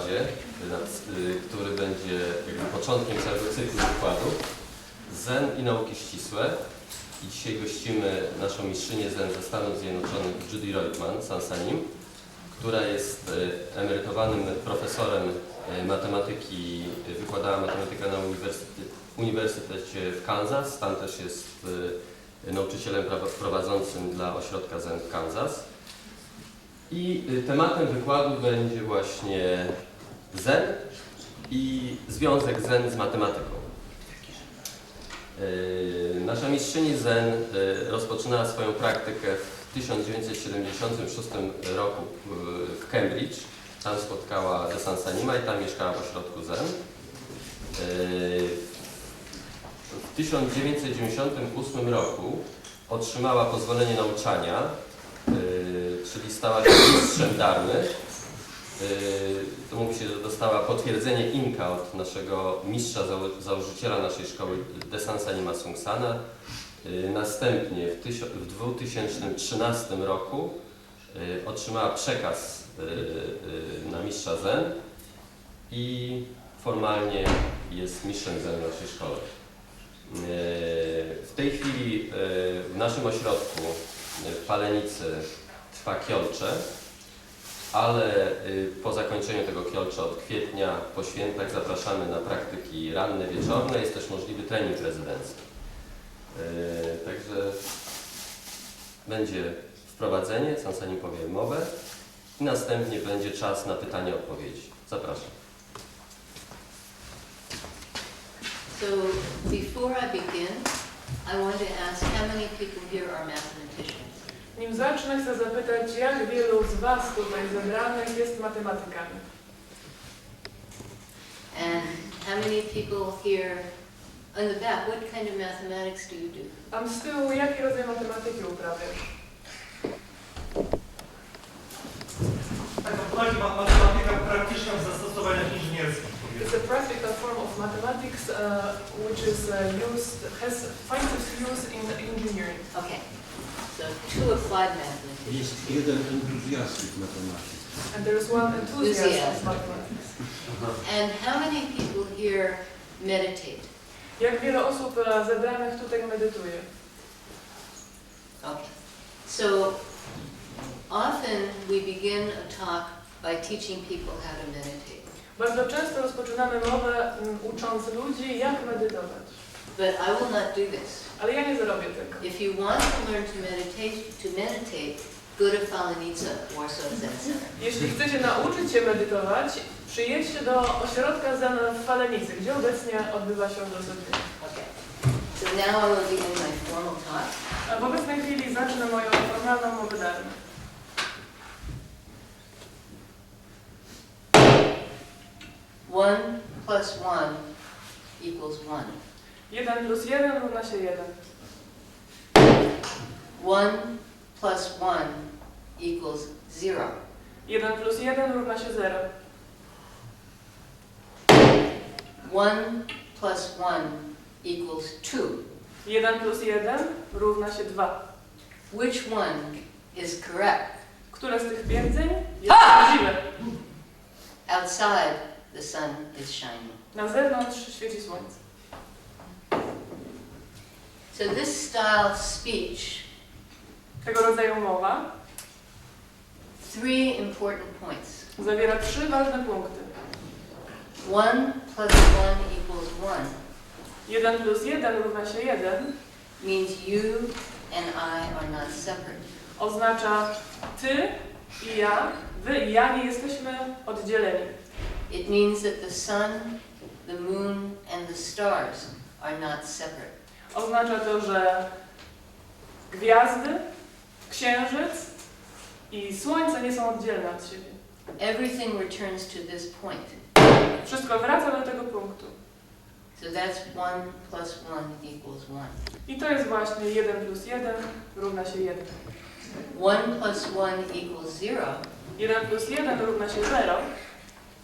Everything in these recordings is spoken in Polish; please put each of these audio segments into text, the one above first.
wykładzie, który będzie jakby początkiem całego cyklu wykładów Zen i nauki ścisłe. I dzisiaj gościmy naszą mistrzynię Zen ze Stanów Zjednoczonych Judith Roitman SSN, która jest emerytowanym profesorem matematyki, wykładała matematykę na Uniwersytecie w Kansas, tam też jest nauczycielem prowadzącym dla ośrodka Zen w Kansas. I tematem wykładu będzie właśnie Zen i związek Zen z matematyką. Nasza mistrzyni Zen rozpoczynała swoją praktykę w 1976 roku w Cambridge. Tam spotkała Desansanima i tam mieszkała w ośrodku Zen. W 1998 roku otrzymała pozwolenie nauczania, czyli stała się mistrzem dharmy. To mówi się, że dostała potwierdzenie Inka od naszego mistrza, założyciela naszej szkoły Desansanima Sungsana. Następnie w 2013 roku otrzymała przekaz na mistrza Zen i formalnie jest mistrzem Zen w naszej szkole. W tej chwili w naszym ośrodku w Palenicy trwa kiolcze, ale po zakończeniu tego kiolcza od kwietnia po świętach zapraszamy na praktyki ranne, wieczorne. Jest też możliwy trening rezydencki. Także będzie wprowadzenie, Sansanin powie mowę i następnie będzie czas na pytania, odpowiedzi. Zapraszam. So before I begin, I want to ask how many people here are mathematicians? Nim zacznę, chcę zapytać, jak wielu z Was tutaj zebranych jest matematykami? And how many people here on the back, what kind of mathematics do you do? Tam z tyłu, jaki rodzaj matematyki uprawiasz? Matematyka praktyczna w zastosowaniach inżynierskich. It's a practical form of mathematics which is finds its use in engineering. Okay, so two applied mathematicians. Jest jeden entuzjastyk matematyki. And there is one enthusiast of mathematics. And how many people here meditate? Jak wiele osób zebranych tutaj medytuje? Okay, so often we begin a talk by teaching people how to meditate. Bardzo często rozpoczynamy mowę ucząc ludzi, jak medytować. But I will not do this. Ale ja nie zrobię tego. If you want to learn to meditate, go to Falenice, Warsaw Zen Center. Jeśli chcecie nauczyć się medytować, przyjedźcie do ośrodka Zen w Falenicy, gdzie obecnie odbywa się rozpoczęcie. Okay. So now I will begin my formal talk. A w obecnej chwili zacznę moją formalną mowę dharmy. One plus one equals one. 1 plus 1 równa się 1. 1 plus 1 equals 0. 1 plus 1 równa się 0. 1 plus 1 equals 2. 1 plus 1 równa się 2. Which one is correct? Które z tych twierdzeń jest prawdziwe? Outside, the sun is shining. Na zewnątrz świeci słońce. So this style of speech, Tego rodzaju mowa 3 important points. zawiera 3 ważne punkty. 1 plus 1 equals 1 1 plus 1 równa się 1 means you and I are not separate. oznacza ty i ja, wy i ja nie jesteśmy oddzieleni. It means that the sun, the moon and the stars are not separate. Oznacza to, że gwiazdy, księżyc i słońce nie są oddzielne od siebie. Everything returns to this point. Wszystko wraca do tego punktu. So that's 1 plus 1 equals 1. I to jest właśnie 1 plus 1 równa się 1. 1 plus 1 equals 0. 1 plus 1 równa się 0.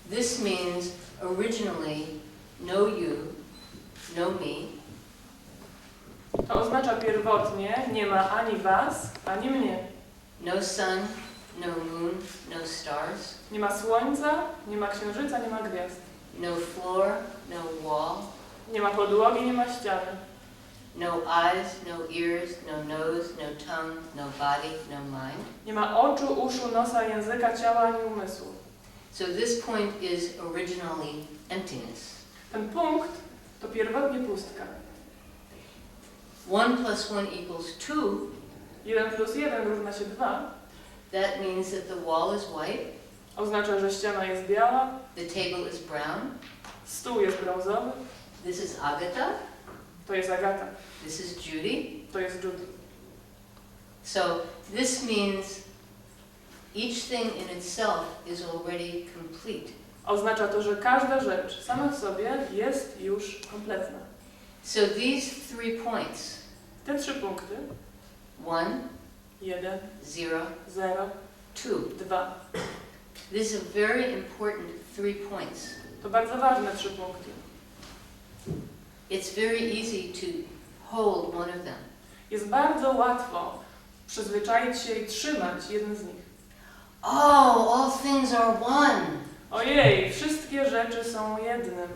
This means originally no you, no me. To oznacza pierwotnie nie ma ani was, ani mnie. No sun, no moon, no stars, Nie ma słońca, nie ma księżyca, nie ma gwiazd. no floor, no wall, Nie ma podłogi, nie ma ściany. no eyes, no ears, no nose, no tongue, no body, no mind. Nie ma oczu, uszu, nosa, języka, ciała ani umysłu. So this point is originally emptiness. Ten punkt to pierwotnie pustka. 1 plus 1 equals 2. 1 plus 1 równa się 2. That means that the wall is white, Oznacza, że ściana jest biała, the table is brown, stół jest brązowy, this is Agatha, to jest Agata, this is Judy. to jest Judy. So this means each thing in itself is already complete. Oznacza to, że każda rzecz sama w sobie jest już kompletna. So these 3 points, Te 3 punkty, 1, 1, 0, 0, 2. 2, These are very important 3 points. to bardzo ważne 3 punkty. It's very easy to hold one of them. Jest bardzo łatwo przyzwyczaić się i trzymać jeden z nich. Oh, all things are one. Ojej, wszystkie rzeczy są jednym.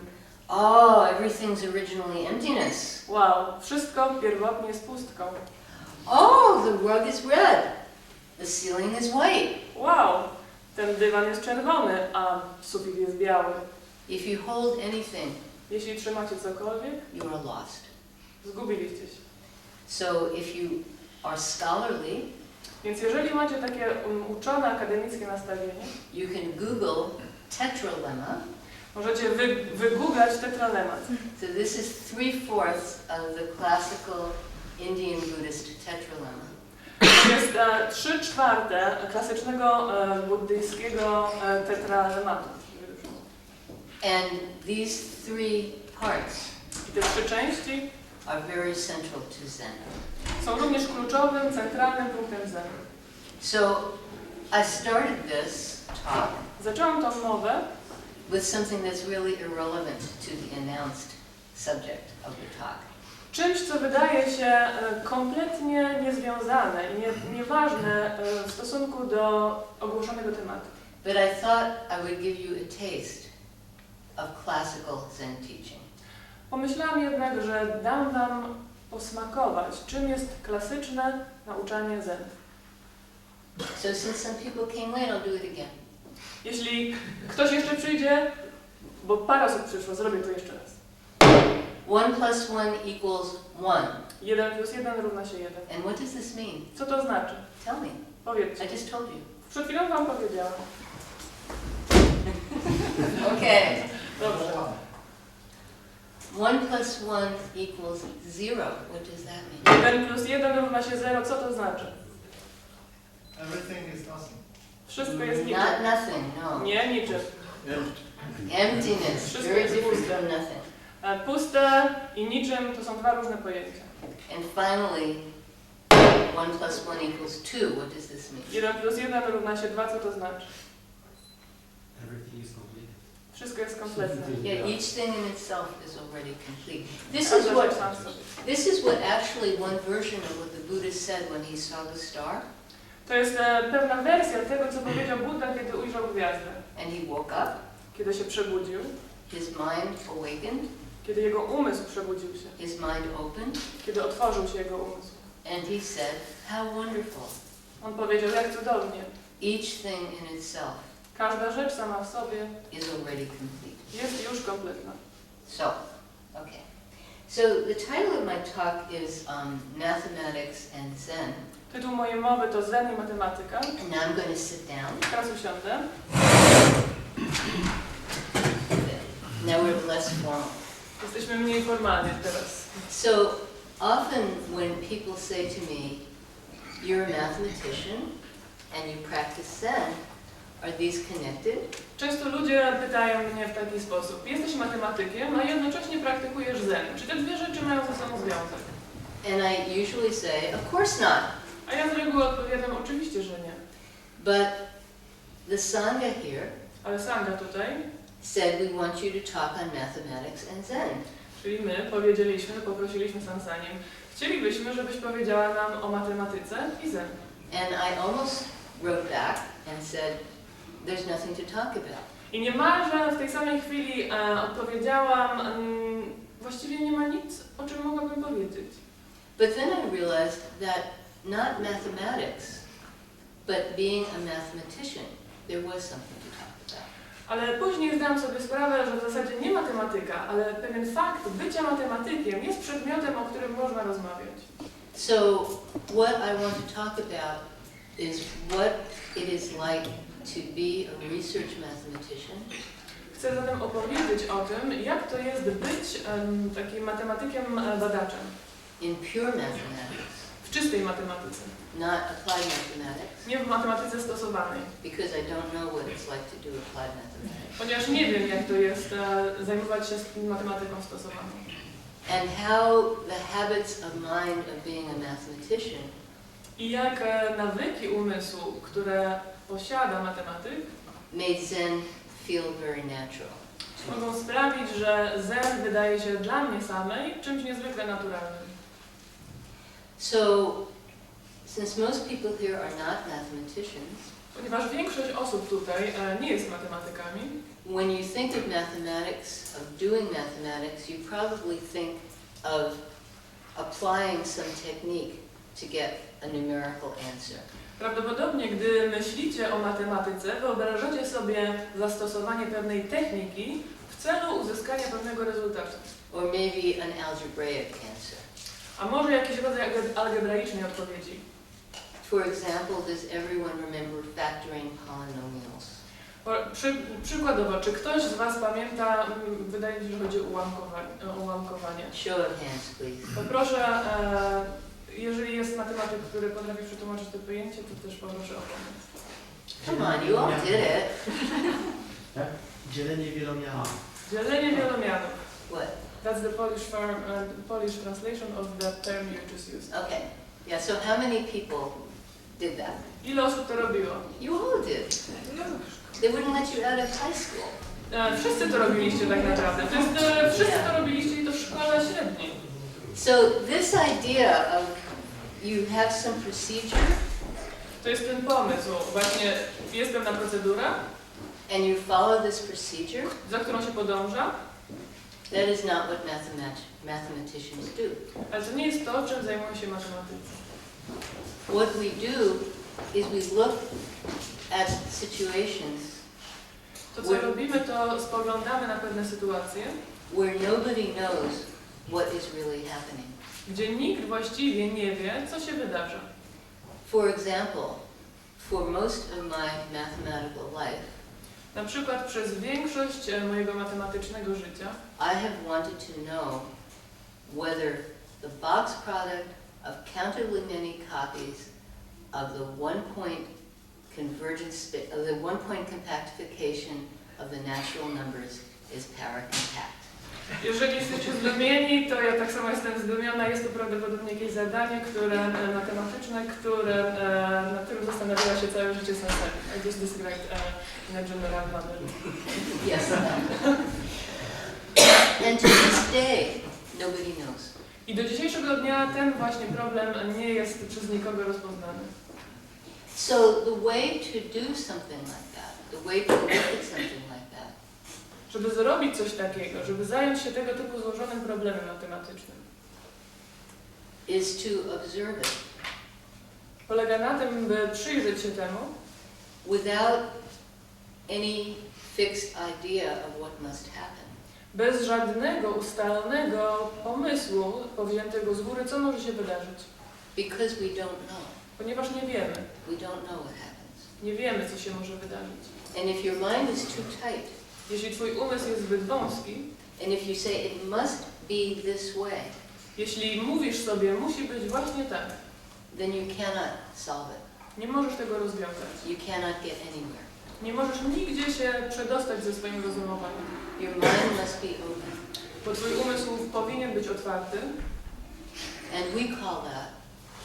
Oh, everything's originally emptiness. Wow, wszystko pierwotnie jest pustką. Oh, the rug is red. The ceiling is white. Wow, ten dywan jest czerwony, a sufit jest biały. If you hold anything, Jeśli trzymacie cokolwiek, you are lost. zgubiliście się. So if you are scholarly, Więc jeżeli macie takie uczone akademickie nastawienie, you can Google tetralemma. możecie wygooglać tetralemat. So this is 3/4 of the classical Indian Buddhist tetralemma. To jest 3/4 klasycznego buddyjskiego tetralematu. And these 3 parts I te 3 części are very central to Zen. są również kluczowym, centralnym punktem Zen. So I started this talk Zaczęłam tą mowę with something that's really irrelevant to the announced subject of the talk. czymś, co wydaje się kompletnie niezwiązane i nieważne w stosunku do ogłoszonego tematu. But I thought I would give you a taste of classical Zen teaching. Pomyślałam jednak, że dam wam posmakować, czym jest klasyczne nauczanie Zen. So since some people came late, I'll do it again. Jeśli ktoś jeszcze przyjdzie, bo parę osób przyszło, zrobię to jeszcze raz. 1 plus 1 equals 1. 1 plus 1 równa się 1. And what does this mean? Co to znaczy? Tell me. Powiedzcie. I just told you. Przed chwilą wam powiedziałam. Okay. Dobrze. 1 plus 1 equals 0. What does that mean? 1 plus 1 równa się 0. Co to znaczy? Everything is nothing. Wszystko jest niczym. Not nothing, no. Nie niczym. Emptiness. Wszystko Very jest different puste. from nothing. Puste i niczym to są 2 różne pojęcia. And finally, 1 plus 1 equals 2. What does this mean? 1 plus 1 równa się 2. Co to znaczy? Everything is complete. Wszystko jest kompletne. Yeah, each thing in itself is already complete. Każda rzecz sama w sobie. This is what actually one version of what the Buddha said when he saw the star. To jest pewna wersja tego, co powiedział Buddha, kiedy ujrzał gwiazdę. And he woke up, Kiedy się przebudził, his mind awakened, kiedy jego umysł przebudził się, his mind opened, kiedy otworzył się jego umysł. and he said, how wonderful. On powiedział, jak cudownie. Each thing in itself Każda rzecz sama w sobie is already complete. jest już kompletna. So, okay. So the title of my talk is Mathematics and Zen. Tytuł mojej mowy to Zen i matematyka. And now I'm going to sit down. Teraz usiądę. Now we're less formal. Jesteśmy mniej formalni teraz. So often when people say to me, you're a mathematician and you practice Zen, are these connected? Często ludzie pytają mnie w taki sposób. Jesteś matematykiem, a jednocześnie praktykujesz Zen. Czy te dwie rzeczy mają ze sobą związek? And I usually say, of course not. A ja z reguły odpowiadam, oczywiście, że nie. But the Sangha here Ale Sangha tutaj, said we want you to talk on mathematics and Zen. czyli my poprosiliśmy Sansaniem, chcielibyśmy, żebyś powiedziała nam o matematyce i Zen. And I almost wrote back and said, there's nothing to talk about. I niemalże w tej samej chwili odpowiedziałam, właściwie nie ma nic, o czym mogłabym powiedzieć. But then I realized that not mathematics, but being a mathematician, there was something to talk about. Ale później zdałam sobie sprawę, że w zasadzie nie matematyka, ale pewien fakt bycia matematykiem jest przedmiotem, o którym można rozmawiać. So what I want to talk about is what it is like to be a research mathematician. Chcę zatem opowiedzieć o tym, jak to jest być takim matematykiem badaczem. In pure mathematics, W czystej matematyce. not applied mathematics, Nie w matematyce stosowanej. because I don't know what it's like to do applied mathematics. Ponieważ nie wiem, jak to jest zajmować się matematyką stosowaną. And how the habits of mind of being a mathematician I jak nawyki umysłu, które posiada matematyk, made Zen feel very natural. mogą sprawić, że Zen wydaje się dla mnie samej czymś niezwykle naturalnym. So, since most people here are not mathematicians, Ponieważ większość osób tutaj nie jest matematykami, when you think of mathematics, of doing mathematics, you probably think of applying some technique to get a numerical answer. prawdopodobnie gdy myślicie o matematyce, wyobrażacie sobie zastosowanie pewnej techniki w celu uzyskania pewnego rezultatu. Or maybe an algebraic answer. A może jakiś rodzaj algebraicznej odpowiedzi. For example, does everyone remember factoring polynomials? Przykładowo, czy ktoś z Was pamięta, wydaje mi się, że chodzi o ułamkowanie. Show of hands, please. Poproszę, jeżeli jest matematyk, który potrafi przetłumaczyć to pojęcie, to też poproszę o pomoc. Come on, you all did it. Dzielenie wielomianów. Dzielenie wielomianów. What? That's the Polish translation of the term you just used. Okay. Yeah, so how many people did that? Ile osób to robiło? You all did. They wouldn't let you out of high school. Wszyscy to robiliście tak naprawdę. To jest, wszyscy to robiliście i to w szkole średniej. So this idea of you have some procedure To jest ten pomysł. Właśnie jest pewna procedura, and you follow this procedure, za którą się podąża, that is not what mathematicians do. ale to nie jest to, czym zajmują się matematycy. What we do is we look at situations To, co robimy, to spoglądamy na pewne sytuacje, where nobody knows what is really happening. gdzie nikt właściwie nie wie, co się wydarza. For example, for most of my mathematical life, Na przykład przez większość mojego matematycznego życia I have wanted to know whether the box product of countably many copies of the one-point convergence, of the one-point compactification of the natural numbers is para-compact. Jeżeli jesteście zdumieni, to ja tak samo jestem zdumiona. Jest to prawdopodobnie jakieś zadanie, matematyczne, nad którym zastanawiała się całe życie Sensei. I just described in a general manner. Yes. And to this day, nobody knows. I do dzisiejszego dnia ten właśnie problem nie jest przez nikogo rozpoznany. So the way to do something like that, the way to look at something like that, Żeby zrobić coś takiego, żeby zająć się tego typu złożonym problemem matematycznym, is to observe it polega na tym, by przyjrzeć się temu, without any fixed idea of what must happen. bez żadnego ustalonego pomysłu powziętego z góry, co może się wydarzyć. Because we don't know. Ponieważ nie wiemy. We don't know what happens. Nie wiemy, co się może wydarzyć. And if your mind is too tight, Jeśli Twój umysł jest zbyt wąski, and if you say it must be this way, jeśli mówisz sobie, musi być właśnie tak, then you cannot solve it. nie możesz tego rozwiązać. You cannot get anywhere. Nie możesz nigdzie się przedostać ze swoim rozumowaniem. Your mind must be open. Bo Twój umysł powinien być otwarty And we call that,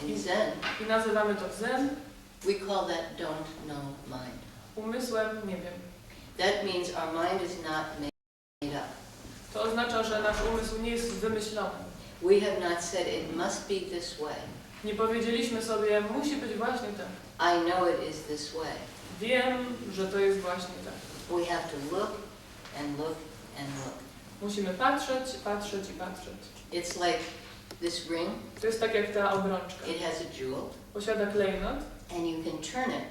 in Zen, i nazywamy to Zen we call that don't know mind. umysłem nie wiem. That means our mind is not made up. To oznacza, że nasz umysł nie jest wymyślony. We have not said it must be this way. Nie powiedzieliśmy sobie, musi być właśnie tak. I know it is this way. Wiem, że to jest właśnie tak. We have to look and look and look. Musimy patrzeć, patrzeć i patrzeć. It's like this ring, To jest tak jak ta obrączka. it has a jewel, Posiada klejnot, and you can turn it,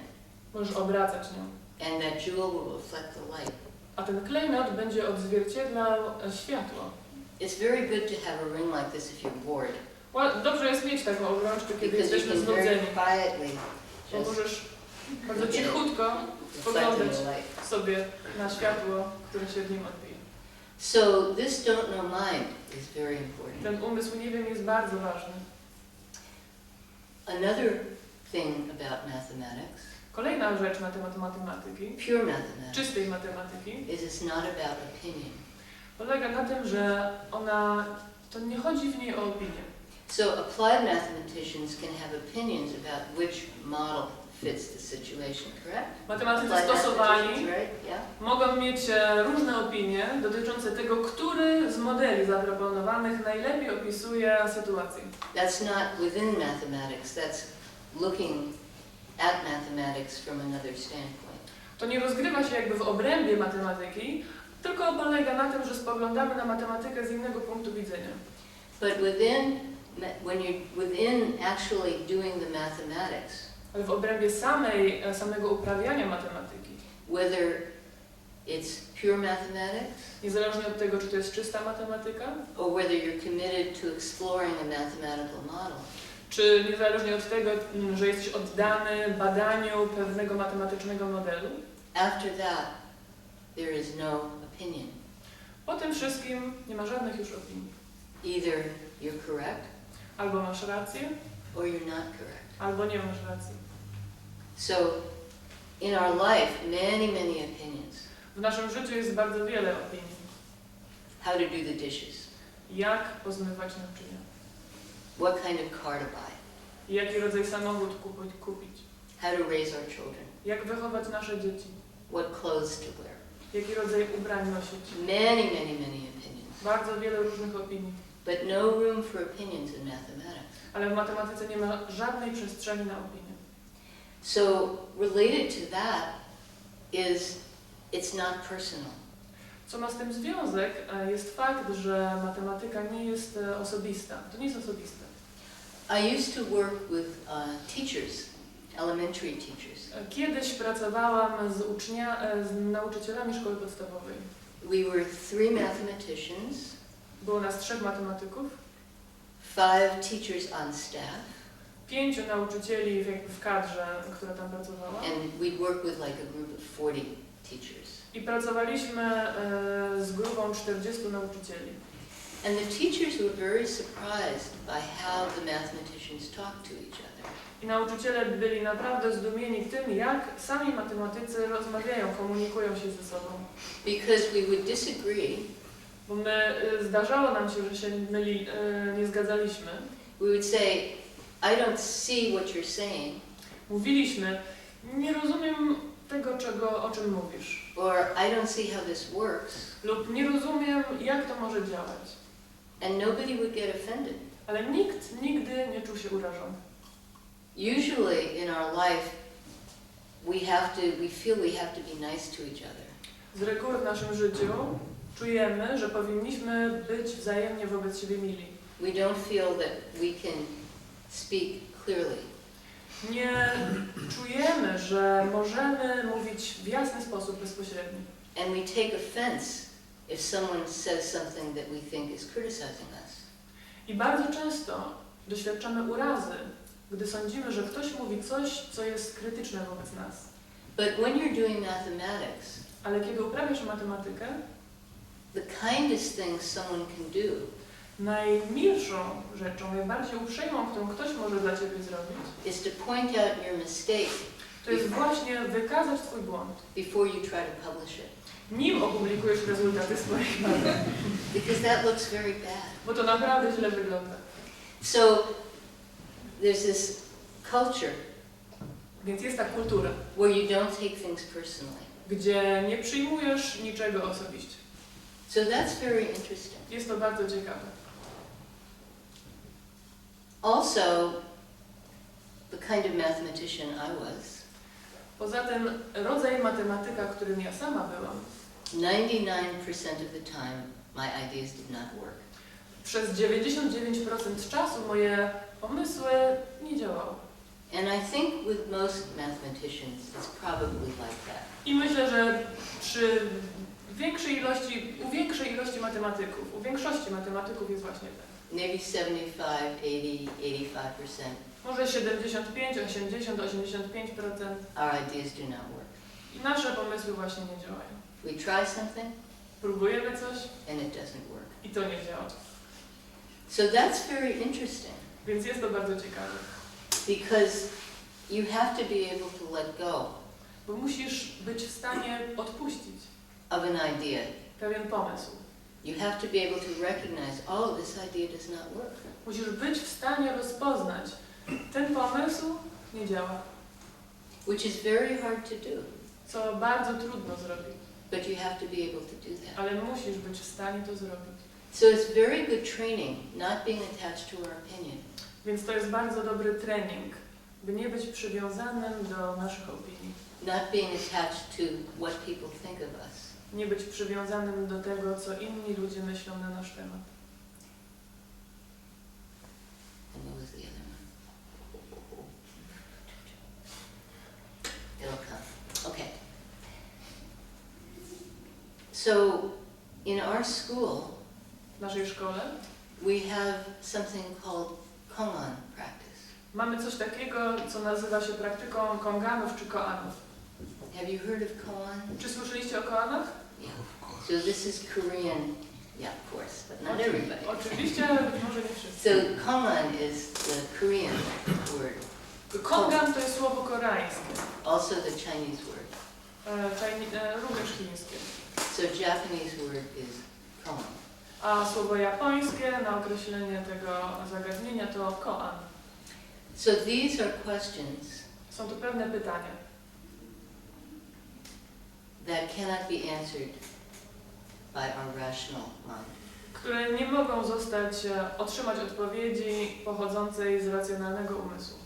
możesz obracać nią. and that jewel will reflect the light. A ten klejnot będzie odzwierciedlał światło. It's very good to have a ring like this if you're bored, Dobrze jest mieć taką obrączkę, kiedy because you jesteśmy can very znudzeni. quietly Bo just możesz bardzo look at it, cichutko reflect in spoglądać the light. sobie na światło, które się w nim odbija. So this don't know mind is very important. Ten umysł nie wiem jest bardzo ważny. Another thing about mathematics, Kolejna rzecz na temat matematyki, pure mathematics, czystej matematyki, is it's not about opinion. polega na tym, że to nie chodzi w niej o opinię. So applied mathematicians can have opinions about which model fits the situation, correct? Matematycy Applied stosowani mathematicians, right? Yeah. mogą mieć różne opinie dotyczące tego, który z modeli zaproponowanych najlepiej opisuje sytuację. That's not within mathematics, that's looking at mathematics from another standpoint. To nie rozgrywa się jakby w obrębie matematyki, tylko polega na tym, że spoglądamy na matematykę z innego punktu widzenia. But when you're within actually doing the mathematics, Ale w obrębie samego uprawiania matematyki, whether it's pure mathematics, niezależnie od tego, czy to jest czysta matematyka, or whether you're committed to exploring a mathematical model, czy niezależnie od tego, że jesteś oddany badaniu pewnego matematycznego modelu, after that, there is no opinion. po tym wszystkim nie ma żadnych już opinii. Either you're correct Albo masz rację, or you're not correct. albo nie masz racji. So, in our life, many opinions. W naszym życiu jest bardzo wiele opinii. How to do the dishes, Jak pozmywać naczynia, what kind of car to buy, jaki rodzaj samochód kupić, how to raise our children, jak wychować nasze dzieci, what clothes to wear. jaki rodzaj ubrań nosić. Many opinions. Bardzo wiele różnych opinii. But no room for opinions in mathematics. Ale w matematyce nie ma żadnej przestrzeni na opinię. So, related to that is it's not personal. Co ma z tym związek, jest fakt, że matematyka nie jest osobista. To nie jest osobiste. I used to work with teachers, elementary teachers. Kiedyś pracowałam z nauczycielami szkoły podstawowej. We were 3 mathematicians, Było nas 3 matematyków, 5 teachers on staff, 5 nauczycieli w kadrze, która tam pracowała. and we'd work with like a group of 40 teachers. I pracowaliśmy z grupą 40 nauczycieli. And the teachers were very surprised by how the mathematicians talked to each other. I nauczyciele byli naprawdę zdumieni tym, jak sami matematycy rozmawiają, komunikują się ze sobą. Because we would disagree, Bo zdarzało nam się, że się nie zgadzaliśmy. we would say, I don't see what you're saying, Mówiliśmy, nie rozumiem tego, o czym mówisz. or I don't see how this works, Lub nie rozumiem, jak to może działać. and nobody would get offended. Ale nikt nigdy nie czuł się urażony. Usually in our life, we feel we have to be nice to each other. Z reguły w naszym życiu czujemy, że powinniśmy być wzajemnie wobec siebie mili. We don't feel that we can speak clearly. Nie czujemy, że możemy mówić w jasny sposób, bezpośredni. And we take offense if someone says something that we think is criticizing us. I bardzo często doświadczamy urazy, gdy sądzimy, że ktoś mówi coś, co jest krytyczne wobec nas. But when you're doing mathematics, Ale kiedy uprawiasz matematykę, the kindest thing someone can do najmilszą rzeczą, najbardziej uprzejmą, którą ktoś może dla Ciebie zrobić, is to point out your mistake to jest właśnie wykazać Twój błąd, before you try to publish it. nim opublikujesz rezultaty swoich badań, Because that looks very bad. bo to naprawdę źle wygląda. So there's this culture Więc jest ta kultura, where you don't take things personally. gdzie nie przyjmujesz niczego osobiście. So that's very interesting. Jest to bardzo ciekawe. Also, the kind of mathematician I was, Poza tym rodzaj matematyka, którym ja sama byłam, 99% of the time my ideas did not work. przez 99% czasu moje pomysły nie działały. And I think with most mathematicians it's probably like that. I myślę, że u większej ilości matematyków, u większości matematyków jest właśnie tak. Maybe 75, 80, 85%. Może 75, 80, 85%. Our ideas do not work. I nasze pomysły właśnie nie działają. We try something Próbujemy coś and it doesn't work. i to nie działa. So that's very interesting Więc jest to bardzo ciekawe. because you have to be able to let go Bo musisz być w stanie odpuścić of an idea. pewien pomysł. You have to be able to recognize, oh, this idea does not work. Musisz być w stanie rozpoznać, ten pomysł nie działa, Which is very hard to do, co bardzo trudno zrobić, but you have to be able to do that. ale musisz być w stanie to zrobić. So it's very good training, not being attached to our opinion. Więc to jest bardzo dobry trening, by nie być przywiązanym do naszych opinii, Not being attached to what people think of us. nie być przywiązanym do tego, co inni ludzie myślą na nasz temat. And what was the other one? It'll come. Okay. So, in our school, W naszej szkole we have something called Kwan practice. mamy coś takiego, co nazywa się praktyką konganów czy koanów. Have you heard of Kwan? Czy słyszeliście o koanach? Yeah. So this is Korean, yeah, of course, but not everybody. Oczywiście, może nie wszyscy. So Kwan is the Korean word, Kongan to jest słowo koreańskie, also the Chinese word. również chińskie. So Japanese word is Kwan. A słowo japońskie na określenie tego zagadnienia to koan. So these are questions Są to pewne pytania, that cannot be answered by our rational mind. które nie mogą otrzymać odpowiedzi pochodzącej z racjonalnego umysłu.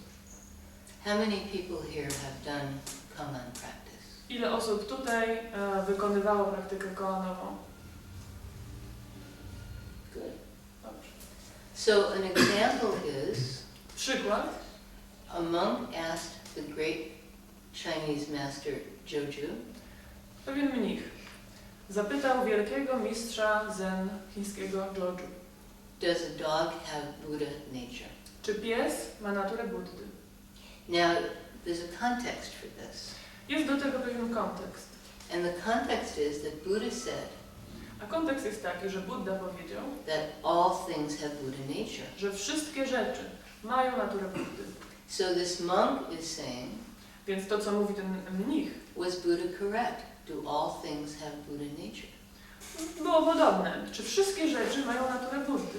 How many people here have done Kwan practice? Ile osób tutaj wykonywało praktykę koanową? Good. Dobrze. So an example is, Przykład. a monk asked the great Chinese master Joju, Pewien mnich zapytał wielkiego mistrza zen chińskiego Joju, does a dog have Buddha nature? czy pies ma naturę Buddy? Now, there's a context for this. Jest do tego pewien kontekst. And the context is that Buddha said A kontekst jest taki, że Buddha powiedział, that all things have Buddha nature. że wszystkie rzeczy mają naturę Buddy. So this monk is saying, Więc to, co mówi ten mnich, was Buddha correct? Do all things have Buddha nature? było podobne. Czy wszystkie rzeczy mają naturę Buddy?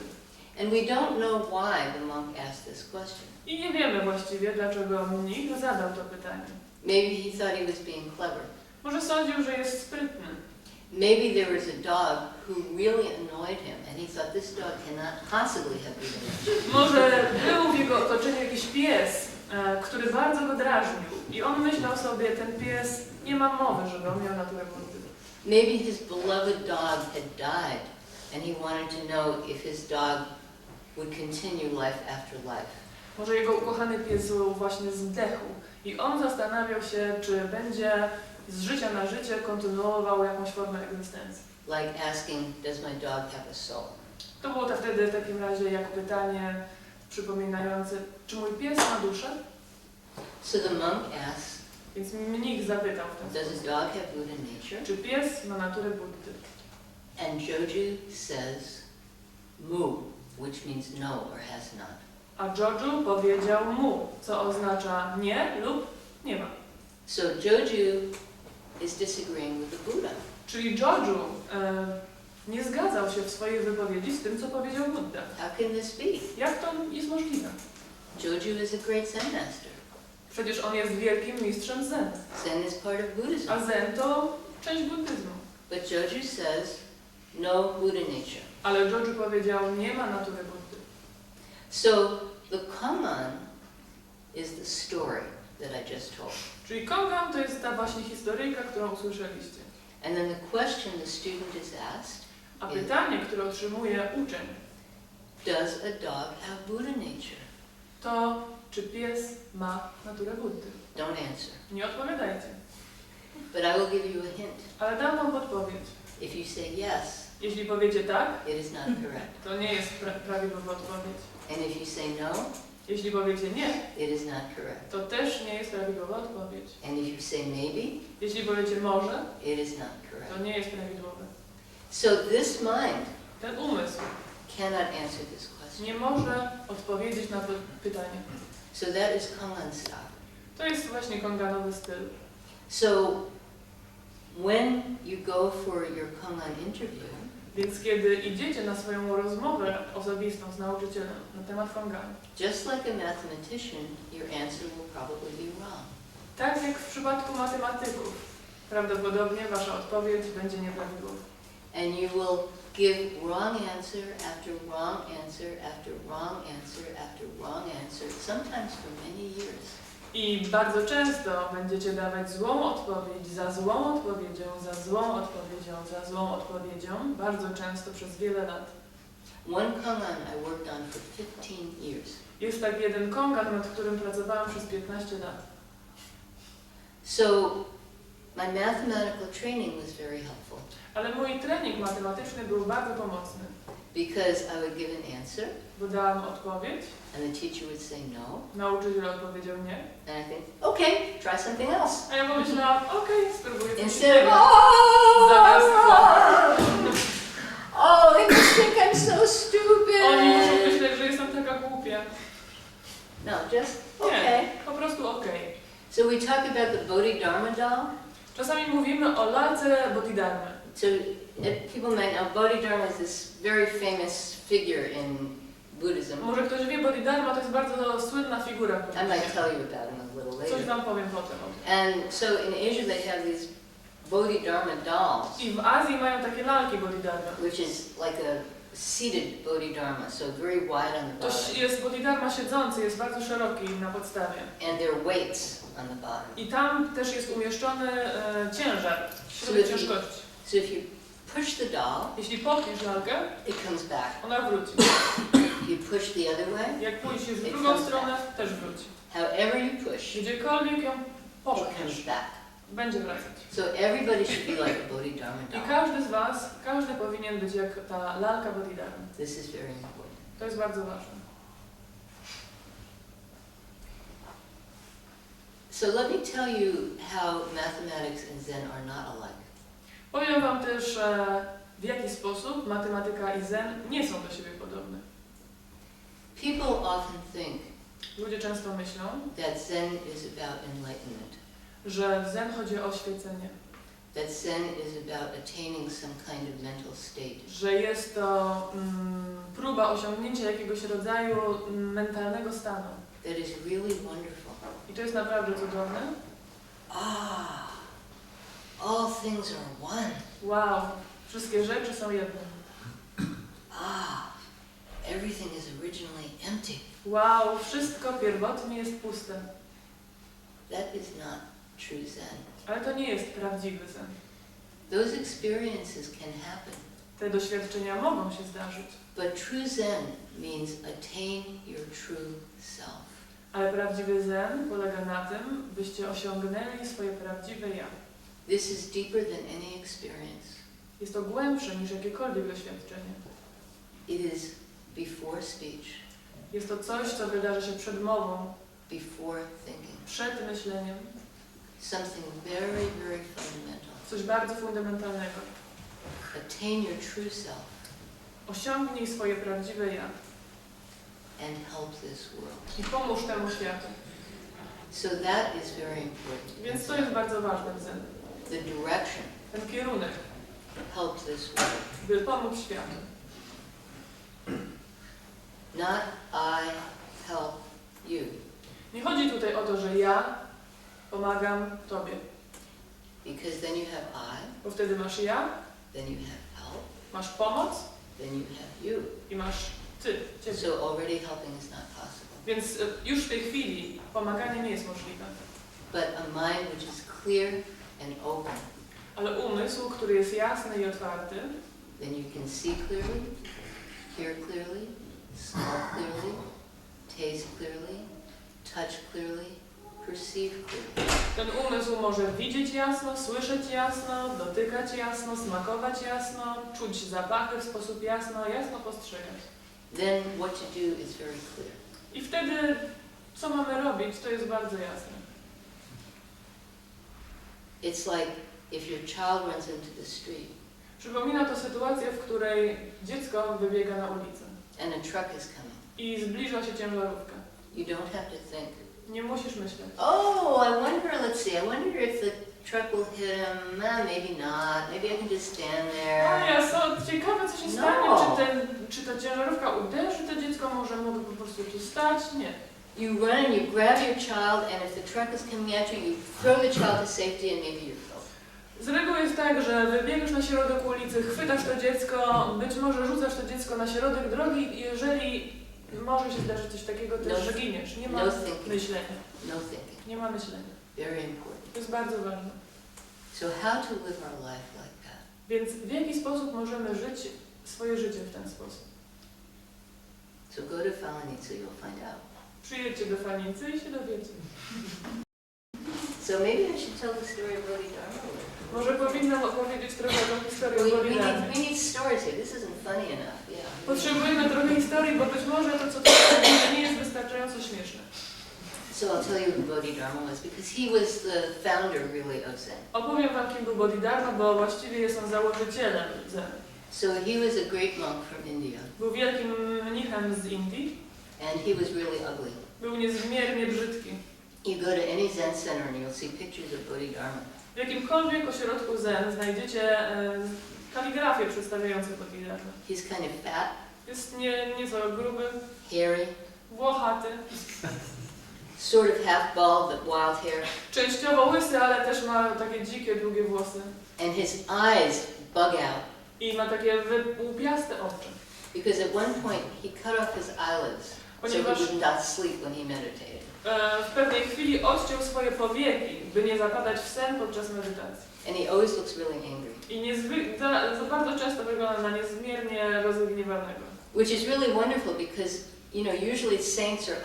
And we don't know why the monk asked this question. I nie wiemy właściwie, dlaczego mnich zadał to pytanie. Maybe he thought he was being clever. Może sądził, że jest sprytny. Maybe there was a dog who really annoyed him and he thought this dog cannot possibly have Buddha nature. Może był w jego otoczeniu jakiś pies, który bardzo go drażnił. I on myślał sobie, ten pies nie ma mowy, żeby on miał naturę Buddy. Maybe his beloved dog had died and he wanted to know if his dog would continue life after life. Może jego ukochany pies właśnie zdechł. I on zastanawiał się, czy będzie z życia na życie kontynuował jakąś formę egzystencji. Like asking, does my dog have a soul? To było to wtedy w takim razie jak pytanie przypominające, czy mój pies ma duszę? So the monk asked, Więc mnich zapytał w ten does a sposób, dog have Buddha nature? czy pies ma naturę Buddy? And Joju says, mu, which means no or has not. A Joju powiedział mu, co oznacza nie lub nie ma. So Joju is disagreeing with the Buddha. Czyli Joju nie zgadzał się w swojej wypowiedzi z tym, co powiedział Buddha. How can this be? Jak to jest możliwe? Joju is a great Zen master. Przecież on jest wielkim mistrzem Zen, Zen is part of Buddhism. a Zen to część buddyzmu. But Joju says, no Buddha nature. Ale Joju powiedział, nie ma natury Buddy. So the Kwan is the story. that I just told. Czyli kongan to jest ta właśnie historyjka, którą usłyszeliście. And then the question the student is asked, A pytanie, które otrzymuje uczeń, does a dog have Buddha nature? to czy pies ma naturę Buddy? Don't answer. Nie odpowiadajcie. But I will give you a hint. Ale dam wam podpowiedź. If you say yes, Jeśli powiecie tak, it is not correct. to nie jest prawidłowa odpowiedź. And if you say no, Jeśli powiecie nie, it is not correct. to też nie jest prawidłowa odpowiedź. And if you say maybe, Jeśli powiecie może, it is not correct. to nie jest prawidłowe. So this mind Ten umysł cannot answer this question. nie może odpowiedzieć na to pytanie. So that is Kongan style. To jest właśnie konganowy styl. So when you go for your Kongan interview, Więc kiedy idziecie na swoją rozmowę osobistą z nauczycielem na temat konganu, just like a mathematician, your answer will probably be wrong. tak jak w przypadku matematyków, prawdopodobnie wasza odpowiedź będzie nieprawidłowa. And you will give wrong answer after wrong answer after wrong answer after wrong answer, sometimes for many years. I bardzo często będziecie dawać złą odpowiedź za złą odpowiedzią, za złą odpowiedzią, za złą odpowiedzią, bardzo często przez wiele lat. One Kongan I worked on for 15 years. Jest tak jeden kongan, nad którym pracowałam przez 15 lat. So my mathematical training was very helpful Ale mój trening matematyczny był bardzo pomocny, because I would give an answer bo dałam odpowiedź, and the teacher would say no, nauczyciel odpowiedział nie, and I think, okay, try something else. a ja pomyślałam, okej, spróbuję coś Instead of, innego. Zamiast oh, they must think I'm so Oni muszą stupid. myśleć, że jestem taka głupia. No, just, Nie, okay. po prostu okej. So we talk about the Bodhidharma doll. Czasami mówimy o lalce Bodhidharmy. So people might know Bodhidharma is this very famous figure in Buddhism. Może ktoś wie, Bodhidharma to jest bardzo słynna figura. I might tell you about him a little Coś later. wam powiem potem. And so in Asia they have these Bodhidharma dolls, I w Azji mają takie lalki Bodhidharma. which is like a seated Bodhidharma, so very wide on the To bottom, jest Bodhidharma siedzący, jest bardzo szeroki na podstawie. and there are weights on the bottom. I tam też jest umieszczony ciężar, środek ciężkości. So if you push the doll, Jeśli popchniesz lalkę, it comes back. ona wróci. If you push the other way, Jak pójdziesz w drugą stronę, też wróci. however you push, Gdziekolwiek ją it popchniesz, comes back. będzie wracać. So everybody should be like a Bodhidharma I doll. każdy z was, każdy powinien być jak ta lalka Bodhidharmy. This is very important. To jest bardzo ważne. So let me tell you how mathematics and Zen are not alike. Powiem wam też, w jaki sposób matematyka i zen nie są do siebie podobne. People often think Ludzie często myślą, that Zen is about enlightenment, że w zen chodzi o oświecenie, that Zen is about attaining some kind of mental state. że jest to próba osiągnięcia jakiegoś rodzaju mentalnego stanu. That is really wonderful. I to jest naprawdę cudowne. All things are one. Wow, wszystkie rzeczy są jedne. Everything is originally empty. Wow, wszystko pierwotnie jest puste. That is not true Zen. Ale to nie jest prawdziwy zen. Those experiences can happen, Te doświadczenia mogą się zdarzyć. but true Zen means attain your true self. Ale prawdziwy zen polega na tym, byście osiągnęli swoje prawdziwe ja. This is deeper than any experience. Jest to głębsze niż jakiekolwiek doświadczenie. It is before speech, Jest to coś, co wydarzy się przed mową, before thinking. przed myśleniem. Something very, very fundamental. Coś bardzo fundamentalnego. Attain your true self Osiągnij swoje prawdziwe ja and help this world. i pomóż temu światu. So that is very important. Więc to jest bardzo ważne w zen. The direction, Ten kierunek, help this world. by pomóc światu. Not I help you. Nie chodzi tutaj o to, że ja pomagam tobie, Because then you have I, bo wtedy masz ja, then you have help, masz pomoc then you have you. i masz ty, ciebie. So already helping is not possible. Więc już w tej chwili pomaganie nie jest możliwe. But a mind which is clear and open, Ale umysł, który jest jasny i otwarty, then you can see clearly, hear clearly, smell clearly, taste clearly, touch clearly, perceive clearly. ten umysł może widzieć jasno, słyszeć jasno, dotykać jasno, smakować jasno, czuć zapachy w sposób jasno postrzegać. Then what to do is very clear. I wtedy, co mamy robić, to jest bardzo jasne. It's like if your child runs into the street Przypomina to sytuację, w której dziecko wybiega na ulicę and a truck is coming. i zbliża się ciężarówka. You don't have to think, Nie musisz myśleć. oh, I wonder, let's see, I wonder if the truck will hit him. Maybe not. Maybe I can just stand there. A ja ciekawe, co się No. stanie, czy ta ciężarówka uderzy to dziecko, może mogę po prostu tu stać? Nie. You run and you grab your child, and if the truck is coming at you, you throw the child to safety and maybe you're killed. Z reguły jest tak, że wybiegasz na środek ulicy, chwytasz to dziecko, być może rzucasz to dziecko na środek drogi i jeżeli może się zdarzyć coś takiego, też, że giniesz. Nie ma No thinking. myślenia. No thinking. Nie ma myślenia. Very important. To jest bardzo ważne. So how to live our life like that? Więc w jaki sposób możemy żyć swoje życie w ten sposób? So go to Falanice, you'll find out. Przyjedźcie do Falnicy i się dowiecie. So maybe I should tell the story of Bodhidharma. Może powinnam opowiedzieć trochę o historii o We Bodhidharmie. need stories here. This isn't funny enough. Yeah. Potrzebujemy trochę historii, bo być może to, co tutaj mówimy, nie jest wystarczająco śmieszne. So I'll tell you who Bodhidharma was, because he was the founder, really, of Zen. Opowiem wam, kim był Bodhidharma, bo właściwie jest on założycielem Zen. So he was a great monk from India, Był wielkim mnichem z Indii. and he was really ugly. Był niezmiernie brzydki. You go to any Zen center and you'll see pictures of Bodhidharma. W jakimkolwiek ośrodku Zen znajdziecie kaligrafię przedstawiającą Bodhidharmę. He's kind of fat, Jest nieco gruby, hairy, włochaty, sort of half bald but wild hair, częściowo łysy, ale też ma takie dzikie, długie włosy. and his eyes bug out I ma takie łupiaste oczy. because at one point he cut off his eyelids so he Ponieważ would not sleep when he meditated. w pewnej chwili odciął swoje powieki, by nie zapadać w sen podczas medytacji. And he always looks really angry, I za bardzo często wygląda na niezmiernie rozgniewanego. which is really wonderful because, you know, usually saints are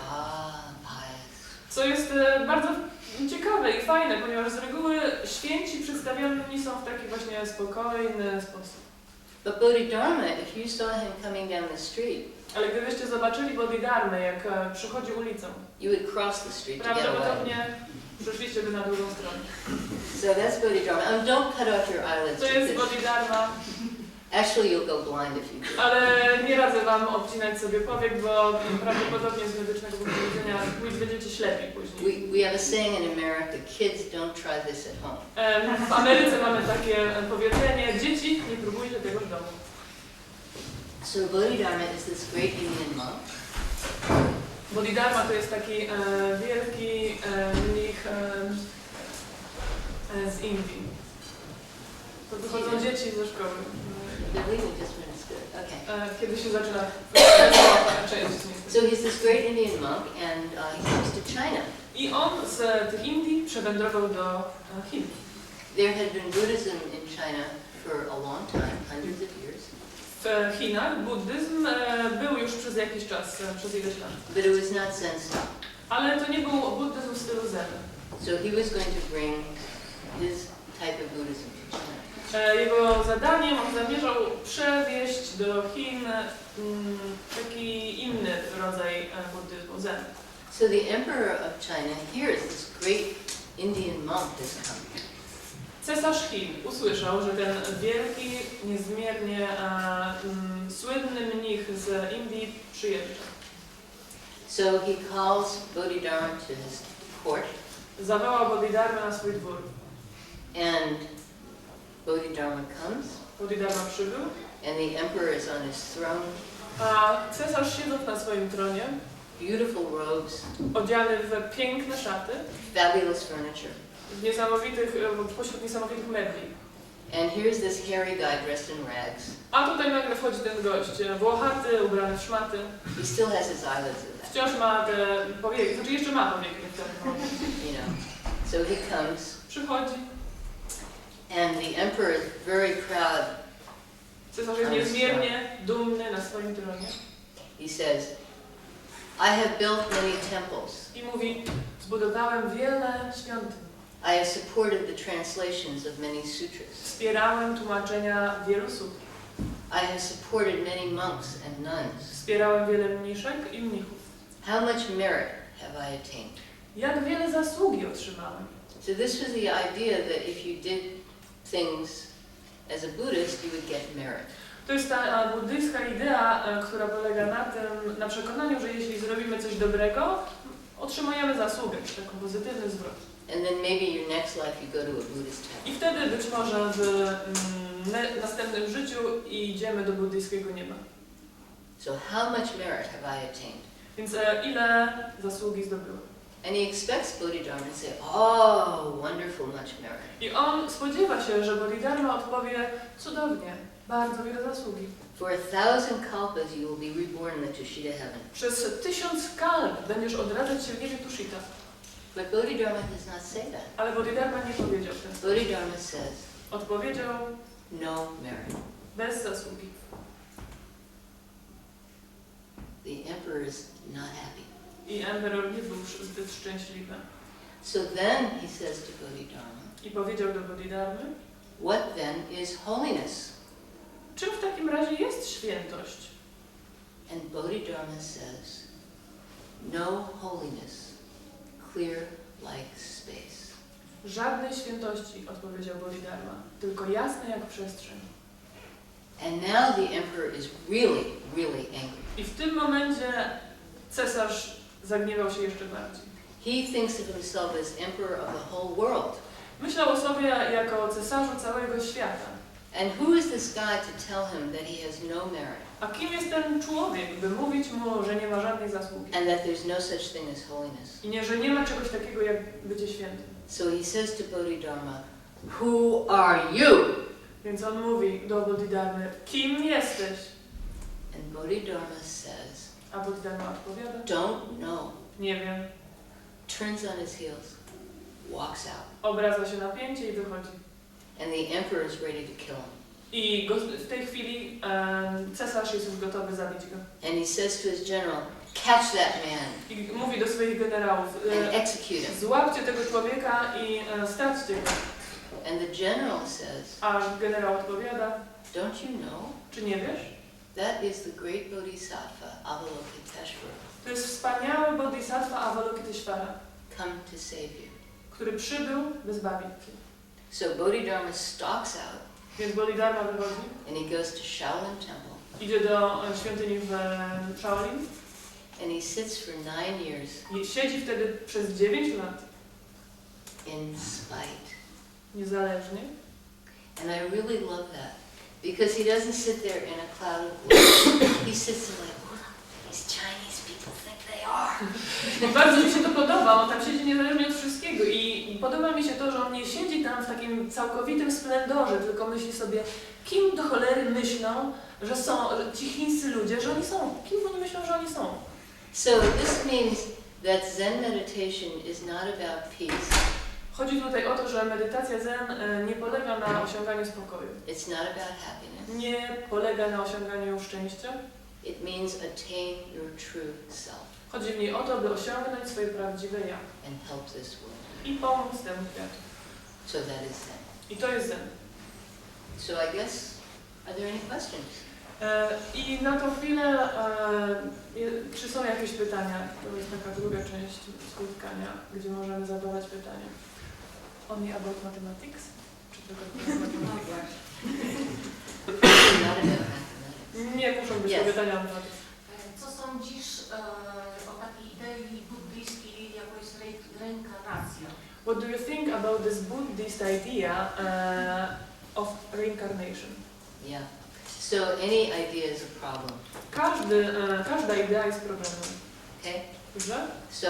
pious. Co jest bardzo ciekawe i fajne, ponieważ z reguły święci przedstawiani są w taki właśnie spokojny sposób. But Bodhidharma, if you saw him coming down the street, Ale gdybyście zobaczyli Bodhidharmę, jak przychodzi ulicą, you would cross the street to get away. prawdopodobnie przeszliście by na drugą stronę. So that's Bodhidharma. Don't cut off your eyelids. To jest because Bodhidharma, actually you'll go blind if you do. ale nie radzę wam obcinać sobie powiek, bo prawdopodobnie z medycznego punktu widzenia będziecie ślepi później. We have a saying in America, kids don't try this at home. W Ameryce mamy takie powiedzenie, dzieci, nie próbujcie tego w domu. So Bodhidharma is this great Indian monk. Bodhidharma to jest taki wielki mnich z Indii. To wychodzą dzieci ze szkoły. They're leaving just when it's good. Okay. Kiedy się zaczyna część. So he's this great Indian monk, and he comes to China. I on z tych Indii przewędrował do Chin. There had been Buddhism in China for a long time, hundreds of years. W Chinach buddyzm był już przez jakiś czas, przez ileś lat. But it was not Zen style. Ale to nie był buddyzm w stylu Zen. So he was going to bring his type of Buddhism to China. Jego zadaniem, on zamierzał przewieźć do Chin taki inny rodzaj buddyzmu, Zen. So the emperor of China hears this great Indian monk has come. Cesarz Chin usłyszał, że ten wielki, niezmiernie słynny mnich z Indii przyjeżdża. So he calls Bodhidharma to his court, Zawołał Bodhidharmę na swój dwór. and Bodhidharma comes, Bodhidharma przybył, and the emperor is on his throne, a cesarz siedząc na swoim tronie, beautiful robes, odziany w piękne szaty, fabulous furniture, pośród niesamowitych mebli. And here's this hairy guy dressed in rags. A tutaj nagle wchodzi ten gość, włochaty, ubrany w szmaty. He still has his eyelids in that, Wciąż ma te powieki, znaczy jeszcze ma powieki wtedy. you know. So he comes, Przychodzi, and the emperor is very proud. cesarz jest niezmiernie dumny na swoim tronie He says, I have built many temples. i mówi, zbudowałem wiele świątyń, I have supported the translations of many sutras. wspierałem tłumaczenia wielu słów, I have supported many monks and nuns. wspierałem wiele mniszek i mnichów. How much merit have I attained? Jak wiele zasługi otrzymałem. So this was the idea that if you did things as a Buddhist, you would get merit. To jest ta buddyjska idea, która polega na tym, na przekonaniu, że jeśli zrobimy coś dobrego, otrzymujemy zasługę, czy taki pozytywny zwrot. And then maybe your next life you go to a Buddhist temple. I wtedy być może w następnym życiu idziemy do buddyjskiego nieba. So how much merit have I attained? Więc ile zasługi zdobyłem? And he expects Bodhidharma to say, oh, wonderful, much merit. I on spodziewa się, że Bodhidharma odpowie, cudownie, bardzo wiele zasługi. For 1,000 kalpas you will be reborn in the Tushita heaven. Przez 1000 kalp będziesz odradzać się w niebie Tushita. But Bodhidharma does not say that. Ale Bodhidharma nie powiedział w ten sposób. Bodhidharma says, Odpowiedział no merit. bez zasługi. The emperor is not happy. I emperor nie był zbyt szczęśliwy. So then he says to Bodhidharma, I powiedział do Bodhidharmy, what then is holiness? czym w takim razie jest świętość? And Bodhidharma says, no holiness, clear like space. Żadnej świętości, odpowiedział Bodhidharma, tylko jasne jak przestrzeń. And now the emperor is really, really angry. I w tym momencie cesarz zagniewał się jeszcze bardziej. He thinks of himself as emperor of the whole world. Myślał o sobie jako cesarzu całego świata. And who is this guy to tell him that he has no merit? A kim jest ten człowiek, by mówić mu, że nie ma żadnej zasługi? And that there's no such thing as holiness? I nie, że nie ma czegoś takiego jak bycie świętym. So he says to Bodhidharma, who are you? Więc on mówi do Bodhidharmy, kim jesteś? And Bodhidharma says, A Bodhidharma odpowiada, don't know. nie wiem. Turns on his heels, walks out. Obraca się na pięcie i wychodzi. And the emperor is ready to kill him. I w tej chwili cesarz jest już gotowy zabić go. And he says to his general, catch that man I mówi do swoich generałów, and execute him. złapcie tego człowieka i straćcie go. And the general says, A generał odpowiada, don't you know? czy nie wiesz? That is the great bodhisattva, Avalokiteshvara, To jest wspaniały bodhisattva Avalokiteshvara, come to save you. który przybył, by zbawić cię. So Bodhidharma stalks out Więc Bodhidharma wychodzi, and he goes to Shaolin Temple idzie do świątyni w Shaolin and he sits for 9 years i siedzi wtedy przez 9 lat, in spite. niezależnie. And I really love that because he doesn't sit there in a cloud of glory. He sits there like, what these Chinese people think they are. I bardzo mi się to podoba, on tam siedzi niezależnie od wszystkiego i podoba mi się to, że on nie siedzi tam w takim całkowitym splendorze, tylko myśli sobie, kim do cholery myślą, że są że ci chińscy ludzie, że oni są. Kim oni myślą, że oni są? So this means that Zen meditation is not about peace. Chodzi tutaj o to, że medytacja Zen nie polega na osiąganiu spokoju. It's not about happiness. Nie polega na osiąganiu szczęścia. It means attain your true self Chodzi w niej o to, by osiągnąć swoje prawdziwe ja and help this world. i pomóc temu światu. So that is Zen. I to jest Zen. So I guess, are there any questions? I na tą chwilę, czy są jakieś pytania? To jest taka druga część spotkania, gdzie możemy zadawać pytania. Only about mathematics? Czy tylko mathematics? Not about mathematics. Nie muszą być to pytania o matematyce. Co sądzisz o takiej idei buddyjskiej, jaką jest reinkarnacja? What do you think about this Buddhist idea of reincarnation? Yeah. So any idea is a problem. Każda idea jest problemem. Okay? Dobrze? So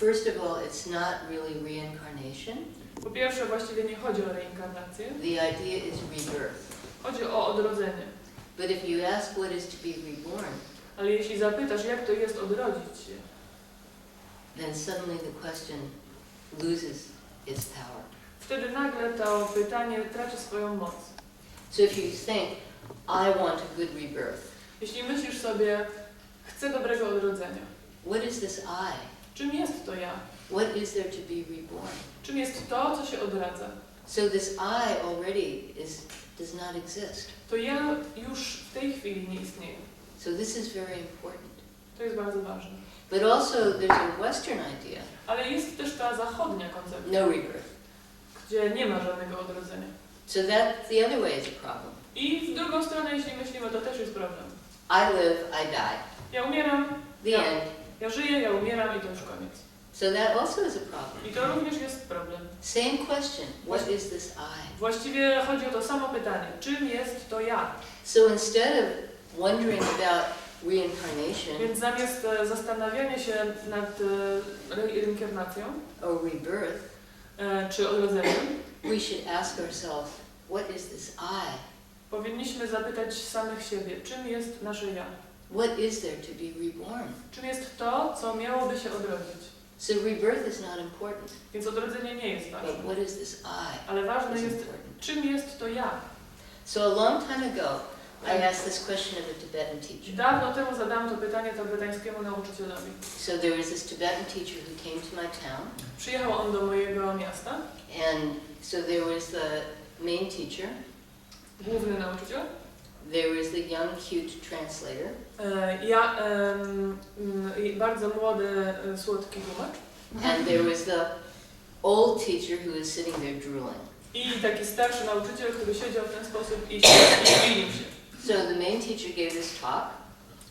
First of all, it's not really reincarnation. Po pierwsze, właściwie nie chodzi o reinkarnację, The idea is rebirth. chodzi o odrodzenie. But if you ask what is to be reborn, Ale jeśli zapytasz, jak to jest odrodzić się, then suddenly the question loses its power. wtedy nagle to pytanie traci swoją moc. So if you think, I want a good rebirth, Jeśli myślisz sobie, chcę dobrego odrodzenia, what is this I? czym jest to ja? What is there to be reborn? Czym jest to, co się odradza? So this I already does not exist. To ja już w tej chwili nie istnieje. So this is very important. To jest bardzo ważne. But also there's a Western idea, Ale jest też ta zachodnia koncepcja, no rebirth. gdzie nie ma żadnego odrodzenia. So that the other way is a problem. I w drugą stronę, jeśli myślimy, to też jest problem. I live, I die. Ja umieram, The end. ja żyję, ja umieram i to już koniec. So that also is a problem. I to również jest problem. Same question, what is this I? Właściwie chodzi o to samo pytanie. Czym jest to ja? So instead of wondering about reincarnation Więc zamiast zastanawiania się nad reinkarnacją or rebirth, czy odrodzeniem, we should ask ourselves, what is this I? powinniśmy zapytać samych siebie, czym jest nasze ja? What is there to be reborn? Czym jest to, co miałoby się odrodzić? So rebirth is not important, Więc odrodzenie nie jest ważne. but what is this I? Ale ważne is jest, important. czym jest to ja? So a long time ago, I asked this question of a Tibetan teacher. Dawno temu zadałam to pytanie tybetańskiemu nauczycielowi. So there was this Tibetan teacher who came to my town, Przyjechał on do mojego miasta, and so there was the main teacher, główny nauczyciel. there was the young, cute translator, Bardzo młody, słodki tłumacz. and there was the old teacher who was sitting there drooling. I taki starszy nauczyciel, który siedział w ten sposób i śmilił się. So the main teacher gave this talk,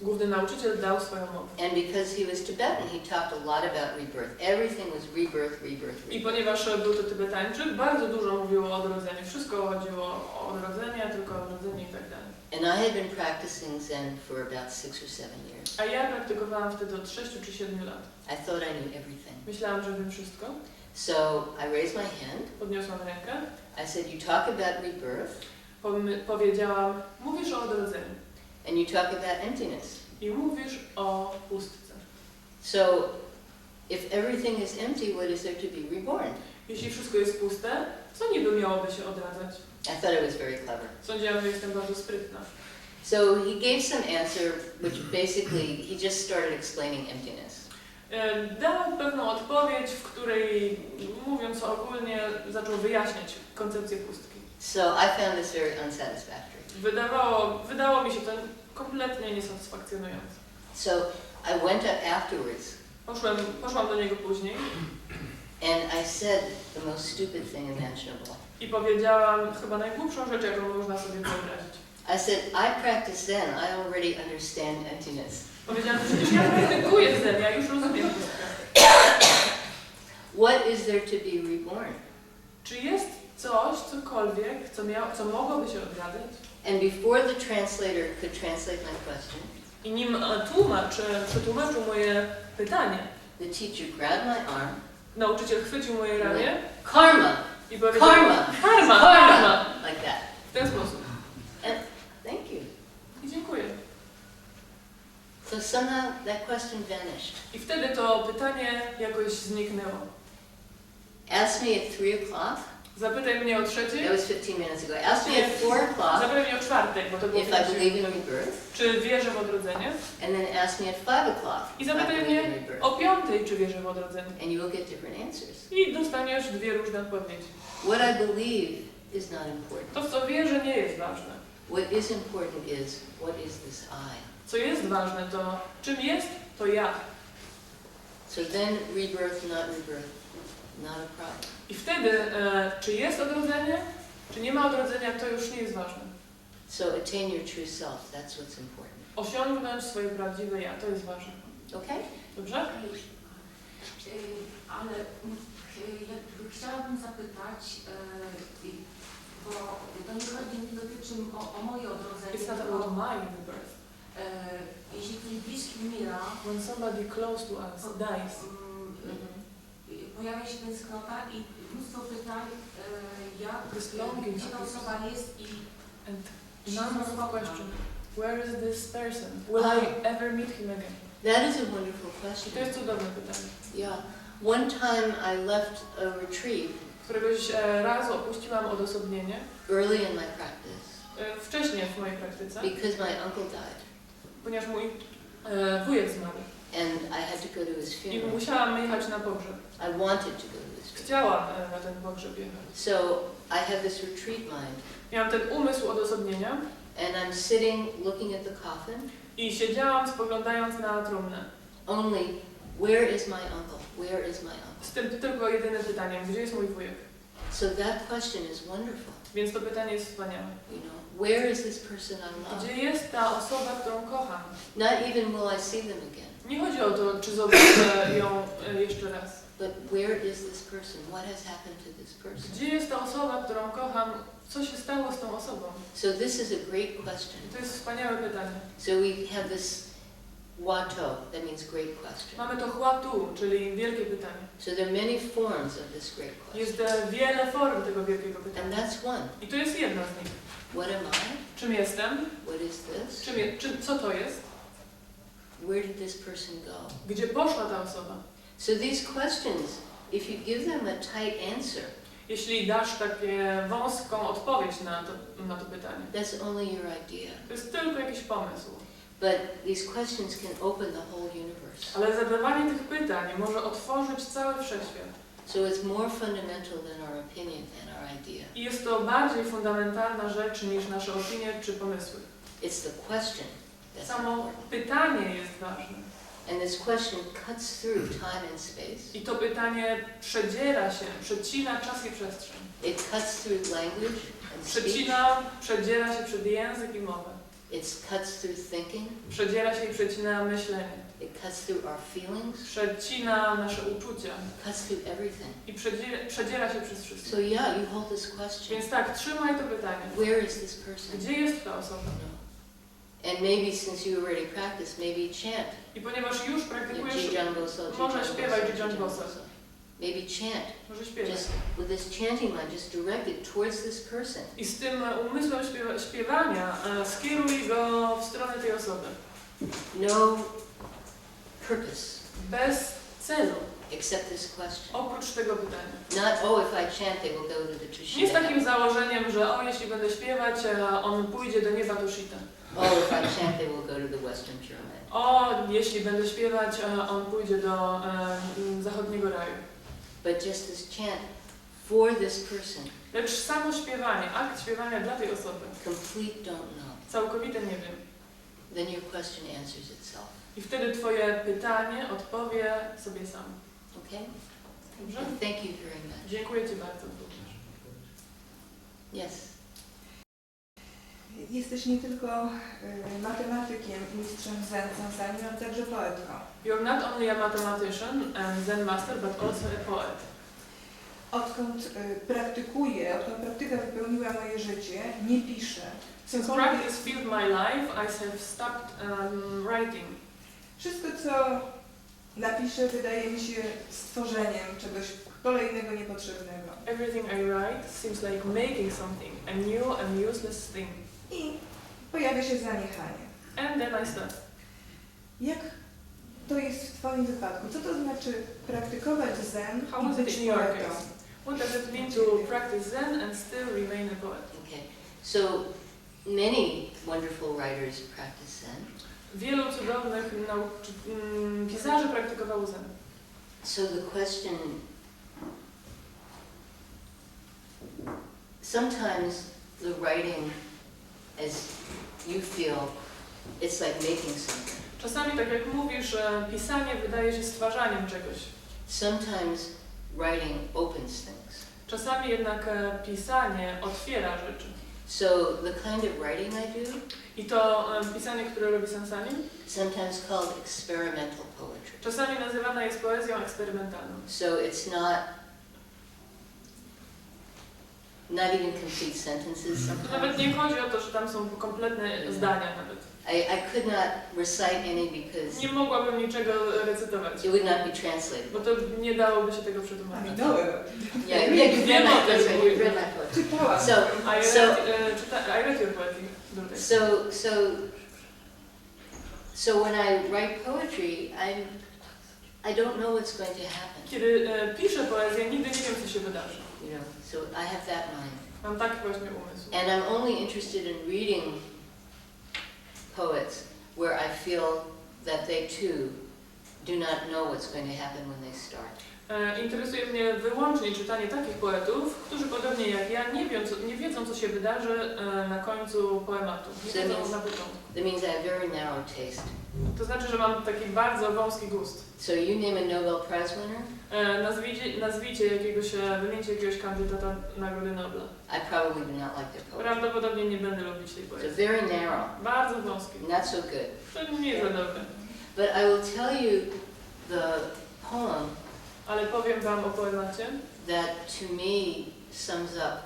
Główny nauczyciel dał swoją mowę. and because he was Tibetan, he talked a lot about rebirth. Everything was rebirth, rebirth, I rebirth. ponieważ był to Tybetańczyk, bardzo dużo mówił o odrodzeniu. Wszystko chodziło o odrodzenie, tylko o odrodzenie i tak dalej. And I had been practicing Zen for about 6 or 7 years. A ja praktykowałam wtedy od 6 czy 7 lat. I thought I knew everything. Myślałam, że wiem wszystko. So I raised my hand. Podniosłam rękę. I said, you talk about rebirth, Powiedziałam, mówisz o odrodzeniu and you talk about emptiness. i mówisz o pustce. So if everything is empty, what is there to be reborn? Jeśli wszystko jest puste, co niby miałoby się odradzać? I thought I was very clever. Sądziłam, że jestem bardzo sprytna. So he gave some answer, which basically he just started explaining emptiness. Dał pewną odpowiedź, w której, mówiąc ogólnie, zaczął wyjaśniać koncepcję pustki. So I found this very unsatisfactory. Wydało mi się to kompletnie niesatysfakcjonujące. So I went up afterwards Poszłam do niego później and I said the most stupid thing imaginable. i powiedziałam chyba najgłupszą rzecz, jaką można sobie wyobrazić. I said, I practice Zen, I already understand emptiness. Powiedziałam, że przecież ja praktykuję Zen, ja już rozumiem pustkę. What is there to be reborn? Czy jest coś, cokolwiek, co mogłoby się odradzać? And before the translator could translate my question, I nim tłumacz przetłumaczył moje pytanie, the teacher grabbed my arm, nauczyciel chwycił moje ramię karma, i powiedział Karma. Karma! like that. W ten sposób. And thank you. I dziękuję. So somehow that question vanished. I wtedy to pytanie jakoś zniknęło. Asked me at 3 o'clock, Zapytaj mnie o that trzeciej, was 15 minutes ago. Asked me at 4 o'clock zapytaj mnie o czwartek, bo to było if I believe in rebirth, czy wierzę w odrodzenie? and then asked me at 5 o'clock I if I zapytaj believe in mnie rebirth. o piątej, czy wierzę w odrodzenie. And you will get different answers. I dostaniesz dwie różne odpowiedzi. What I believe is not important. To, w co wierzę, nie jest ważne. What is important is, what is this I? Co jest ważne, to czym jest, to ja. So then rebirth, not rebirth, not a problem. I wtedy, czy jest odrodzenie, czy nie ma odrodzenia, to już nie jest ważne. So attain your true self, that's what's important. Osiągnąć swoje prawdziwe ja, to jest ważne. Okay? Dobrze? Ale chciałabym zapytać, bo to nie chodzi mi dotyczy o moje odrodzenie, It's not tylko, about my rebirth. jeśli ktoś bliski umiera, When somebody close to us dies, pojawia się tęsknota i mnóstwo pytań, gdzie ta osoba jest i And czy się number of spotkam. questions. Where is this person? Will I ever meet him again? That is a wonderful I question. to jest cudowne pytanie. Yeah. One time I left a retreat Któregoś razu opuściłam odosobnienie early in my practice wcześniej w mojej praktyce, because my uncle died ponieważ mój wujek zmarł and I had to go to his i funeral. musiałam jechać na pogrzeb. I wanted to go to his funeral. Chciałam na ten pogrzeb jechać. So I have this retreat mind Miałam ten umysł odosobnienia and I'm sitting looking at the coffin. i siedziałam spoglądając na trumnę. Only, where is my uncle? Where is my uncle? Z tym tylko jedynym pytaniem, gdzie jest mój wujek? So that question is wonderful. Więc to pytanie jest wspaniałe. You know, where is this person I love? Gdzie jest ta osoba, którą kocham? Not even will I see them again, Nie chodzi o to, czy zobaczę ją jeszcze raz. but where is this person? What has happened to this person? Gdzie jest ta osoba, którą kocham? Co się stało z tą osobą? So this is a great question. I to jest wspaniałe pytanie. So we have this wato, that means great question. Mamy to huatu, czyli wielkie pytanie. So there are many forms of this great question. Jest wiele form tego wielkiego And pytania. that's one. I to jest jedna z nich. What am I? Czym jestem? What is this? Co to jest? Where did this person go? Gdzie poszła ta osoba? So these questions, if you give them a tight answer, Jeśli dasz takie wąską odpowiedź na to pytanie, that's only your idea. to jest tylko jakiś pomysł. But these questions can open the whole universe. Ale zadawanie tych pytań może otworzyć cały wszechświat. So it's more fundamental than our opinion and our idea. I jest to bardziej fundamentalna rzecz niż nasze opinie czy pomysły. It's the question that's Samo important. pytanie jest ważne. And this question cuts through time and space. I to pytanie przecina czas i przestrzeń. It cuts through language and speech. Przedziera się przed język i mowę. It cuts through thinking. Przedziera się i przecina myślenie. It cuts through our feelings. Przecina nasze uczucia. Cuts through everything. I przedziera się przez wszystko. So yeah, you hold this question. Więc tak, trzymaj to pytanie. Where is this person? Gdzie jest ta osoba? No. And maybe since you already practiced, maybe chant. I ponieważ już praktykujesz, Może śpiewaj Jijang Boso. Maybe chant. może śpiewać. Just with this chanting mind, just direct it towards this person. I z tym umysłem śpiewania skieruj go w stronę tej osoby. No purpose Bez celu, except this question. oprócz tego pytania. Not, oh, if I chant, they will go to the Nie z Tushita. takim założeniem, że jeśli będę śpiewać, on pójdzie do nieba Tushita. Oh, if I chant, they will go to the Western Pyramid. Jeśli będę śpiewać, on pójdzie do zachodniego raju. But just this chant for this person, Lecz samo śpiewanie, akt śpiewania dla tej osoby, complete don't know. całkowite nie wiem. Then your question answers itself. I wtedy twoje pytanie odpowie sobie sam. Okay? Dobrze? Thank you very much. Dziękuję Ci bardzo również. Yes. Jesteś nie tylko matematykiem i mistrzem Zen, ale także poetką. You're not only a mathematician and Zen master, but also a poet. Odkąd praktyka wypełniła moje życie, nie piszę. Since practice filled my life, I have stopped writing. Wszystko, co napiszę, wydaje mi się stworzeniem czegoś kolejnego, niepotrzebnego. Everything I write seems like making something, a new and useless thing. I pojawia się zaniechanie. And then I stop. Jak to jest w Twoim wypadku? Co to znaczy praktykować Zen How i is it być in your poetą? case? What does it mean to practice Zen and still remain a poet? Okay. So many wonderful writers practice Zen. Wielu cudownych pisarzy praktykowało Zen. So the question, sometimes the writing, as you feel, it's like making something. Czasami, tak jak mówisz, pisanie wydaje się stwarzaniem czegoś. Sometimes writing opens things. Czasami jednak pisanie otwiera rzeczy. So the kind of writing I do, I to pisanie, które robi Sensani, sometimes called experimental poetry. czasami nazywane jest poezją eksperymentalną. So it's not not even complete sentences To sometimes. nawet nie chodzi o to, że tam są kompletne zdania nawet. I could not recite any because Nie mogłabym niczego recytować, it would not be translated. bo to nie dałoby się tego przetłumaczyć. Minąłem. Yeah, you've read my, Wiem o tym. that's right, you've read my poetry. Czytałam. So, I read your poetry. so when I write poetry, I don't know what's going to happen. Kiedy piszę poezję, nigdy nie wiem, co się wydarzy. You know, so I have that mind. Mam taki właśnie umysł. And I'm only interested in reading poets where I feel that they too do not know what's going to happen when they start. Interesuje mnie wyłącznie czytanie takich poetów, którzy podobnie jak ja nie wiedzą, co się wydarzy na końcu poematu. Nie wiedzą na początku. That means I have very narrow taste. To znaczy, że mam taki bardzo wąski gust. So you name a Nobel Prize winner, Nazwijcie wymienicie jakiegoś kandydata Nagrody Nobla. I probably do not like their poetry. Prawdopodobnie nie będę lubić tej So poezji. very narrow, Bardzo wąski. not so good. To nie jest za dobre. But I will tell you the poem Ale powiem wam o poemacie, that to me sums up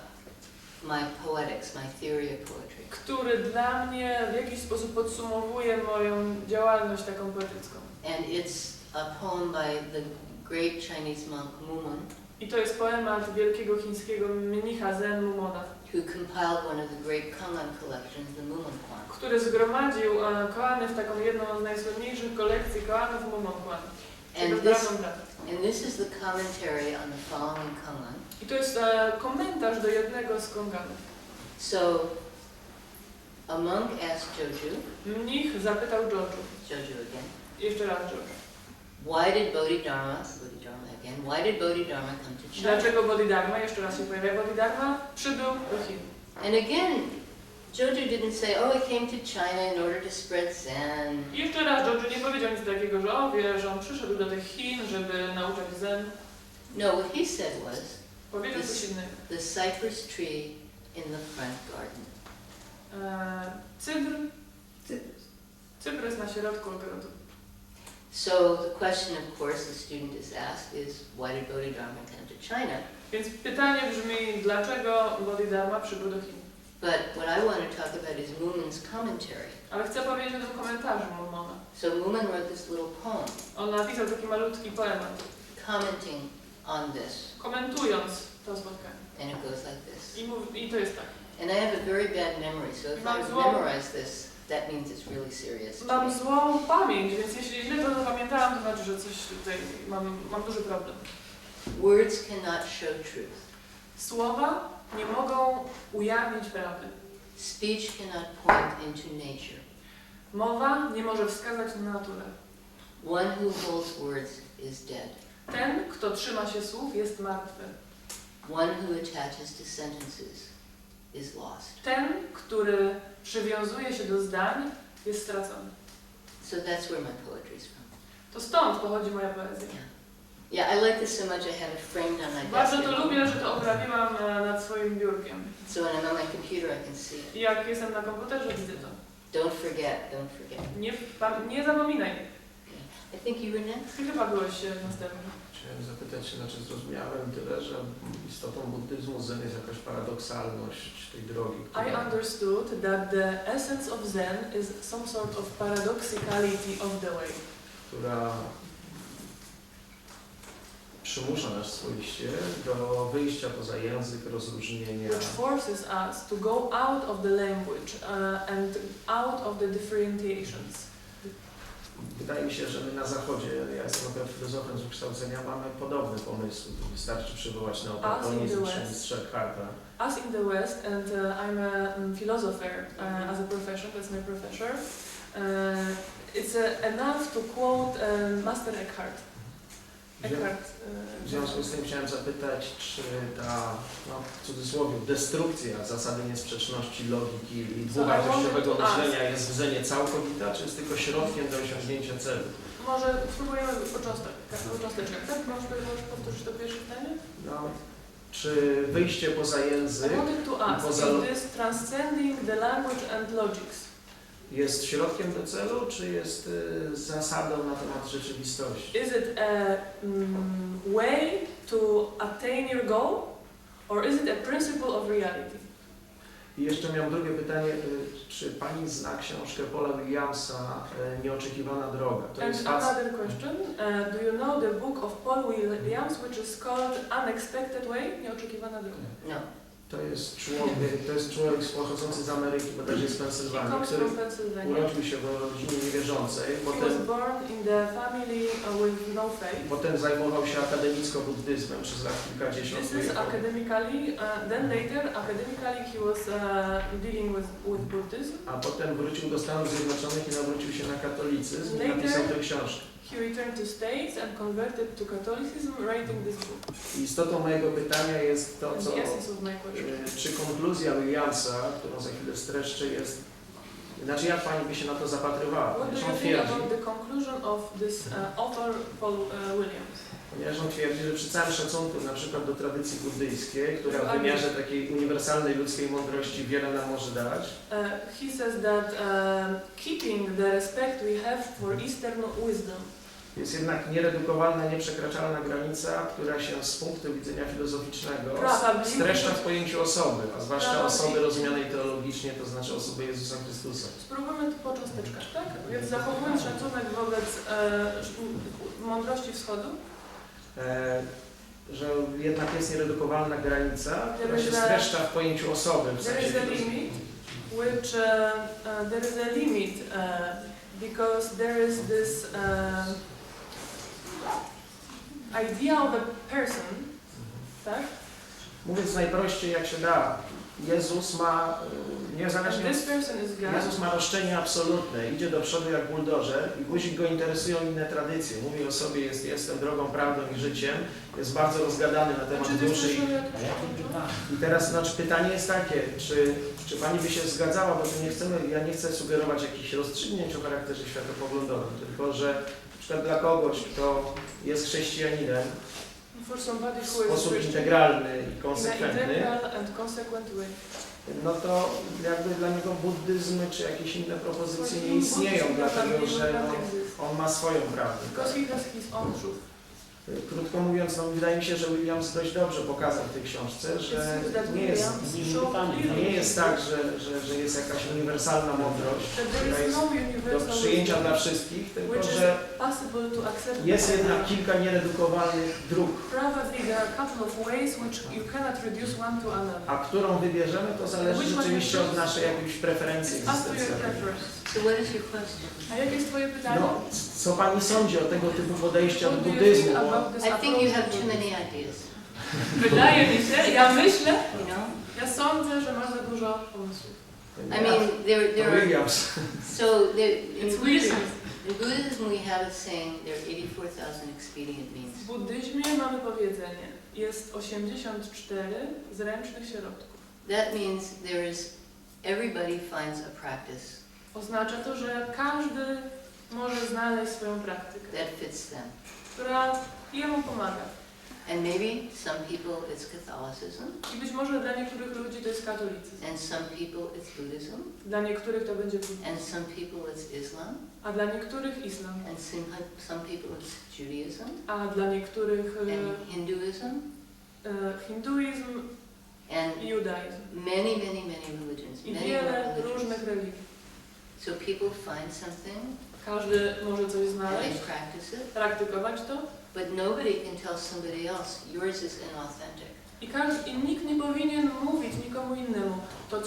my poetics, my theory of poetry. który dla mnie w jakiś sposób podsumowuje moją działalność taką poetycką. And it's a poem by the great Chinese monk Mumun, I to jest poemat wielkiego chińskiego mnicha Zen Mumona, who compiled one of the great Kwan collections, the Mumun Kwan. który zgromadził koany w taką jedną z najsłynniejszych kolekcji koanów Mumon Kwan. And this is the commentary on the following Kangan. I to jest komentarz do jednego z konganów. So, a monk asked Joju, Mnich zapytał Joju, again, jeszcze raz Joju, why did Bodhidharma come to China? dlaczego Bodhidharma, jeszcze raz się pojawia Bodhidharma, przybył do Chin. And again, Joju didn't say, oh, he came to China in order to spread Zen. I jeszcze raz Joju nie powiedział nic takiego, że o wie, że on przyszedł do tych Chin, żeby nauczać Zen. No, what he said was, Powiedział coś innego. the cypress tree in the front garden. Cyprys na środku ogrodu. So the question, of course, the student is asked is, why did Bodhidharma come to China? Więc pytanie brzmi, dlaczego Bodhidharma przybył do Chin? But what I want to talk about is Mumun's commentary. Ale chcę powiedzieć o tym komentarzu Mumona. So Mumun wrote this little poem On napisał taki malutki poemat, commenting on this, komentując to spotkanie. and it goes like this. I to jest tak. And I have a very bad memory, so if Mam I złą- memorize this, that means it's really serious. to Mam me. złą pamięć, więc jeśli źle to zapamiętałam, to znaczy, że coś tutaj mam duży problem. Words cannot show truth. Słowa nie mogą ujawnić prawdy. Speech cannot point into nature. Mowa nie może wskazać na naturę. One who holds words is dead. Ten, kto trzyma się słów, jest martwy. One who attaches to sentences is lost. Ten, który przywiązuje się do zdań, jest stracony. So that's where my poetry is from. To stąd pochodzi moja poezja. Yeah, I like this so much I have it framed on my desk. Bardzo to lubię, że to oprawiłam nad swoim biurkiem. So when I'm on my computer I can see it. I jak jestem na komputerze, widzę to. Don't forget. Nie zapominaj. I think you were next. Ty chyba byłeś następny. Chciałem zapytać się, znaczy zrozumiałem tyle, że istotą buddyzmu Zen jest jakaś paradoksalność tej drogi, I understood that the essence of Zen is some sort of paradoxicality of the way. która przymusza nas swoiście do wyjścia poza język, rozróżnienia. Which forces us to go out of the language and out of the differentiations. Wydaje mi się, że my na Zachodzie, ja jestem akurat filozofem z wykształcenia, mamy podobne pomysły. Wystarczy przywołać neoplatonizm czy mistrza Eckharta. Us in the West, and I'm a philosopher as a profession, that's my professor, it's enough to quote Master Eckhart. W związku z tym chciałem zapytać, czy ta, w cudzysłowie, destrukcja zasady niesprzeczności, logiki i dwuwartościowego myślenia jest w Zenie całkowita, czy jest tylko środkiem do osiągnięcia celu? Może spróbujemy po cząsteczkach, tak? Możesz powtórzyć to pierwsze pytanie? Czy wyjście poza język I wanted to ask, poza is this transcending the language and logics? jest środkiem do celu, czy jest zasadą na temat rzeczywistości? Is it a way to attain your goal, or is it a principle of reality? I jeszcze miałem drugie pytanie, czy Pani zna książkę Paula Williamsa Nieoczekiwana droga? To jest Another question, do you know the book of Paul Williams which is called Unexpected Way? Nieoczekiwana droga. No. To jest człowiek pochodzący z Ameryki, bodajże z Pensylwanii, który urodził się w rodzinie niewierzącej. Potem zajmował się akademicko buddyzmem przez lat kilkadziesiąt. A potem wrócił do Stanów Zjednoczonych i nawrócił się na katolicyzm i napisał tę książkę. He returned to States and converted to Catholicism, writing this book. Istotą mojego pytania jest to, co, czy konkluzja Williamsa, którą za chwilę streszczę, jest, znaczy jak Pani by się na to zapatrywała? What do you think about the conclusion of this author Paul Williams? Ponieważ on twierdzi, że przy całym szacunku na przykład do tradycji buddyjskiej, która w wymiarze takiej uniwersalnej ludzkiej mądrości wiele nam może dać, he says that keeping the respect we have for Eastern wisdom, jest jednak nieredukowalna, nieprzekraczalna granica, która się z punktu widzenia filozoficznego streszcza w pojęciu osoby, a zwłaszcza osoby rozumianej teologicznie, to znaczy osoby Jezusa Chrystusa. Spróbujmy to po cząsteczkach, tak? Więc zachowując szacunek wobec mądrości wschodu, że jednak jest nieredukowalna granica, która się streszcza w pojęciu osoby. There is a limit, which there is a limit because there is this idea of a person, tak? Mówiąc najprościej jak się da, Jezus ma niezależnie Jezus ma roszczenie absolutne, idzie do przodu jak buldożer i guzik go interesują inne tradycje. Mówi o sobie, jestem drogą, prawdą i życiem, jest bardzo rozgadany na temat duszy. I teraz pytanie jest takie, czy Pani by się zgadzała, bo tu ja nie chcę sugerować jakichś rozstrzygnięć o charakterze światopoglądowym, tylko że na przykład dla kogoś, kto jest chrześcijaninem, w sposób integralny i konsekwentny, no to jakby dla niego buddyzm czy jakieś inne propozycje nie istnieją, dlatego że on ma swoją prawdę. Tak? Krótko mówiąc, wydaje mi się, że Williams dość dobrze pokazał w tej książce, że nie jest tak, że jest jakaś uniwersalna mądrość, która jest do przyjęcia dla wszystkich, tylko że jest jednak kilka nieredukowalnych dróg. A którą wybierzemy, to zależy rzeczywiście od naszej jakiejś preferencji egzystencjalnej. A jakie jest Twoje pytanie? No, co Pani sądzi o tego typu podejścia do buddyzmu? I think you have too many ideas. Wydaje mi się, ja myślę, ja sądzę, że masz za dużo pomysłów. I mean, there are, Williams. so in Buddhism we have a saying, there are 84,000 expedient means. W buddyzmie mamy powiedzenie, jest 84 zręcznych środków. That means everybody finds a practice Oznacza to, że każdy może znaleźć swoją praktykę, that fits them. która jemu pomaga. And maybe some people it's Catholicism. I być może dla niektórych ludzi to jest katolicyzm. And some people it's Buddhism. Dla niektórych to będzie buddyzm. And some people it's Islam. A dla niektórych islam. And some people it's Judaism. A dla niektórych and Hinduism. Hinduizm and i judaizm. Many religions. I wiele różnych religii. So people find something. Każdy może coś znaleźć. And they practice it. Praktykować to. But nobody can tell somebody else yours is inauthentic. I nikt nie powinien mówić nikomu innemu, to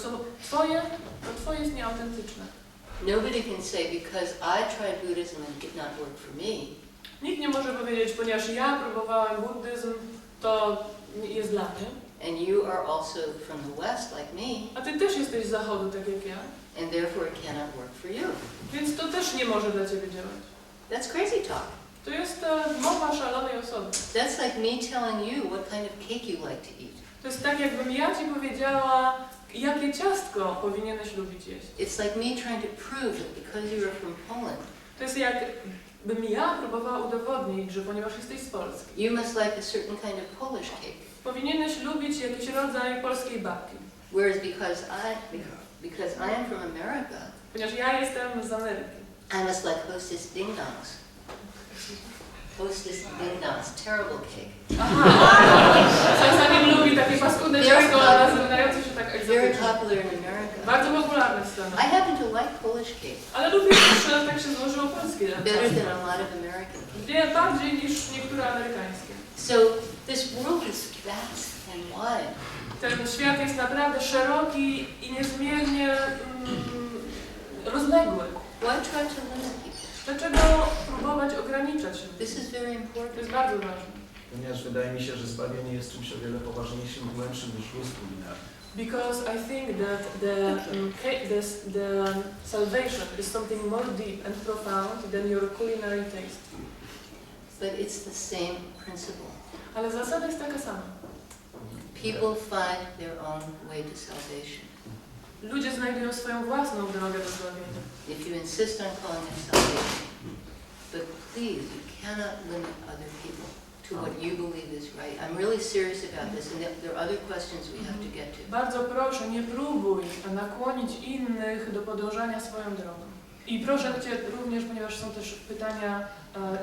twoje jest nieautentyczne. Nobody can say because I tried Buddhism and it did not work for me. Nikt nie może powiedzieć, ponieważ ja próbowałem buddyzm, to jest dla mnie. And you are also from the West like me. A ty też jesteś z Zachodu, tak jak ja. And therefore it cannot work for you. Więc to też nie może dla ciebie działać. That's crazy talk. To jest mowa szalonej osoby. That's like me telling you what kind of cake you like to eat. To jest tak, jakbym ja ci powiedziała, jakie ciastko powinieneś lubić jeść. It's like me trying to prove that because you are from Poland. To jest jakbym ja próbowała udowodnić, że ponieważ jesteś z Polski. You must like a certain kind of Polish cake. Powinieneś lubić jakiś rodzaj polskiej babki. Whereas because I am from America. Ponieważ ja jestem z Ameryki. I must like Hostess Ding Dongs. hostess ding dongs, terrible cake. Czasami lubi takie paskudne ciasto, ale zaczynające się tak Very egzotycznie. popular in America. Bardzo popularne w Stanach. I happen to like Polish cake Ale lubię też, tak się złożyło polskie. better than a lot of American cake. Nie, bardziej niż niektóre amerykańskie. So this world is vast and wide. Ten świat jest naprawdę szeroki i niezmiernie rozległy. Why try to limit people? Dlaczego próbować ograniczać ludzi? This is very To important. jest bardzo ważne. Ponieważ wydaje mi się, że zbawienie jest czymś o wiele poważniejszym i głębszym niż gust kulinarny. Because I think that the salvation is something more deep and profound than your culinary taste. But it's the same principle. Ale zasada jest taka sama. People find their own way to salvation. Ludzie znajdują swoją własną drogę do zbawienia. If you insist on calling it salvation, but please, you cannot limit other people to what you believe is right. I'm really serious about this, and there are other questions we have to get to. Bardzo proszę, nie próbuj nakłonić innych do podążania swoją drogą. I proszę Cię również, ponieważ są też pytania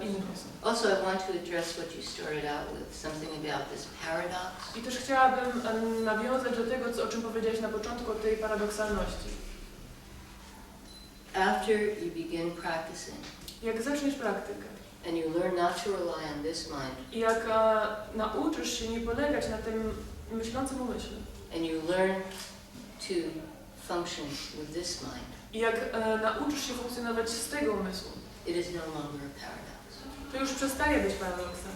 innych osób. Also, I want to address what you started out with, something about this paradox. I też chciałabym nawiązać do tego, o czym powiedziałeś na początku, o tej paradoksalności. After you begin practicing, Jak zaczniesz praktykę and you learn not to rely on this mind, i jak nauczysz się nie polegać na tym myślącym umyśle, and you learn to function with this mind, i jak nauczysz się funkcjonować z tego umysłu, it is no longer a paradox. to już przestaje być paradoksem.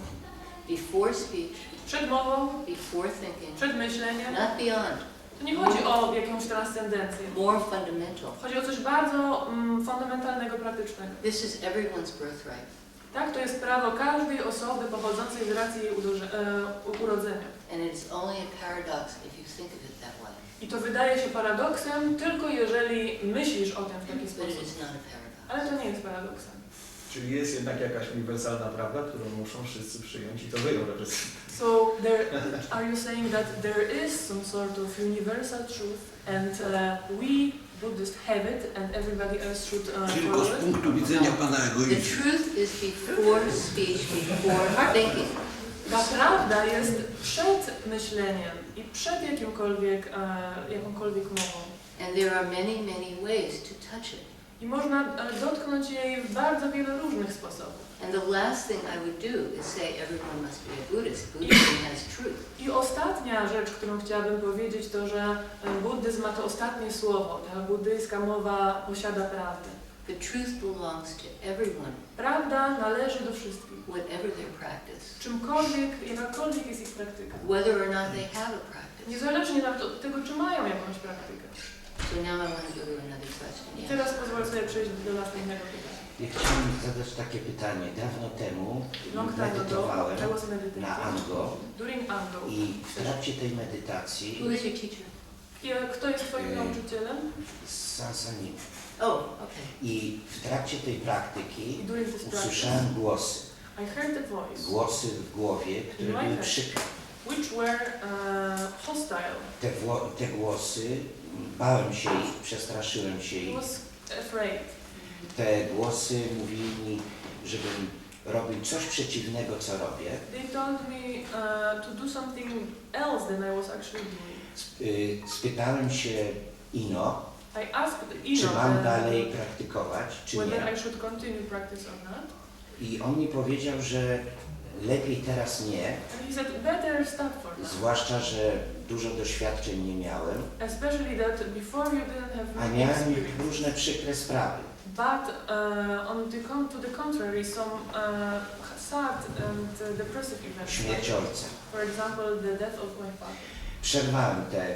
Before speech, Przed mową, before thinking, przed myśleniem, not beyond, to nie chodzi o jakąś transcendencję. more fundamental. Chodzi o coś bardzo fundamentalnego, praktycznego. This is everyone's birthright. Tak, to jest prawo każdej osoby pochodzącej z racji jej urodzenia. And it is only a paradox if you think of it that way. I to wydaje się paradoksem tylko jeżeli myślisz o tym w taki But it sposób. is not a paradox. Ale to nie jest paradoksem. Czyli jest jednak jakaś uniwersalna prawda, którą muszą wszyscy przyjąć i to wy ją reprezentujecie. So are you saying that there is some sort of universal truth and we Buddhists have it and everybody else should Tylko follow z it? punktu widzenia pana The egoizmu. truth is before speech, before thinking. Ta prawda jest przed myśleniem i przed jakąkolwiek mową. And there are many, many ways to touch it. I można dotknąć jej w bardzo wielu różnych sposobów. And the last thing I would do is say everyone must be a Buddhist. Buddhism has truth. I ostatnia rzecz, którą chciałabym powiedzieć, to że buddyzm ma to ostatnie słowo. Ta buddyjska mowa posiada prawdę. The truth belongs to everyone, Prawda należy do wszystkich. whatever their practice, Jakakolwiek jest ich praktyka. whether or not they have a practice. Niezależnie nawet od tego, czy mają jakąś praktykę. So now I want to go to another question. I Yes. teraz pozwolę sobie przejść do następnego pytania. Ja chciałem zadać takie pytanie. Dawno temu Long time ago, medytowałem I was na meditating Ango during Ango. i w trakcie tej medytacji Who is your teacher? Kto jest Twoim nauczycielem? Sansanim. Oh, okay. I w trakcie tej praktyki I during this practice, usłyszałem głosy. I heard the voice, Głosy w głowie, które były przykre. which were hostile. Te głosy, bałem się ich, przestraszyłem się I ich. was afraid. Te głosy mówili mi, żebym robił coś przeciwnego, co robię. They told me to do something else than I was actually doing. Spytałem się Ino, I asked czy Ino mam dalej praktykować, czy whether nie. I should continue practice or not. I on mi powiedział, że lepiej teraz nie, And he said, better stop for now. zwłaszcza, że dużo doświadczeń nie miałem, Especially that before you didn't have a many miałem experience. różne przykre sprawy. But to the contrary, some sad and depressive events. Śmierć ojca. For example, the death of my father. Przerwałem te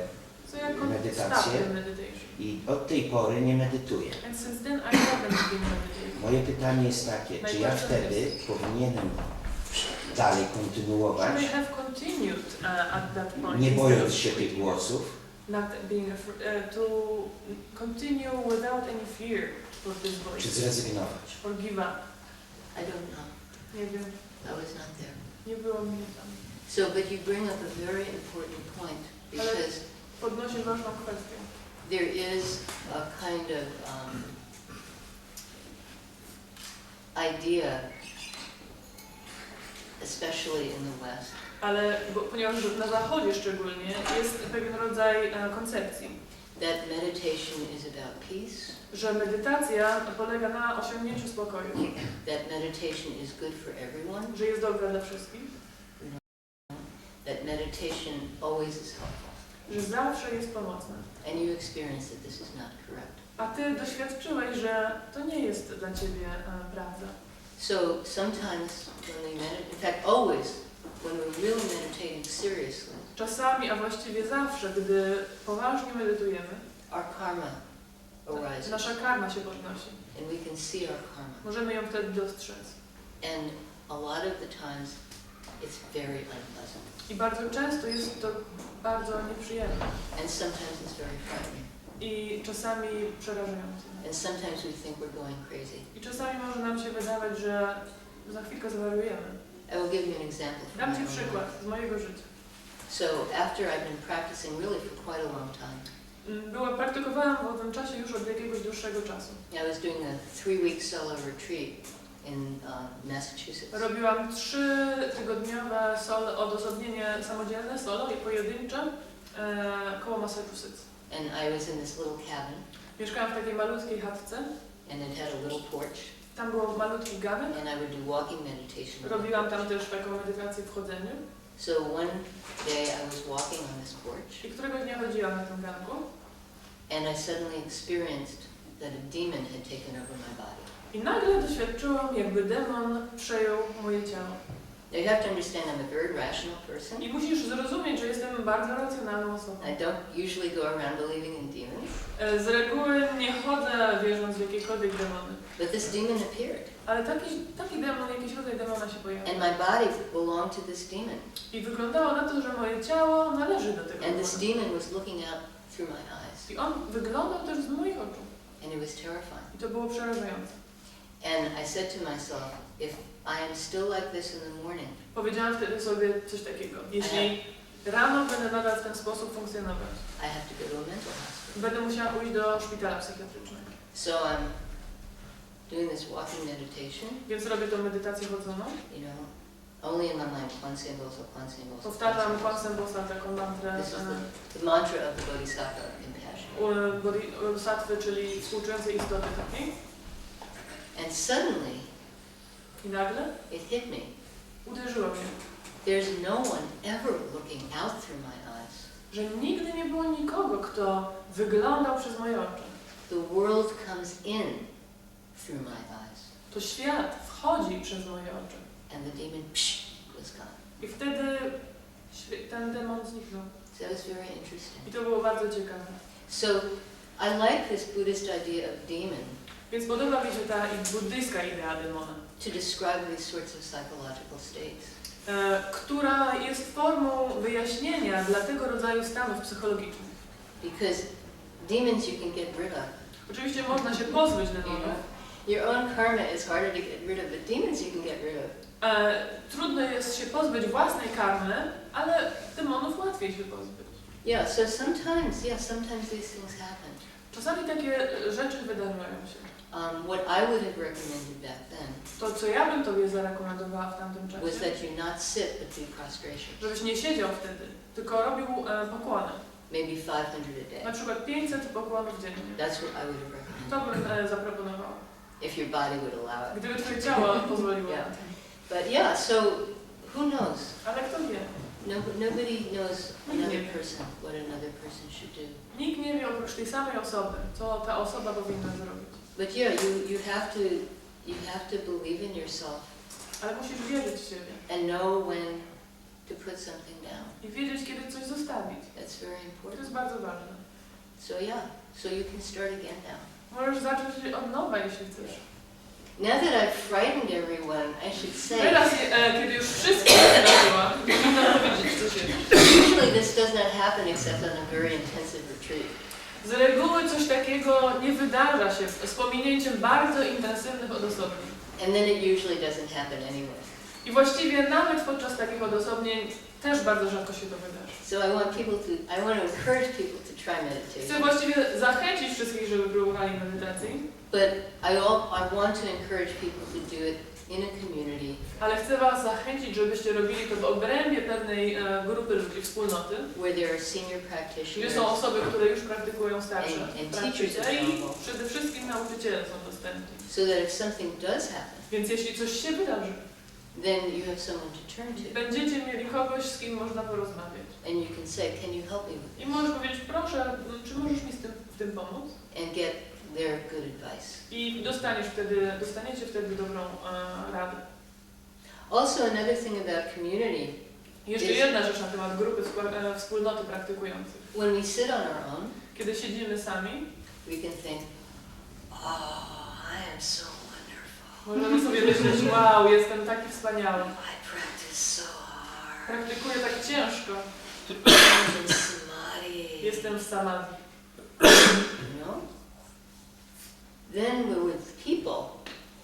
So I medytacje stopped the meditation. i od tej pory nie medytuję. And since then I haven't been meditating. Moje pytanie jest takie, czy ja wtedy powinienem dalej kontynuować, Should I have continued at that point? nie instead bojąc of się tych głosów, not being to continue without any fear for this czy voice, zrezygnować? or give up. I don't know. Nie wiem, I was not there. nie było mnie tam. So, but you bring up a very important point because Podnosi ważną kwestię. there is a kind of idea especially in the West. Ale ponieważ na Zachodzie szczególnie jest pewien rodzaj koncepcji, That meditation is about peace. że medytacja polega na osiągnięciu spokoju, That meditation is good for everyone. że jest dobra dla wszystkich, That meditation always is helpful. że zawsze jest pomocna. And you experience that this is not correct. A ty doświadczyłeś, że to nie jest dla ciebie prawda. So sometimes when we meditate, in fact always, when we're really meditating seriously, Czasami, a właściwie zawsze, gdy poważnie medytujemy, our karma arises. nasza karma się podnosi. And we can see our karma. Możemy ją wtedy dostrzec. And a lot of the times it's very unpleasant. I bardzo często jest to bardzo nieprzyjemne. And sometimes it's very frightening. I czasami przerażające. And sometimes we think we're going crazy. I czasami może nam się wydawać, że za chwilkę zwariujemy. I will give you an example from Dam my Ci own przykład life. z mojego życia. So after I've been practicing really for quite a long time, Praktykowałam w owym czasie już od jakiegoś dłuższego czasu. I was doing a 3-week solo retreat in Massachusetts. Robiłam 3-tygodniowe solo, odosobnienie samodzielne, solo i pojedyncze koło Massachusetts. And I was in this little cabin, Mieszkałam w takiej malutkiej chatce. and it had a little porch, Tam był malutki ganek. and I would do walking meditation. on the Robiłam porch. tam też taką medytację w chodzeniu. So one day I was walking on this porch, I któregoś dnia chodziłam na tym ganku. and I suddenly experienced that a demon had taken over my body. I nagle doświadczyłam, jakby demon przejął moje ciało. Now you have to understand I'm a very rational person. I musisz zrozumieć, że jestem bardzo racjonalną osobą. I don't usually go around believing in demons, Z reguły nie chodzę wierząc w jakiekolwiek demony. but this demon appeared, Ale taki demon, jakiś rodzaj demona się pojawił. and my body belonged to this demon. I wyglądało na to, że moje ciało należy do tego And this demona. demon was looking out through my eyes, I on wyglądał też z moich oczu. and it was terrifying. I to było przerażające. And I said to myself, if I am still like this in the morning, Powiedziałam wtedy sobie coś takiego. Jeśli rano będę nadal w ten sposób funkcjonować, I have to go to a mental hospital. będę musiała ujść do szpitala psychiatrycznego. So I'm doing this walking meditation, Więc robię tą medytację chodzoną. you know, only in my mind, Kwan Sen Bosa, Kwan Sen Bosa. Powtarzam Kwan Sen Bosa, taką mantrę This is the mantra of the Bodhisattva, compassion. bodhisattwy, czyli współczującej istoty takiej. And suddenly, I nagle it hit me. uderzyło mnie, There's no one ever looking out through my eyes. że nigdy nie było nikogo, kto wyglądał przez moje oczy. The world comes in through my eyes. To świat wchodzi przez moje oczy. And the demon was gone. I wtedy ten demon zniknął. So that was very interesting. I to było bardzo ciekawe. So I like this Buddhist idea of demon Więc podoba mi się ta buddyjska idea demona, to describe these sorts of psychological states. która jest formą wyjaśnienia dla tego rodzaju stanów psychologicznych. Because demons you can get rid of. Oczywiście można się pozbyć demonów. Your own karma is harder to get rid of, but demons you can get rid of. Trudno jest się pozbyć własnej karmy, ale demonów łatwiej się pozbyć. Yeah, so sometimes these things happen. Czasami takie rzeczy wydarzają się. What I would have recommended back then To, co ja bym Tobie zarekomendowała w tamtym was czasie, that you not sit but do prostration. żebyś nie siedział wtedy, tylko robił pokłony. Maybe 500 a Na day. przykład 500 pokłonów dziennie. That's what I would have recommended. To bym zaproponowała, If your body would allow it. gdyby Twoje ciało pozwoliło na Yeah. to. But yeah, so who knows? Ale kto wie? Nobody knows another person what another person should do. Nikt nie wie oprócz tej samej osoby, co ta osoba powinna zrobić. But yeah, you have to believe in yourself Ale musisz wierzyć w siebie and know when to put something down. i wiedzieć, kiedy coś zostawić. That's very To important. jest bardzo ważne. So yeah, so you can start again now. Możesz zacząć od nowa, jeśli chcesz. Now that I've frightened everyone, I should say, Teraz, kiedy już wszystko zdarzyłam, powinnam powiedzieć, co się usually this does not happen except on a very intensive retreat. Z reguły coś takiego nie wydarza się z pominięciem bardzo intensywnych odosobnień. And then it usually doesn't happen anyway. I właściwie nawet podczas takich odosobnień też bardzo rzadko się to wydarzy. So I want to encourage people to try Chcę meditation. właściwie zachęcić wszystkich, żeby próbowali medytacji, But I want to encourage people to do it in a community Ale chcę Was zachęcić, żebyście robili to w obrębie pewnej grupy ludzi, wspólnoty, where there are senior gdzie practitioners są osoby, które już praktykują starsze and praktyce teachers i available. przede wszystkim nauczyciele są dostępni. so that if something does happen, Więc jeśli coś się wydarzy, then you have someone to turn to. będziecie mieli kogoś, z kim można porozmawiać. And you can say, can you help me with I możesz powiedzieć, proszę, czy możesz mi w tym pomóc? and get their good advice. I dostaniecie wtedy dobrą radę. Also, another thing about community, Jeszcze jedna rzecz na temat grupy wspólnoty praktykujących. when we sit on our own, Kiedy siedzimy sami, we can think, oh, I am so wonderful. możemy sobie myśleć, wow, jestem taki wspaniały. I practice so hard. Praktykuję tak ciężko. I'm in samadhi. Jestem w samadhi. You know? Then we're with people.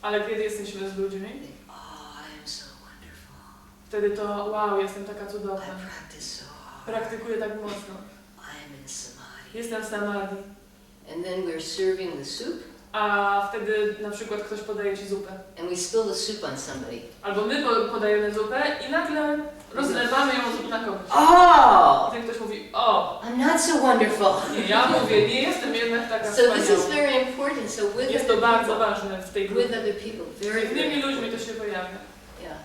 Ale kiedy jesteśmy z ludźmi, Think, oh, I am so wonderful. wtedy to wow, jestem taka I cudowna. practice so hard. Praktykuję tak mocno. I am in samadhi. Jestem w samadhi. And then we're serving the soup, A wtedy na przykład ktoś podaje Ci zupę. and we spill the soup on somebody. Albo my podajemy zupę i nagle rozlewamy ją zup na kogoś. Oh, I ten ktoś mówi, o, I'm not so wonderful. nie, ja mówię, nie jestem jednak taka So this is wspaniała. very important. So with Jest to other bardzo people, ważne w tej with grupie. other people, Z very, innymi very ludźmi to się pojawia. yeah.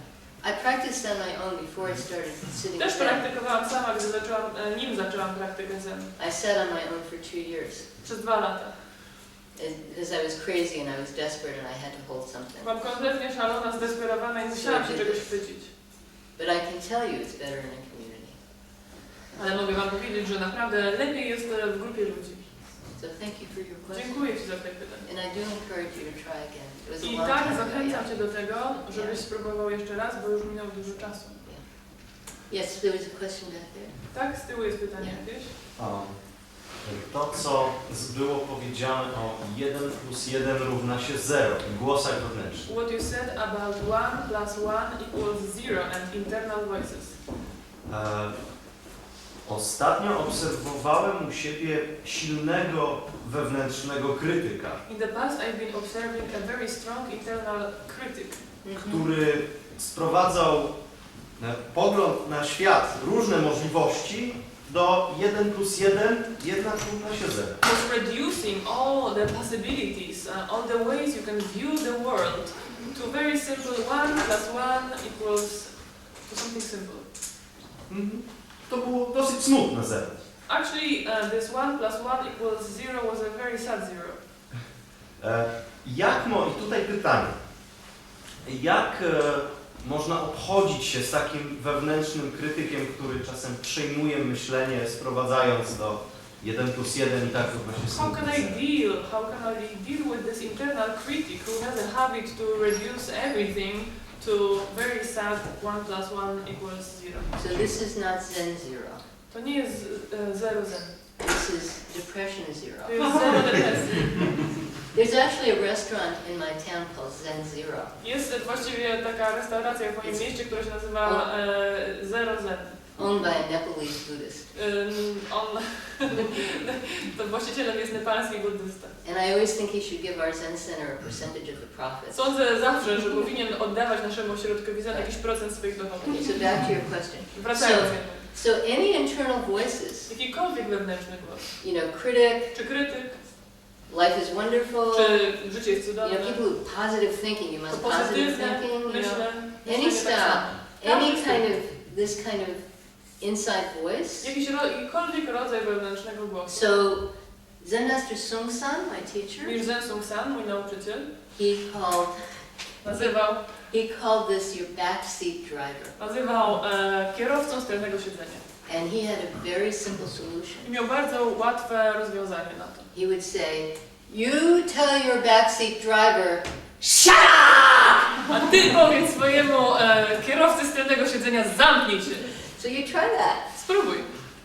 I practiced on my own before I started sitting Też Zen. praktykowałam sama, nim zaczęłam praktykę Zen. I sat on my own for 2 years Przez 2 lata. because I was crazy and I was desperate and I had to hold something. Byłam kompletnie szalona, zdesperowana i musiałam się czegoś chwycić. But I can tell you it's better in a community. Ale mogę Wam powiedzieć, że naprawdę lepiej jest w grupie ludzi. So thank you for your question. Dziękuję Ci za te pytania. And I do encourage you to try again. It was a I long tak time ago, zachęcam yeah. Cię do tego, żebyś spróbował jeszcze raz, bo już minął dużo czasu. Yes, there was a question back there. Tak? Z tyłu jest pytanie jakieś? To, co było powiedziane o 1 + 1 równa się 0 w głosach wewnętrznych. What you said about 1 + 1 = 0 and internal voices. Ostatnio obserwowałem u siebie silnego wewnętrznego krytyka, In the past I've been observing a very strong internal critic, który sprowadzał pogląd na świat, różne możliwości do 1 + 1 jednak równa się 0. was reducing all the possibilities, all the ways you can view the world to very simple 1 + 1 = to something simple. To było dosyć smutne 0. Actually, this 1 + 1 = 0 was a very sad zero. I tutaj pytanie, jak można obchodzić się z takim wewnętrznym krytykiem, który czasem przejmuje myślenie, sprowadzając do 1 + 1 i tak równa się How can I deal with this internal critic who has a habit to reduce everything to very sad 1 + 1 = 0? So this is not Zen zero. To nie jest zero zen. This is depression zero. To jest zero depresji. There's actually a restaurant in my town called Zen Zero. Jest właściwie taka restauracja w moim mieście, która się nazywa Zero Zen. Owned by a Nepalese Buddhist. To właścicielem jest nepalski buddysta. And I always think he should give our Zen center a percentage of the profits. Sądzę zawsze, że powinien oddawać naszemu ośrodkowi Zen jakiś procent swoich dochodów. Okay, so back to your question. Wracając jednak. So any internal voices, Jakikolwiek wewnętrzny głos. you know, critic, Czy krytyk, life is wonderful, czy życie jest you know, cudowne, people with positive thinking, you must to positive pozytywne thinking, you know, myślę, any myślenie tak samo. any this kind of inside voice. Jakikolwiek rodzaj wewnętrznego głosu. So Zen Master Sung San, my teacher, Mistrzyni Zen Judith, mój nauczyciel, he called this your backseat driver. nazywał kierowcą z tylnego siedzenia. And he had a very simple solution. I miał bardzo łatwe rozwiązanie na to. He would say, you tell your backseat driver, shut up! A ty powiedz swojemu kierowcy z tylnego siedzenia, zamknij się. So you try that. Spróbuj.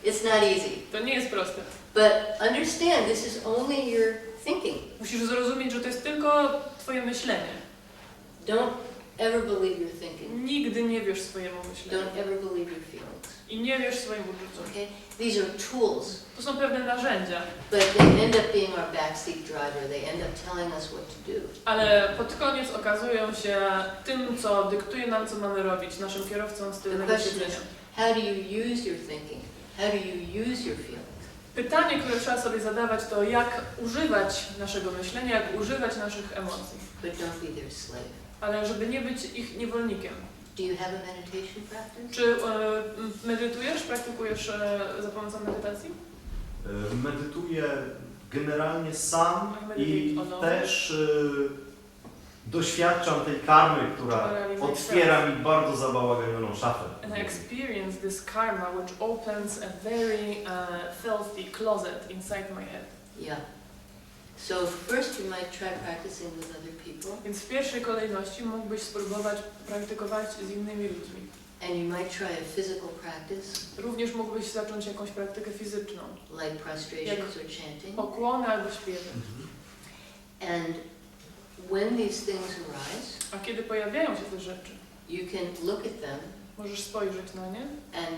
It's not easy. To nie jest proste. But understand, this is only your thinking. Musisz zrozumieć, że to jest tylko twoje myślenie. Don't ever believe your thinking. Nigdy nie wierz swojemu myśleniu. Don't ever believe your feelings. I nie wierz swoim uczuciom. Okay? These are tools, To są pewne narzędzia, but they end up being our backseat driver. They end up telling us what to do. ale pod koniec okazują się tym, co dyktuje nam, co mamy robić, naszym kierowcą z tylnego siedzenia. How do you use your thinking? How do you use your feelings? Pytanie, które trzeba sobie zadawać, to jak używać naszego myślenia, jak używać naszych emocji, But don't be their slave. ale żeby nie być ich niewolnikiem. Do you have a meditation practice? Czy medytujesz, praktykujesz za pomocą medytacji? Medytuję generalnie sam i też doświadczam tej karmy, która otwiera mi bardzo zabałaganioną szafę. And I experience this karma which opens a very filthy closet inside my head. Yeah. So first you might try practicing with other people. Więc w pierwszej kolejności mógłbyś spróbować praktykować z innymi ludźmi. And you might try a physical practice, Również mógłbyś zacząć jakąś praktykę fizyczną, like prostrations or chanting. pokłony albo śpiewy. And when these things arise, A kiedy pojawiają się te rzeczy, you can look at them możesz spojrzeć na nie and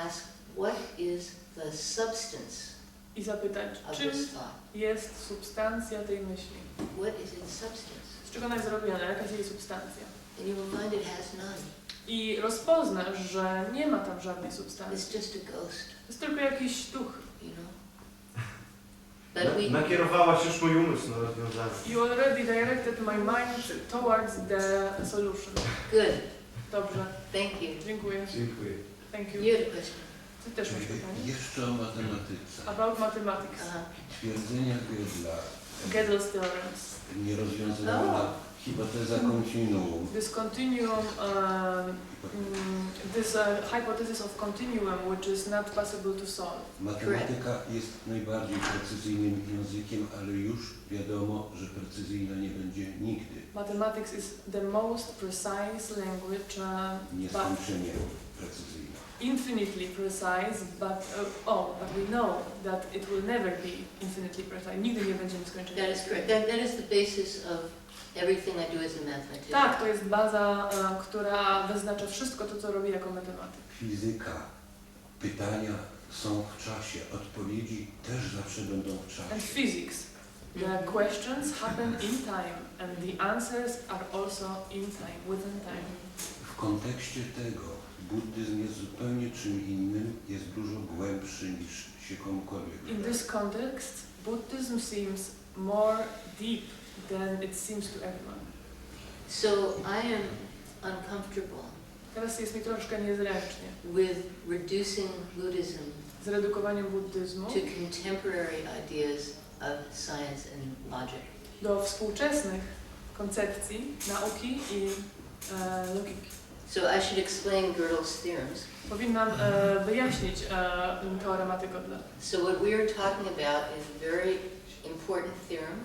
ask, what is the substance i zapytać, of czym this thought? jest substancja tej myśli. What is its substance? Z czego ona jest zrobiona, jaka jest jej substancja. And you will find it has none. I rozpoznasz, że nie ma tam żadnej substancji. It's just a ghost, To jest tylko jakiś duch. you know. But we, Nakierowałaś już mój umysł na rozwiązanie. You already directed my mind towards the solution. good, Dobrze, thank you. dziękuję. Dziękuję. Thank you. You had a question. Ty też masz pytanie? Jeszcze o matematyce. About mathematics. Twierdzenia Gödla, Gödel's theorems. nierozwiązywana hipoteza kontinuum. This continuum, this hypothesis of continuum, which is not possible to solve. Matematyka jest najbardziej precyzyjnym językiem, ale już wiadomo, że precyzyjna nie będzie nigdy. Mathematics is the most precise language, but Nieskończenie precyzyjna. infinitely precise, but but we know that it will never be infinitely precise. Nigdy nie będzie nieskończenie. That is correct. That is the basis of everything I do as a mathematician. Tak, to jest baza, która wyznacza wszystko to, co robię jako matematyk. Fizyka. Pytania są w czasie, odpowiedzi też zawsze będą w And czasie. physics. The questions happen in time, and the answers are also in time, within time. W kontekście tego buddyzm jest zupełnie czym innym, jest dużo głębszy niż się komukolwiek In wydaje. this context, Buddhism seems more deep than it seems to everyone. So I am uncomfortable Teraz jest mi troszkę niezręcznie with reducing Buddhism z redukowaniem buddyzmu to contemporary ideas of science and logic. do współczesnych koncepcji nauki i logiki. So I should explain Gödel's theorems. Powinnam wyjaśnić teorematy Gödela. So what we are talking about is a very important theorem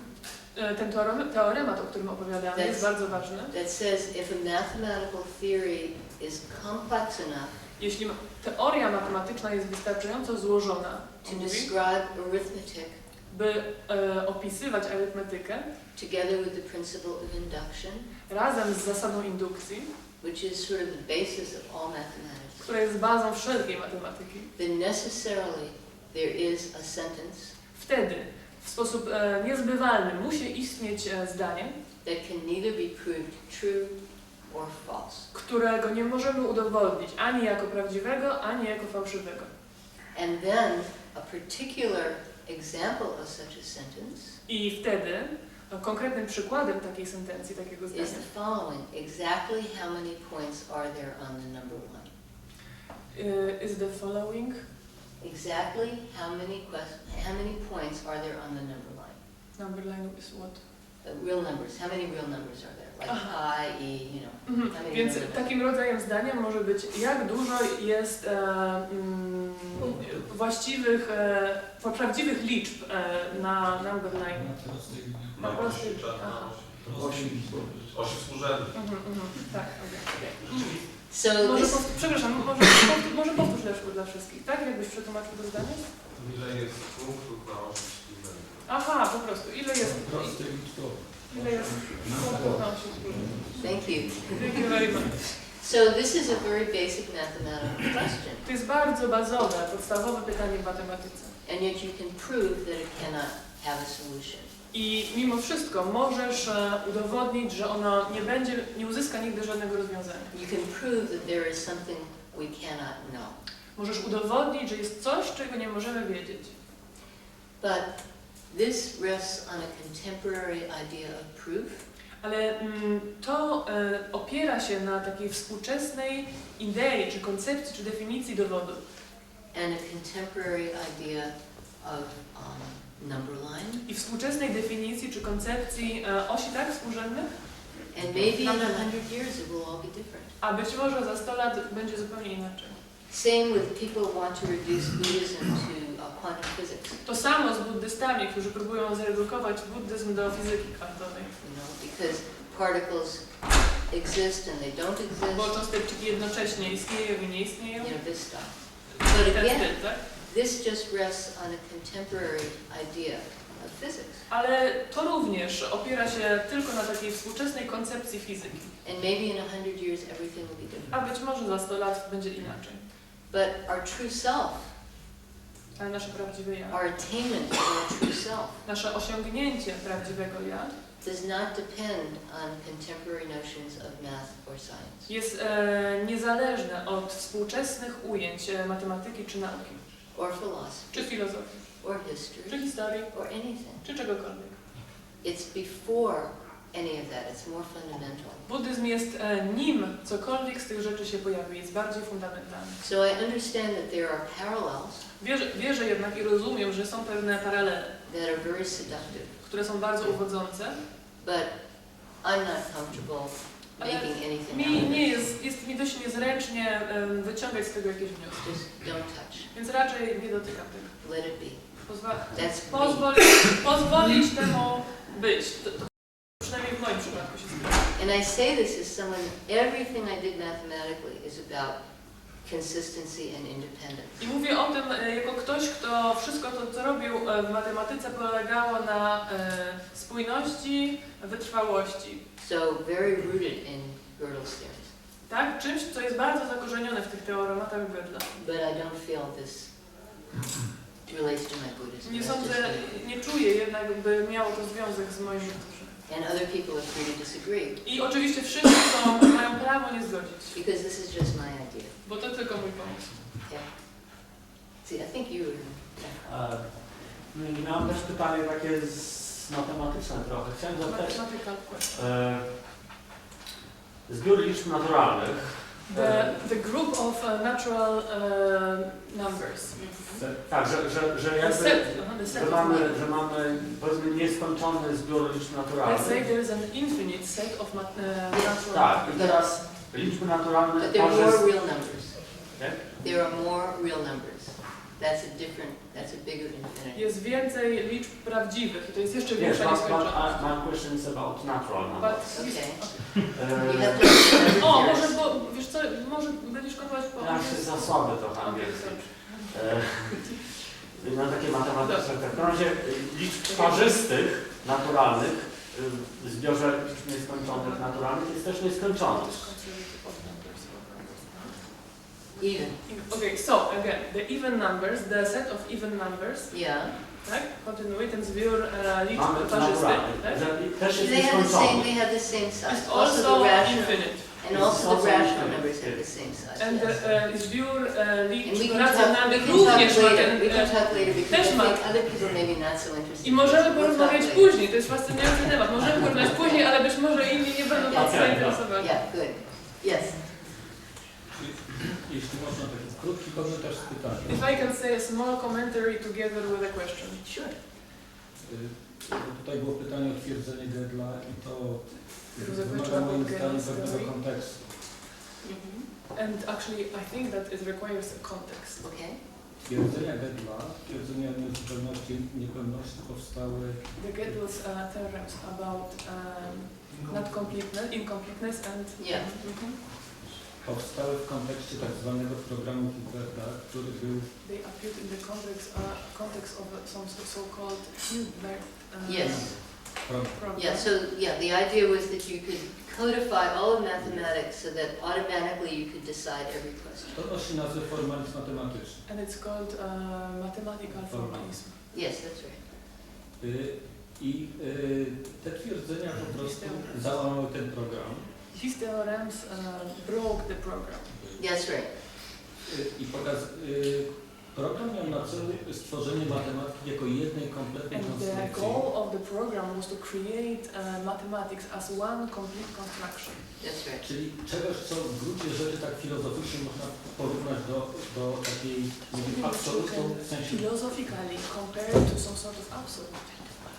Ten teoremat, o którym opowiadamy, jest bardzo ważny. that says if a mathematical theory is complex enough Jeśli teoria matematyczna jest wystarczająco złożona, to on mówi, describe arithmetic by opisywać arytmetykę together with the principle of induction, razem z zasadą indukcji, which is sort of the basis of all mathematics, która jest bazą wszelkiej matematyki, then necessarily there is a sentence wtedy w sposób niezbywalny musi istnieć zdanie, that can neither be proved true or false. którego nie możemy udowodnić ani jako prawdziwego, ani jako fałszywego. And then a particular example of such a sentence I wtedy konkretnym przykładem takiej sentencji, takiego is zdania the following. Exactly how many points are there on the number one? is the following. Exactly how many points are there on the number line? Number line is what? Real numbers. How many real numbers are there? Like Aha. pi, e, you know. Mhm. Więc takim rodzajem zdania może być, jak dużo jest właściwych, prawdziwych liczb na number line. Po prostu. Aha. Osi współrzędne. Tak, okej. So Może this, przepraszam, może powtórz Leszku dla wszystkich, tak? Jakbyś przetłumaczył to zdanie? Ile jest punktów na osi współrzędne? Aha, po prostu. Ile jest punktów na osi wspólnej? thank you. Thank you very much. So this is a very basic mathematical question, To jest bardzo bazowe, podstawowe pytanie w matematyce. and yet you can prove that it cannot have a solution. I mimo wszystko możesz udowodnić, że ono nie uzyska nigdy żadnego rozwiązania. You can prove that there is something we cannot know. Możesz udowodnić, że jest coś, czego nie możemy wiedzieć. But this rests on a contemporary idea of proof. Ale to opiera się na takiej współczesnej idei, czy koncepcji, czy definicji dowodu. And a contemporary idea of number line. I współczesnej definicji, czy koncepcji osi tak współrzędnych. And maybe in 100 years it will all be different. A być może za 100 lat będzie zupełnie inaczej. Same with people want to reduce Buddhism to quantum physics. To samo z buddystami, którzy próbują zredukować buddyzm do fizyki kwantowej. You know, because particles exist and they don't exist. Bo cząsteczki jednocześnie istnieją i nie istnieją. You know, this stuff. But Ten again, styl, tak? this just rests on a contemporary idea of physics. Ale to również opiera się tylko na takiej współczesnej koncepcji fizyki. And maybe in 100 years everything will be different. A być może za 100 lat będzie inaczej. But our true self, Ale nasze prawdziwe ja, our attainment of our true self, nasze osiągnięcie prawdziwego ja does not depend on contemporary notions of math or science. jest niezależne od współczesnych ujęć matematyki czy nauki, Or philosophy, czy filozofii, or history, czy historii, or anything. czy czegokolwiek. It's before any of that. It's more fundamental. Buddyzm jest nim cokolwiek z tych rzeczy się pojawi, jest bardziej fundamentalny. So I understand that there are parallels Wierzę jednak i rozumiem, że są pewne paralele, that are very seductive, które są bardzo uwodzące, but I'm not comfortable Ale making anything mi out of nie it. jest mi dość niezręcznie wyciągać z tego jakieś wnioski. Just don't touch. Więc raczej nie dotykam tego. Let it be. Pozwolić, pozwolić temu być. To przynajmniej w moim przypadku się sprawdza. And I say this as someone, everything I did mathematically is about consistency and independence. I mówię o tym jako ktoś, kto wszystko to, co robił w matematyce, polegało na spójności, wytrwałości. So very rooted in Gödel's theories. Tak? Czymś, co jest bardzo zakorzenione w tych teorematach Gödela. But I don't feel this relates to my Buddhism. Nie That's sądzę, just me. nie czuję jednak, by miało to związek z moim życiem. And other people are free to disagree. I oczywiście wszyscy mają prawo nie zgodzić, Because this is just my idea. bo to tylko mój pomysł. Yeah. See, I think you were... Miałem też pytanie takie matematyczne trochę. Chciałem zapytać, zbiór liczb naturalnych. The group of natural numbers. Tak, że jakby, że mamy powiedzmy nieskończony zbiór liczb Let's naturalnych. say there is an infinite set of natural Tak, i numbers. teraz liczby naturalne But there are more real numbers. Jak? There are more real numbers. That's a bigger infinity. Jest więcej liczb prawdziwych i to jest jeszcze Yes, większa but nieskończoność. my question is about natural numbers. Okay. E, You have to understand O, the może, theories. bo wiesz co, może będziesz kontynuować po Ja się za słaby trochę angielski. Na takie matematyczne. W każdym razie liczb parzystych, naturalnych, w zbiorze liczb nieskończonych naturalnych jest też nieskończoność. Even. Okay, so again, the even numbers, the set of even numbers, Yeah. tak? Kontynuuj ten zbiór liczb Mamy parzystych, naturalnych, tak? że też jest They nieskończony. have the same size. Jest Also also the rational, infinite. and also the rational numbers have the same size. And Yes. zbiór And we liczb can talk racjonalnych later. również ma We ten... can talk later because też I ma. think other people maybe not so interested. I możemy We'll talk porozmawiać later. później, to jest fascynujący temat. Możemy porozmawiać później, ale być może inni nie będą tak zainteresowani. Yeah, good. Yes. Jeśli można taki krótki komentarz z pytaniem. If I can say a small commentary together with a question. Sure. Tutaj było pytanie o twierdzenie Gödela i to wymaga question moim about zdaniem Gödel's pewnego theory. kontekstu. And actually, I think that it requires a context. Okay. Twierdzenia Gödela, twierdzenia niezupełności, niepełności powstały The Gödel's theorems about not completeness, incompleteness and... Yeah. powstały w kontekście tak zwanego programu Hilberta, który był They appeared in the context of some so-called Hilbert Yes. program. Yeah. So yeah, the idea was that you could codify all of mathematics so that automatically you could decide every question. To nosi nazwę formalizm matematyczny. And it's called mathematical formalism. Yes, that's right. Te twierdzenia po prostu załamały ten program. These theorems broke the program. That's right. Program miał na celu stworzenie matematyki jako jednej kompletnej And the konstrukcji. goal of the program was to create mathematics as one complete construction. That's right. Czyli czegoś, co w gruncie rzeczy tak filozoficznie można porównać do takiej, nie wiem, absolutu, w sensie... Philosophically compared to some sort of absolute.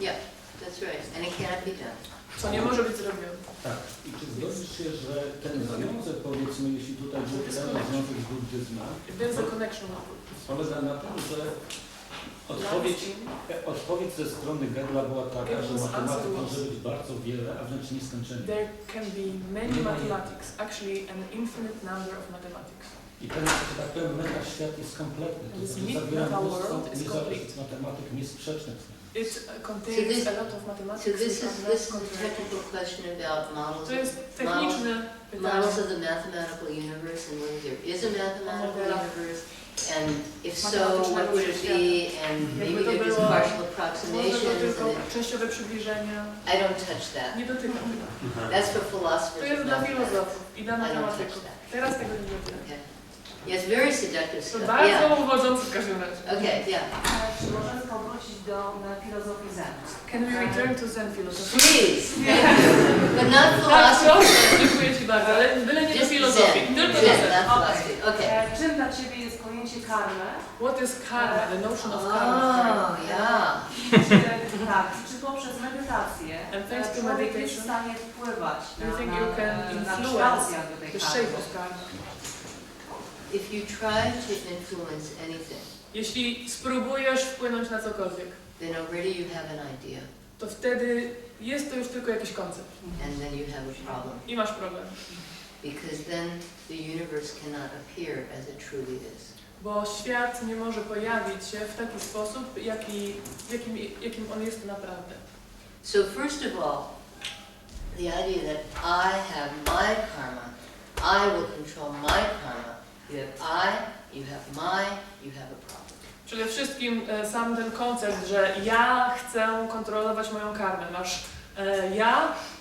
Yeah, that's right. And it cannot be done. Co nie może być zrobione. Tak. I czy zgodzisz się, że ten związek, powiedzmy, jeśli tutaj był pytany związek z buddyzmem, polega na tym, że odpowiedź ze strony Gödela była taka, że matematyk może być bardzo wiele, a wręcz nieskończenie. There can be many mathematics, actually an infinite number of mathematics. I ten, że tak powiem, metaświat jest kompletny. To znaczy zawiera mnóstwo matematyk niesprzecznych. It contains a lot of mathematics. So this is a technical question about models of the mathematical universe and whether there is a mathematical universe, and if so, what would it be, and maybe they're just partial approximations. I don't touch that. That's for philosophers. To jest dla filozofów i dla matematyków. Teraz tego nie dotykam. Yes, very seductive To stuff. bardzo uwodzące w każdym razie. Okay, yeah. Czy możemy powrócić do filozofii Zen? Can we return to Zen philosophy? Please. But not philosophy. Dziękuję Ci bardzo, ale byle nie do filozofii. Tylko do Zen. Okay. Czym dla Ciebie jest pojęcie karmy? What is karma? The notion of karma. Oh, yeah. Czy poprzez medytację to człowiek jest w stanie wpływać na influence kształt tej the karmy? shape of karma? If you try to influence anything, jeśli spróbujesz wpłynąć na cokolwiek, then already you have an idea. To wtedy jest to już tylko jakiś koncept. And then you have a problem. I masz problem. Because then the universe cannot appear as it truly is. Bo świat nie może pojawić się w taki sposób, jakim on jest naprawdę. So first of all, the idea that I have my karma, I will control my karma. You have you have you have a problem. Przede wszystkim sam ten koncept, że ja chcę kontrolować moją karmę.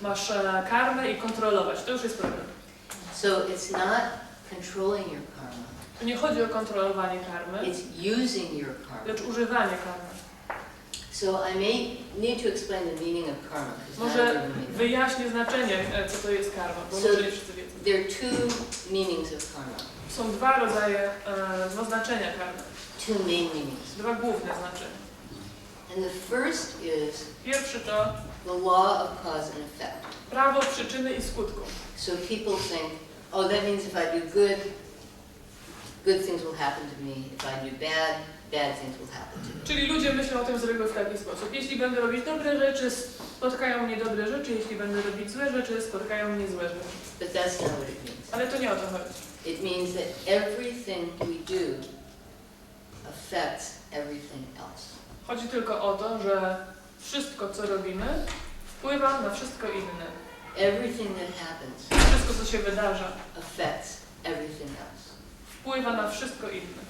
Masz karmę i kontrolować. To już jest problem. So it's not controlling your karma. Tu nie chodzi o kontrolowanie karmy, It's using your karma. lecz używanie karmy. So I may need to explain the meaning of karma. Może wyjaśnię znaczenie, co to jest karma, bo może nie wszyscy wiedzą. There are two meanings of karma. Są dwa znaczenia karmy. Two main meanings. Dwa główne znaczenia. And the first is Pierwszy to the law of cause and effect. prawo przyczyny i skutku. So people think, oh, that means if I do good, good things will happen to me. If I do bad, bad things will happen to me. Czyli ludzie myślą o tym z reguły w taki sposób. Jeśli będę robić dobre rzeczy, spotkają mnie dobre rzeczy. Jeśli będę robić złe rzeczy, spotkają mnie złe rzeczy. But that's not what it means. Ale to nie o to chodzi. It means that everything we do affects everything else. Chodzi tylko o to, że wszystko, co robimy, wpływa na wszystko inne. Everything that happens Wszystko, co się wydarza, affects everything else. wpływa na wszystko inne.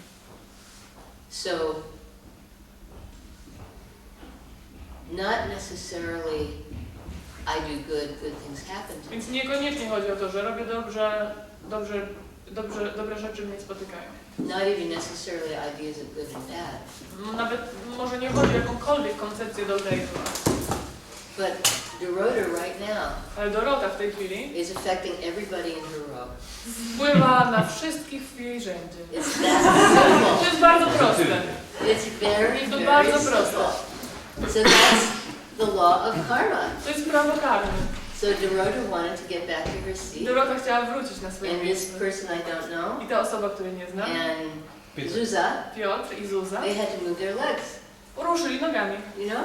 So, not necessarily I do good things happen to me. Więc niekoniecznie chodzi o to, że robię dobre rzeczy mnie spotykają. Not even necessarily ideas of good and bad. Nawet może nie chodzi o jakąkolwiek koncepcję dobra i zła. But Dorota right now Ale Dorota w tej chwili is affecting everybody in her row. wpływa na wszystkich w jej rzędzie. It's that simple. To jest bardzo proste. It's very, To very bardzo simple. proste. So that's the law of karma. To jest prawo karmy. So Dorota wanted to get back to her seat. Dorota chciała wrócić na swoje And this miejsce. person I don't know. I ta osoba, której nie znam, And Zuza, Piotr i Zuza, they had to move their legs. ruszyli nogami. You know?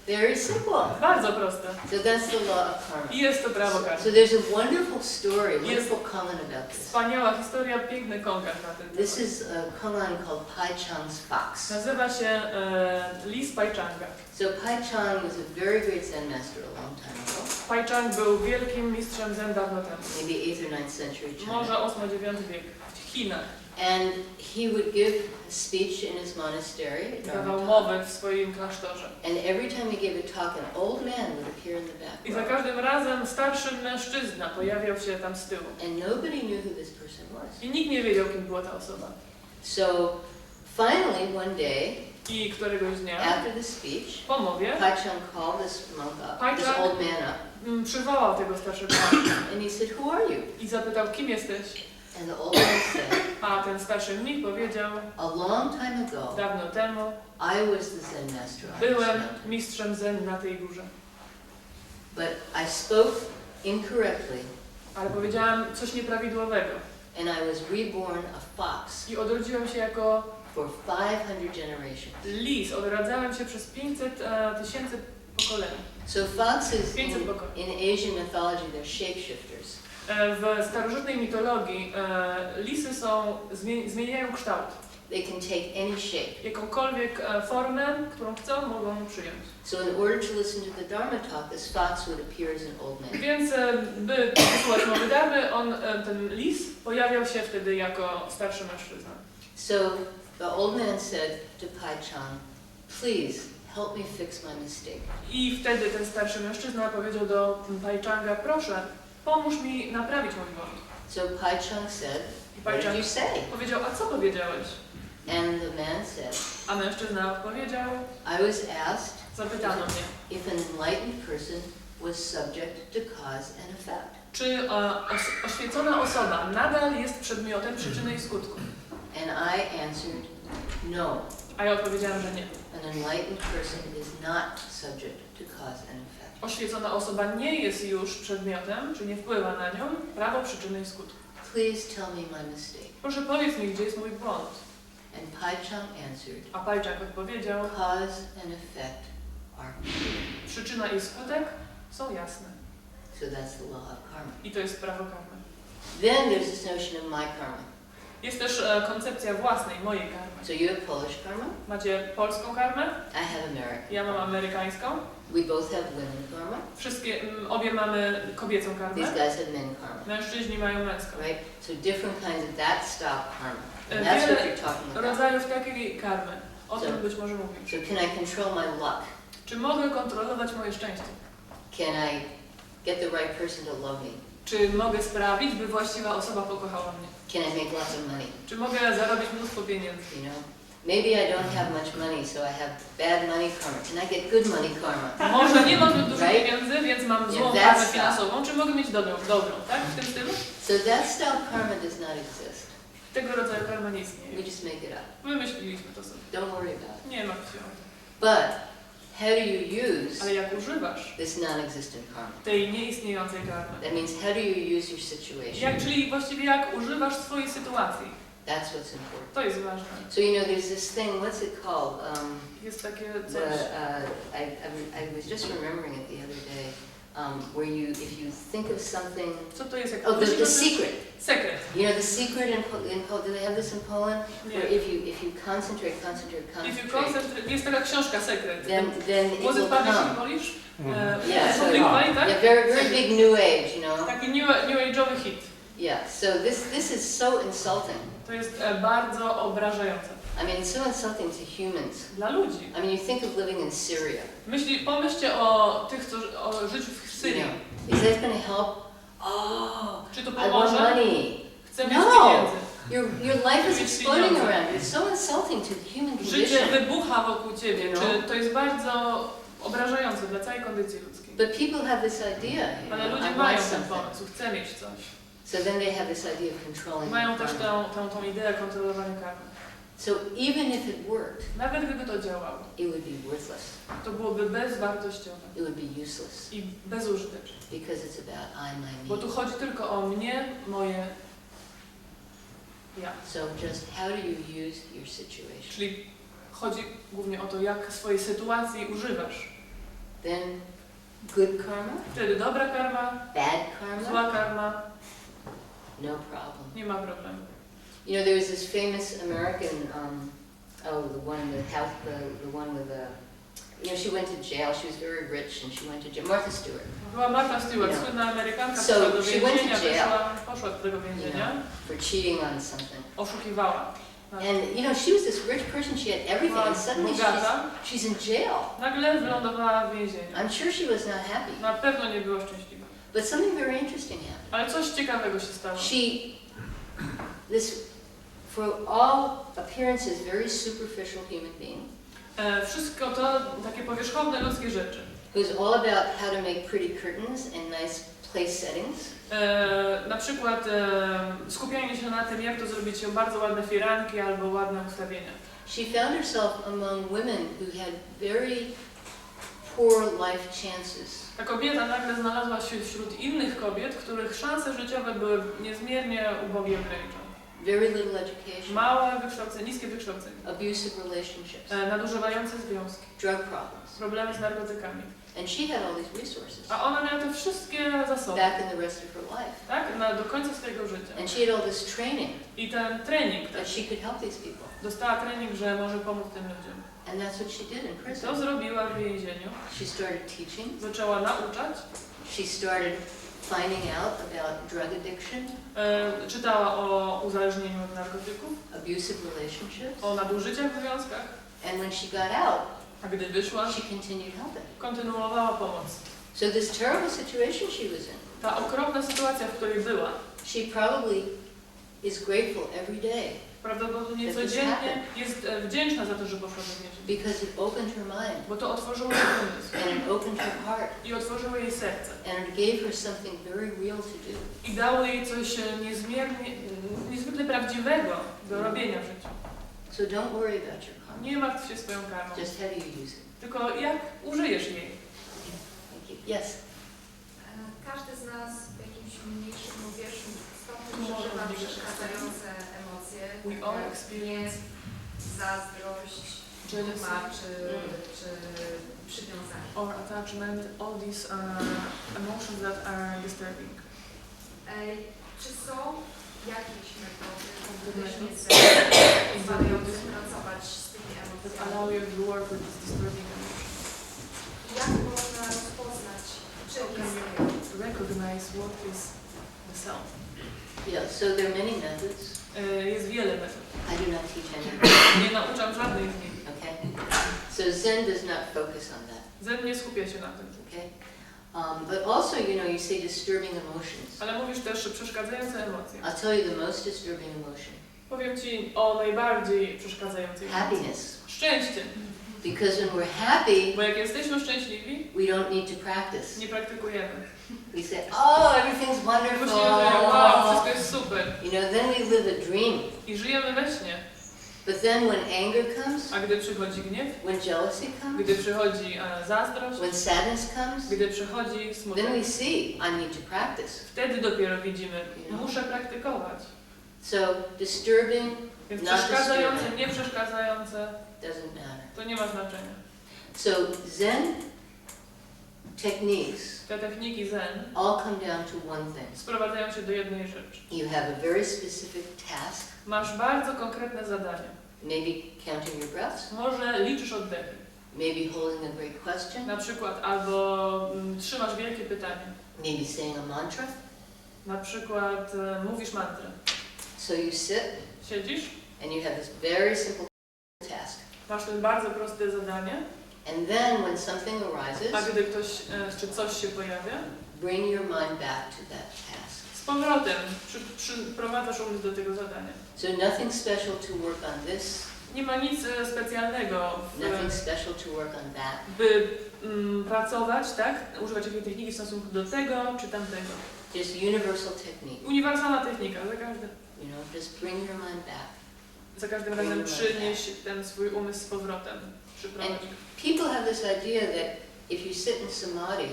Very simple. Bardzo proste. So that's the law of karma. I jest to prawo karmy. So there's a wonderful story, wonderful koan about this. Wspaniała historia, piękny konkart na ten This temat. is a koan called Pai Chang's Fox. Nazywa się Lis Pai Changa. So Pai Chang was a very great Zen master a long time ago. Pai Chang był wielkim mistrzem Zen dawno temu. maybe 8th or 9th century China. Może 8-9 wiek w Chinach. And he would give a speech in his monastery, a dharma Dawał talk. mowę w swoim klasztorze. And every time he gave a talk, an old man would appear in the back I za row. każdym razem starszy mężczyzna pojawiał się tam z tyłu. And nobody knew who this person was. I nikt nie wiedział, kim była ta osoba. So finally, one day, I któregoś dnia, after the speech, po mowie, Pai Chang called this monk up, Pai this Chang old man up, przywołał tego starszego pana and he said, "Who are you?" i zapytał, kim jesteś? And the old man said, A ten starszy mnich powiedział, "A long time ago, dawno temu I was the Zen master on this byłem mountain, mistrzem Zen na tej górze. but I spoke incorrectly, Ale powiedziałam coś nieprawidłowego and I was reborn a fox i odrodziłem się jako for 500 generations." lis. Odradzałem się przez 500 tysięcy pokoleń. So foxes 500 pokoleń. in Asian mythology, they're shapeshifters. W starożytnej mitologii lisy zmieniają kształt. They can take any shape. Jakąkolwiek formę, którą chcą, mogą przyjąć. So in order to listen to the Dharma talk, this fox would appear as an old man. Więc by posłuchać mowy Dharmy, ten lis pojawiał się wtedy jako starszy mężczyzna. So the old man said to Pai Chang, "Please help me fix my mistake." I wtedy ten starszy mężczyzna powiedział do Pai Changa, proszę, pomóż mi naprawić mój błąd. So Pai Chang said, I "What Pai did Chang you say?" powiedział, a co powiedziałeś? And the man said, A mężczyzna odpowiedział, "I was asked zapytano mnie, if an enlightened person was subject to cause and effect." czy oświecona osoba nadal jest przedmiotem przyczyny i skutku? And I answered, "No. A ja odpowiedziałam, że nie. An enlightened person is not subject to cause and effect." Oświecona osoba nie jest już przedmiotem, czy nie wpływa na nią prawo przyczyny i skutku. "Please tell me my mistake." Proszę powiedz mi, gdzie jest mój błąd. And Pai Chang answered, A Pai Chang odpowiedział, "Cause and effect are clear." przyczyna i skutek są jasne. So that's the law of karma. I to jest prawo karmy. Then there's this notion of my karma. Jest też koncepcja własnej, mojej karmy. So you have Polish karma, Macie polską karmę, I have American. ja mam amerykańską. We both have women karma. Obie mamy kobiecą karmę. These guys have men karma. Mężczyźni mają męską. Right? So different kinds of that style karma. And that's what you're talking about. Rodzajów takiej karmy. O tym być może mówisz. So can I control my luck? Czy mogę kontrolować moje szczęście? Can I get the right person to love me? Czy mogę sprawić, by właściwa osoba pokochała mnie? Can I make lots of money? Czy mogę zarobić mnóstwo pieniędzy? You know? Maybe I don't have much money, so I have bad money karma. Can I get good money karma? Może nie mam zbyt dużo Right? pieniędzy, więc mam złą Yeah, karmę that's finansową. Czy mogę mieć dobrą, tak? W tym stylu? So that style karma does not exist. Tego rodzaju karma nie We istnieje. just make it up. Wymyśliliśmy to sobie. Don't worry about it. Nie martw się o to. But how do you use Ale jak używasz this non-existent karma? tej nieistniejącej karmy? That means how do you use your situation? Czyli właściwie jak używasz swojej sytuacji? That's what's important. To jest ważne. So you know, there's this thing. What's it called? Jest takie The coś. I was just remembering it the other day. Where you, if you think of something. Co to jest? Jak Oh, the myślisz o tym- secret. Sekret. You know the secret in Poland. Do they have this in Poland? Nie. Where if you concentrate. If you concentrate, jest taka książka Sekret. Then it Was will it published in come. Polish? Yeah, so Publikowali, tak? yeah, very big new age, you know. Taki new age'owy hit. Yeah. So this is so insulting. To jest bardzo obrażające. I mean, it's so insulting to humans. Dla ludzi. I mean, you think of living in Syria. Pomyślcie o tych, o życiu w You Syrii. know, is that going to help? Oh, Czy to I want pomoże? money. Chcę mieć No. pieniędzy. Your life is Mieć exploding pieniądze. around you. It's so insulting to the human Życie condition. wybucha wokół ciebie. No. Czy to jest bardzo obrażające dla całej kondycji ludzkiej. But people have this idea. You Ale know, ludzie I mają want ten something. pomysł, chcę mieć coś. So then they have this idea of controlling. Mają the też karma. tą ideę kontrolowania karmy. So even if it worked, Nawet gdyby to działało, it would be worthless. to byłoby bezwartościowe It would be useless i bezużyteczne. because it's about I, my, Bo tu me. chodzi tylko o mnie, moje ja. So just how do you use your situation? Czyli chodzi głównie o to, jak swojej sytuacji używasz. Then good karma, Wtedy dobra karma, bad karma, zła karma, no problem. nie ma problemu. You know, there was this famous American, the one with You know, she went to jail. She was very rich, and she went to jail. Martha Stewart. Była Martha Stewart, Yeah. słynna Amerykanka, So która do she went to więzienia poszła do tego więzienia, For cheating on something. oszukiwała. And you know, she was this rich person. She had everything, and suddenly she's in jail. Nagle wylądowała w więzieniu. I'm sure she was not happy. Na pewno nie była szczęśliwa. But something very interesting happened. Ale coś ciekawego się stało. For all appearances, very superficial human being. Wszystko to takie powierzchowne ludzkie rzeczy. Who's all about how to make pretty curtains and nice place settings. Na przykład skupianie się na tym, jak to zrobić bardzo ładne firanki albo ładne ustawienia. She found herself among women who had very poor life chances. Ta kobieta nagle znalazła się wśród innych kobiet, których szanse życiowe były niezmiernie ubogie ograniczone. Very little education. Małe wykształcenie, niskie wykształcenie. Abusive relationships. Nadużywające związki. Drug problems. Problemy z narkotykami. And she had all these resources. A ona miała te wszystkie zasoby. Back in the rest of her life. Tak? Do końca swojego życia. And she had all this training. I ten trening. That she could help these people. Dostała trening, że może pomóc tym ludziom. And that's what she did in prison. To zrobiła w więzieniu. She started teaching. Zaczęła nauczać. She started finding out about drug addiction. Czytała o uzależnieniu od narkotyków. Abusive relationships. O nadużyciach w związkach. And when she got out, a gdy wyszła, she continued helping. Kontynuowała pomoc. So this terrible situation she was in. Ta okropna sytuacja, w której była. She probably is grateful every day. Prawdopodobnie codziennie jest wdzięczna za to, że poszła do więzienia. Because it opened her mind. Bo to otworzyło jej umysł. And it opened her heart. I otworzyło jej serce. And it gave her something very real to do. I dało jej coś niezwykle prawdziwego do robienia w życiu. So don't worry about your karma. Nie martw się swoją karmą. Just how do you use it? Tylko jak użyjesz jej. Thank you. Yes. Każdy z nas w jakimś mniejszym lub większym stopniu przeżywa przeszkadzające emocje. We all experience zazdrość, duma czy przywiązanie. Or attachment, all these emotions that are disturbing. Czy są jakieś metody, pozwalające pracować z tymi emocjami? Allow you to work with this disturbing emotion. Jak można rozpoznać, czym jest recognize what is the self? Yeah, so there are many methods. Jest wiele metod. I do not teach any. Nie nauczam żadnej z nich. Okay. So Zen does not focus on that. Zen nie skupia się na tym. Okay. But also, you know, you say disturbing emotions. Ale mówisz też przeszkadzające emocje. I'll tell you the most disturbing emotion. Powiem Ci o najbardziej przeszkadzającej emocji. Happiness. Szczęście. Because when we're happy, bo jak jesteśmy szczęśliwi, we don't need to practice. Nie praktykujemy. We say, oh, everything's wonderful. Wow, wszystko jest super. You know, then we live a dream. I żyjemy we śnie. But then when anger comes, a gdy przychodzi gniew, when jealousy comes, gdy przychodzi zazdrość, when sadness comes, gdy przychodzi smutek, then we see I need to practice. Wtedy dopiero widzimy, muszę praktykować. So disturbing, więc not przeszkadzające, disturbing, nie przeszkadzające, doesn't matter. To nie ma znaczenia. So Zen techniques, te techniki Zen, all come down to one thing. Sprowadzają się do jednej rzeczy. You have a very specific task. Masz bardzo konkretne zadanie. Maybe counting your breaths. Może liczysz oddechy. Maybe holding a great question. Na przykład albo trzymasz wielkie pytanie. Maybe saying a mantra. Na przykład mówisz mantrę. So you sit. Siedzisz. And you have this very simple task. Masz to bardzo proste zadanie. And then when something arises, a gdy ktoś czy coś się pojawia, bring your mind back to that task. Z powrotem przyprowadzasz umysł do tego zadania. So nothing special to work on this. Nie ma nic specjalnego, nothing special to work on that. By pracować, tak? Używać jakiejś techniki w stosunku do tego czy tamtego. Just universal technique. Uniwersalna technika, za każdym. You know, just bring your mind back. Za każdym razem przynieś ten swój umysł z powrotem. And people have this idea that if you sit in samadhi,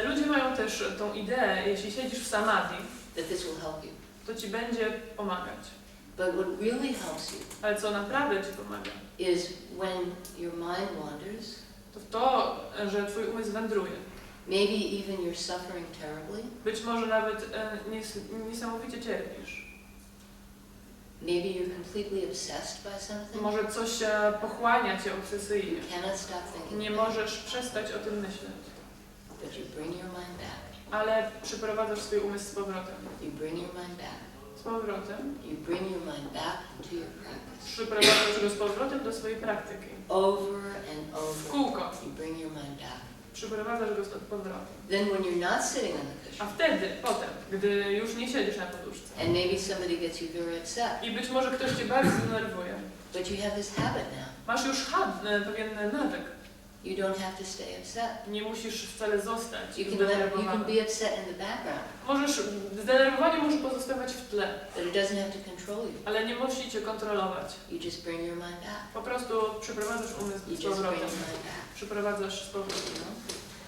ludzie mają też tą ideę, jeśli siedzisz w samadhi, that this will help you. To ci będzie pomagać. But what really helps you, ale co naprawdę ci pomaga, is when your mind wanders, to, że twój umysł wędruje. Maybe even you're suffering terribly. Być może nawet niesamowicie cierpisz. Maybe you're completely obsessed by something. Może coś pochłania cię obsesyjnie. You cannot stop thinking. Nie możesz przestać o tym myśleć. But you bring your mind back. Ale przyprowadzasz swój umysł z powrotem. You bring your mind back. Z powrotem. You bring your mind back into your practice. Przyprowadzasz go z powrotem do swojej praktyki. Over and over. W kółko. You bring your mind back. Przyprowadzasz go z powrotem. Then when you're not sitting on the cushion. A wtedy, potem, gdy już nie siedzisz na poduszce. And maybe somebody gets you very upset. I być może ktoś cię bardzo zdenerwuje. But you have this habit now. Masz już pewien nawyk. You don't have to stay upset. Nie musisz wcale zostać You can zdenerwowany. be upset in the background. Zdenerwowanie może pozostawać w tle. But it doesn't have to control you. Ale nie musi cię kontrolować. You just bring your mind back. Po prostu przyprowadzasz umysł z powrotem. Przyprowadzasz z powrotem.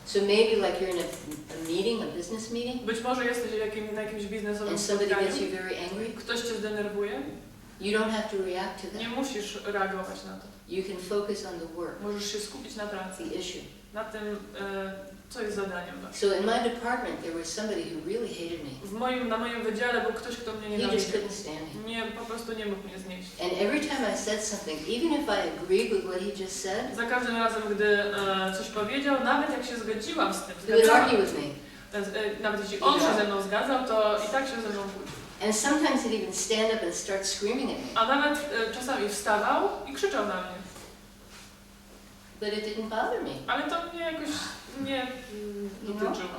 So maybe like you're in a meeting, a business meeting. Być może jesteś na jakimś biznesowym And somebody spotkaniu. gets you very angry. Ktoś cię zdenerwuje. You don't have to react to that. Nie musisz reagować na to. You can focus on the work. Możesz się skupić na pracy. The issue. Na tym, co jest zadaniem. So in my department there was somebody who really hated me. Na moim wydziale był ktoś, kto mnie He just nienawidził. couldn't stand me. Po prostu nie mógł mnie znieść. And every time I said something, even if I agreed with what he just said, Za każdym razem, gdy coś powiedział, nawet jak się zgodziłam z tym, he would argue with me. nawet jeśli on się ze mną zgadzał, to i tak się ze mną kłócił. And sometimes he'd even stand up and start screaming at me. A nawet czasami wstawał i krzyczał na mnie. But it didn't bother me. Ale to mnie jakoś nie dotyczyło.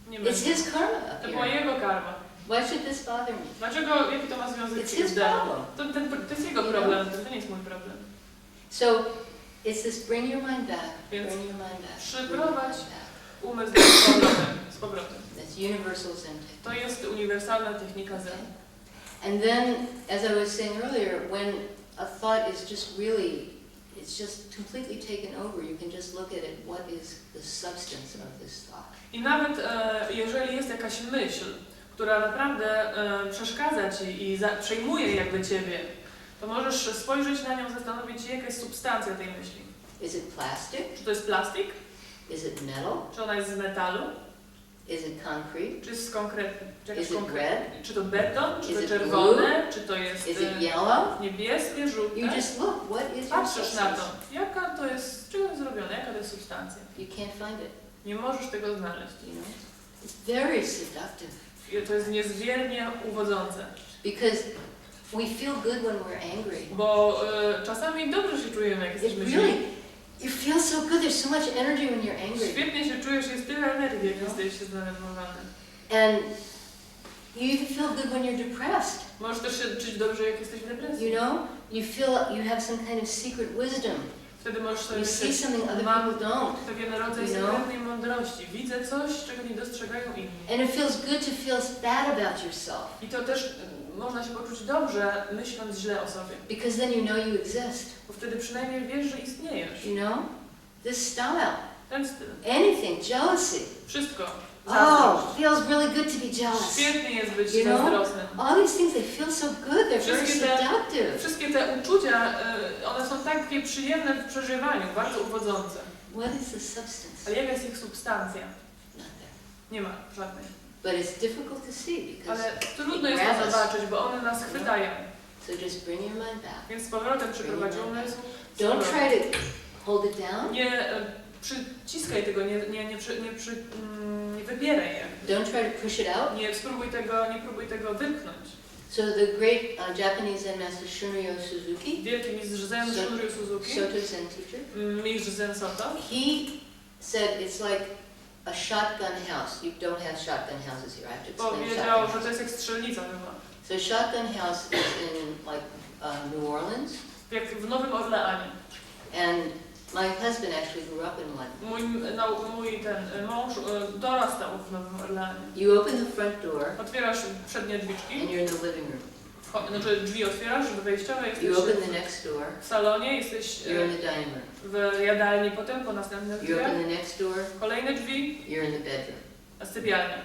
Nie It's his karma up to była here. jego karma. Why should this bother me? Dlaczego, jaki to ma związek It's z his ideą? problem. To jest jego problem, to nie jest mój problem. So it's this bring your mind back, Więc bring your mind back. przyprowadź bring your mind back. umysł z powrotem. That's universal Zen technique. To jest uniwersalna technika Zen. And then, as I was saying earlier, when a thought is just really, it's just completely taken over, you can just look at it, what is the substance of this thought? I nawet jeżeli jest jakaś myśl, która naprawdę przeszkadza ci i przejmuje jakby ciebie, to możesz spojrzeć na nią, zastanowić się, jaka jest substancja tej myśli. Is it plastic? Czy to jest plastik? Is it metal? Czy ona jest z metalu? Is it concrete? Czy jest konkretny? Is it red? Czy to beton? Czy Is to it czerwone? Czy to jest Is it yellow? niebieskie, żółte? You just look, what is your Patrzysz na to, substance? jaka to jest, z czego jest zrobione, jaka to jest substancja. You can't find it, Nie możesz tego znaleźć. you know? It's very seductive. I to jest niezmiernie uwodzące. Because we feel good when we're angry. Bo czasami dobrze się czujemy, jak jesteśmy It źli. really, you feel so good, there's so much energy when you're angry. Świetnie się czujesz, jest tyle energii, jak jesteś zdenerwowany. And you even feel good when you're depressed. Możesz też się czuć dobrze, jak jesteś w depresji. You know, you feel you have some kind of secret wisdom. Wtedy możesz sobie You see myśleć, something other mam people don't. pewien rodzaj You know? sekretnej mądrości. Widzę coś, czego nie dostrzegają inni. And it feels good to feel bad about yourself. I to też można się poczuć dobrze, myśląc źle o sobie. Because then you know you exist. Bo wtedy przynajmniej wiesz, że istniejesz. You know? This style. Ten styl. Anything, jealousy. Wszystko. Oh, it feels really good to be jealous. Świetnie jest być You know? zazdrosnym. All these things, they feel so good, they're very seductive. Wszystkie te uczucia, one są takie przyjemne w przeżywaniu, bardzo uwodzące. What is the substance? Ale jaka jest ich substancja? Not there. Nie ma żadnej. But it's difficult to see because Ale trudno jest to zobaczyć, bo one nas chwytają. so just bring your mind back. Więc z powrotem przyprowadź umysł. Don't try to hold it down. Nie przyciskaj tego, nie wybieraj je. Don't try to push it out. Nie próbuj tego wypchnąć. So the great Japanese Zen master Shunryu Suzuki, Wielki mistrz Zen Shunryu Suzuki, Soto Zen teacher, mistrz Zen Soto, he said it's like a shotgun house. You don't have shotgun houses here. I have to explain powiedział, shotgun że to house. jest jak strzelnica chyba. So shotgun house is in like New Orleans, Jak w Nowym Orleanie. and my husband actually grew up in one. Mój mąż dorastał w Nowym Orleanie. You open the front door Otwierasz przednie drzwiczki, and you're in the living room. znaczy drzwi otwierasz, wejściowe, jesteś You open the next door, w salonie, jesteś you're in the dining room. w jadalni, potem po następnych You drzwiach, open the next door, kolejne drzwi, you're in the bedroom. sypialnia.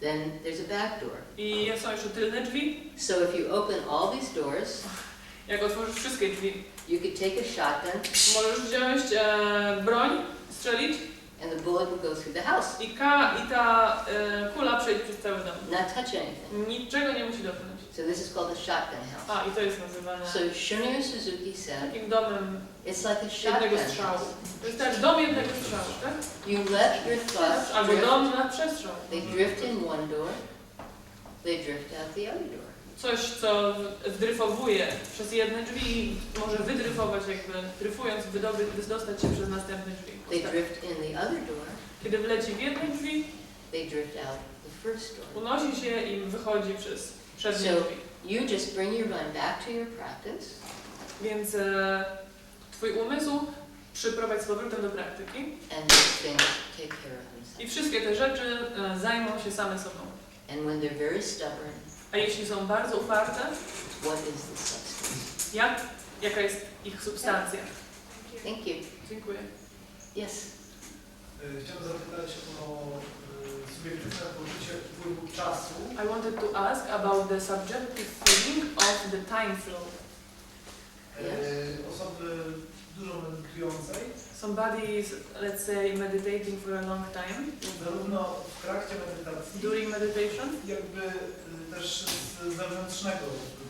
Then there's a back door. I są jeszcze tylne drzwi. So if you open all these doors, Jak otworzysz wszystkie drzwi, you could take a shotgun możesz wziąć broń, strzelić and the bullet will go through the house. I ta kula przejdzie przez cały dom. Not touch anything. Niczego nie musi dotknąć. So this is called a shotgun house. A, i to jest nazywane So Shunryu Suzuki said, takim domem it's like a jednego shotgun strzału. house. To jest też dom jednego strzału, tak? You let your thoughts Albo drift. dom na przestrzał. They drift in one door, they drift out the other door. Coś, co wdryfowuje przez jedne drzwi i może wydryfować jakby, dryfując, wydostać się przez następne drzwi. They drift in the other door, Kiedy wleci w jedne drzwi, they drift out the first door. unosi się i wychodzi przez przednie So drzwi. you just bring your mind back to your practice. Więc twój umysł przyprowadź z powrotem do praktyki And these things take care of themselves. i wszystkie te rzeczy zajmą się same sobą. And when they're very stubborn, A jeśli są bardzo uparte, what is the substance? jaka jest ich substancja? Thank you. Dziękuję. Yes. Chciałem zapytać o subiektywne poczucie wpływu czasu. I wanted to ask about the subjective feeling of the time flow. Osoby dużo medytującej, Somebody is, let's say, meditating for a long time, zarówno w trakcie medytacji, during meditation, jakby też z zewnętrznego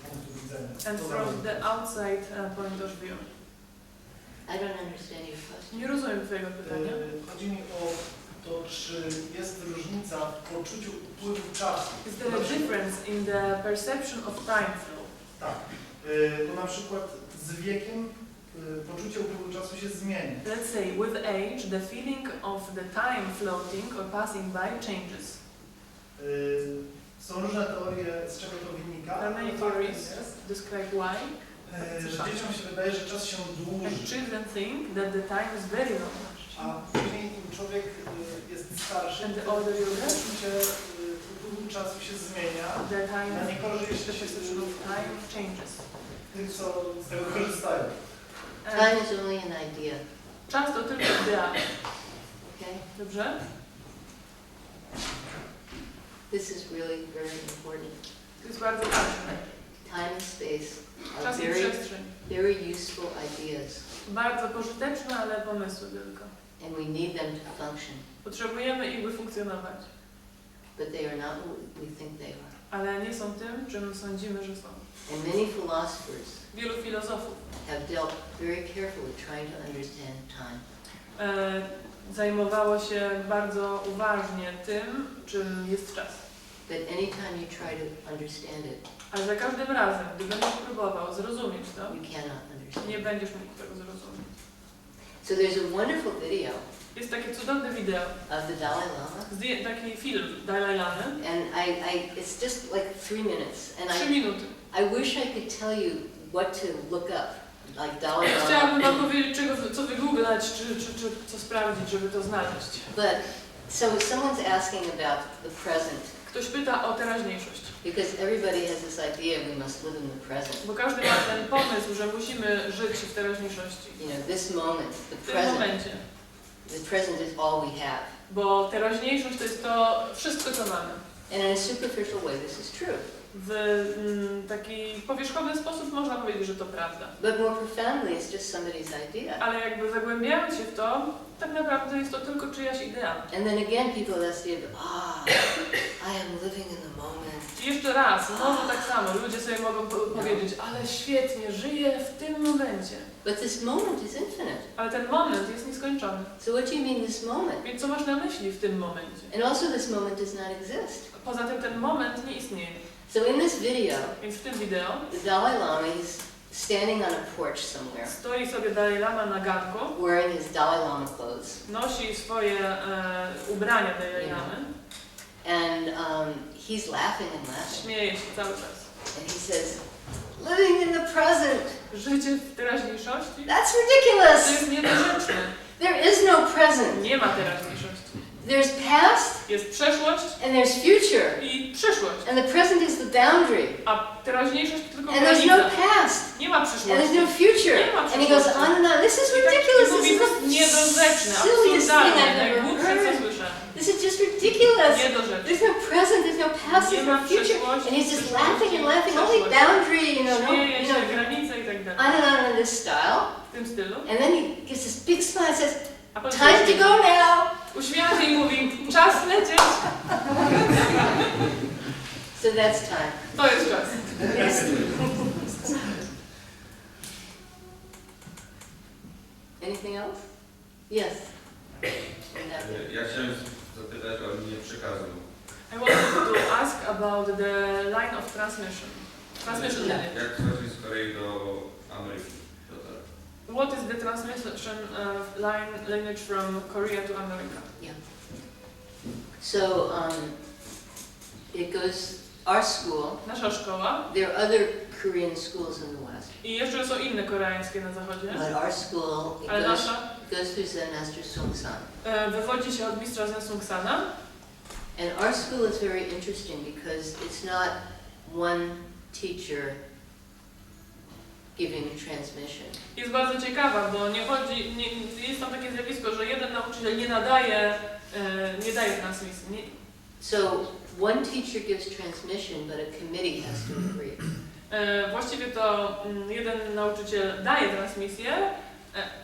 punktu widzenia. and from the outside point of view. I don't understand your question. Nie rozumiem twojego pytania. Chodzi mi o to, czy jest różnica w poczuciu upływu czasu. Is there a difference in the perception of time flow? Tak. Bo na przykład z wiekiem poczucie upływu czasu się zmienia. Let's say, with age, the feeling of the time floating or passing by changes. Są różne teorie, z czego to wynika. There are many theories describe why. Że dzieciom się wydaje, że czas się dłuży. And children think that the time is very long. A później im człowiek jest starszy, And the older you get, poczucie upływu czasu się zmienia. the time, Na niekorzyść the perception of time changes. tych, co z tego korzystają. Time is only an idea. Czas to tylko idea. Okay? Dobrze? This is really very important. To jest bardzo ważne. Time and space are Czas i very, przestrzeń. very useful ideas, Bardzo pożyteczne, ale pomysły tylko. and we need them to function. Potrzebujemy ich, by funkcjonować. But they are not what we think they are. Ale nie są tym, czym sądzimy, że są. And many philosophers Wielu filozofów have dealt very carefully trying to understand time. Zajmowało się bardzo uważnie tym, czym jest czas. But anytime you try to understand it, Ale za każdym razem, gdy będziesz próbował zrozumieć to, you cannot understand nie it. będziesz mógł tego zrozumieć. So there's a wonderful video Jest takie cudowne wideo, of the Dalai Lama, taki film Dalai Lamy, and it's just like 3 minutes, and 3 minuty. I wish I could tell you what to look up, like Dalai Chciałabym Lama. wam powiedzieć, co wygooglać, czy co sprawdzić, żeby to znaleźć. But so someone's asking about the present, Ktoś pyta o teraźniejszość, because everybody has this idea we must live in the present. bo każdy ma ten pomysł, że musimy żyć w teraźniejszości. You know, this moment, W the tym present, momencie. the present is all we have. Bo teraźniejszość to jest to wszystko, co mamy. And in a superficial way, this is true. W taki powierzchowny sposób można powiedzieć, że to prawda. But more profoundly, it's just somebody's idea. Ale jakby zagłębiając się w to, tak naprawdę jest to tylko czyjaś idea. And then again, people have this idea, I am living in the moment. I jeszcze raz, znowu tak samo, ludzie sobie mogą powiedzieć, ale świetnie, żyję w tym momencie. But this moment is infinite. Ale ten moment jest nieskończony. So what do you mean this moment? Więc co masz na myśli w tym momencie? And also this moment does not exist. Poza tym ten moment nie istnieje. So in this video, Więc w tym wideo the Dalai Lama is standing on a porch somewhere, stoi sobie Dalai Lama na ganku, wearing his Dalai Lama clothes. nosi swoje ubrania Dalai Lamy, And he's laughing and laughing. śmieje się cały czas. And he says, living in the present. Życie w teraźniejszości? That's To ridiculous. jest niedorzeczne. There is no present. Nie ma teraźniejszości. There's past Jest przeszłość and there's future. i przyszłość. And the present is the boundary. A teraźniejszość to tylko And there's no granica. past. Nie ma And przyszłości. there's no future. Nie ma And he goes przyszłości. on and on. This is I tak ridiculous. mówi, This to is jest the niedorzeczne, silliest thing absurdalne, I've ever najgłupsze co heard. słyszałem. This is just ridiculous. Niedorzeczne. There's no present, there's no past, Nie there's ma no future. przeszłości, And he's just przyszłości, laughing and laughing. Only przeszłości. boundary, Śmieje się, granice i tak dalej. on and in this style. W tym stylu. And then he gives this big smile and says, A potem time to go now. uśmiecha się i mówi, czas lecieć. So that's time. To jest czas. Anything else? Yes. Ja chciałem zapytać o linię przekazu. I wanted to ask about the line of transmission. Transmission line. Jak chodzi z Korei do Ameryki? What is the transmission lineage from Korea to America? Yeah. So it goes, our school, Nasza szkoła. there are other Korean schools in the West. I jeszcze są inne koreańskie na zachodzie. But our school, it Ale goes, nasza goes through Zen Master Sung San. wywodzi się od mistrza Zen Sung Sana. And our school is very interesting because it's not one teacher giving transmission. Jest bardzo ciekawa, bo nie chodzi, jest tam takie zjawisko, że jeden nauczyciel nie daje transmisji. So one teacher gives transmission, but a committee has to agree. Właściwie to jeden nauczyciel daje transmisję,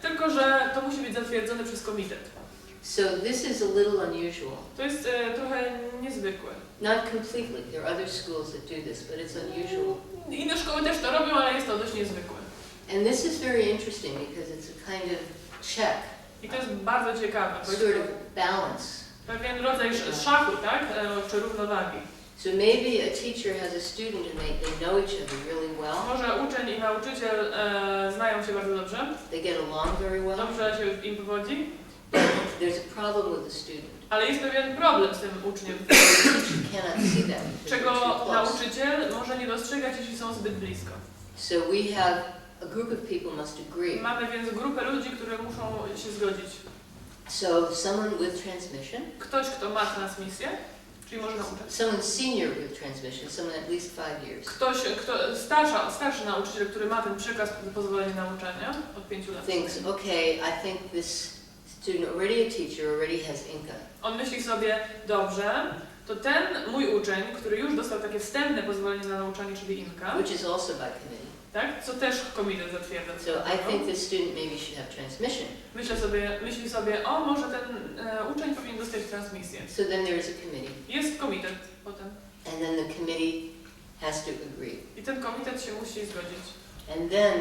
tylko że to musi być zatwierdzone przez komitet. So this is a little unusual. To jest trochę niezwykłe. Not completely. There are other schools that do this, but it's unusual. Inne szkoły też to robią, ale jest to dość niezwykłe. And this is very interesting because it's a kind of check. I to jest bardzo ciekawe, bo jest sort of balance. pewien rodzaj szachu, tak? Czy równowagi. So maybe a teacher has a student and they know each other really well. Może uczeń i nauczyciel znają się bardzo dobrze. They get along very well. Dobrze się im powodzi. There's a problem with the student. Ale jest pewien problem z tym uczniem. Czego nauczyciel może nie dostrzegać, jeśli są zbyt blisko. So we have a group of people must agree. Mamy więc grupę ludzi, które muszą się zgodzić. So someone with transmission. Ktoś, kto ma transmisję, czyli może nauczać. Someone senior with transmission, someone at least 5 years. Ktoś, kto starszy nauczyciel, który ma ten przekaz pozwolenia nauczania od 5 lat. Thinks, okay, I think this student already a teacher already has Inca. On myśli sobie, dobrze, to ten mój uczeń, który już dostał takie wstępne pozwolenie na nauczanie, czyli Inka, which is also by committee. Tak? Co też komitet zatwierdza. So I think this student maybe should have transmission. Myśli sobie, o, może ten uczeń powinien dostać transmisję. So then there is a committee. Jest komitet potem. And then the committee has to agree. I ten komitet się musi zgodzić. And then,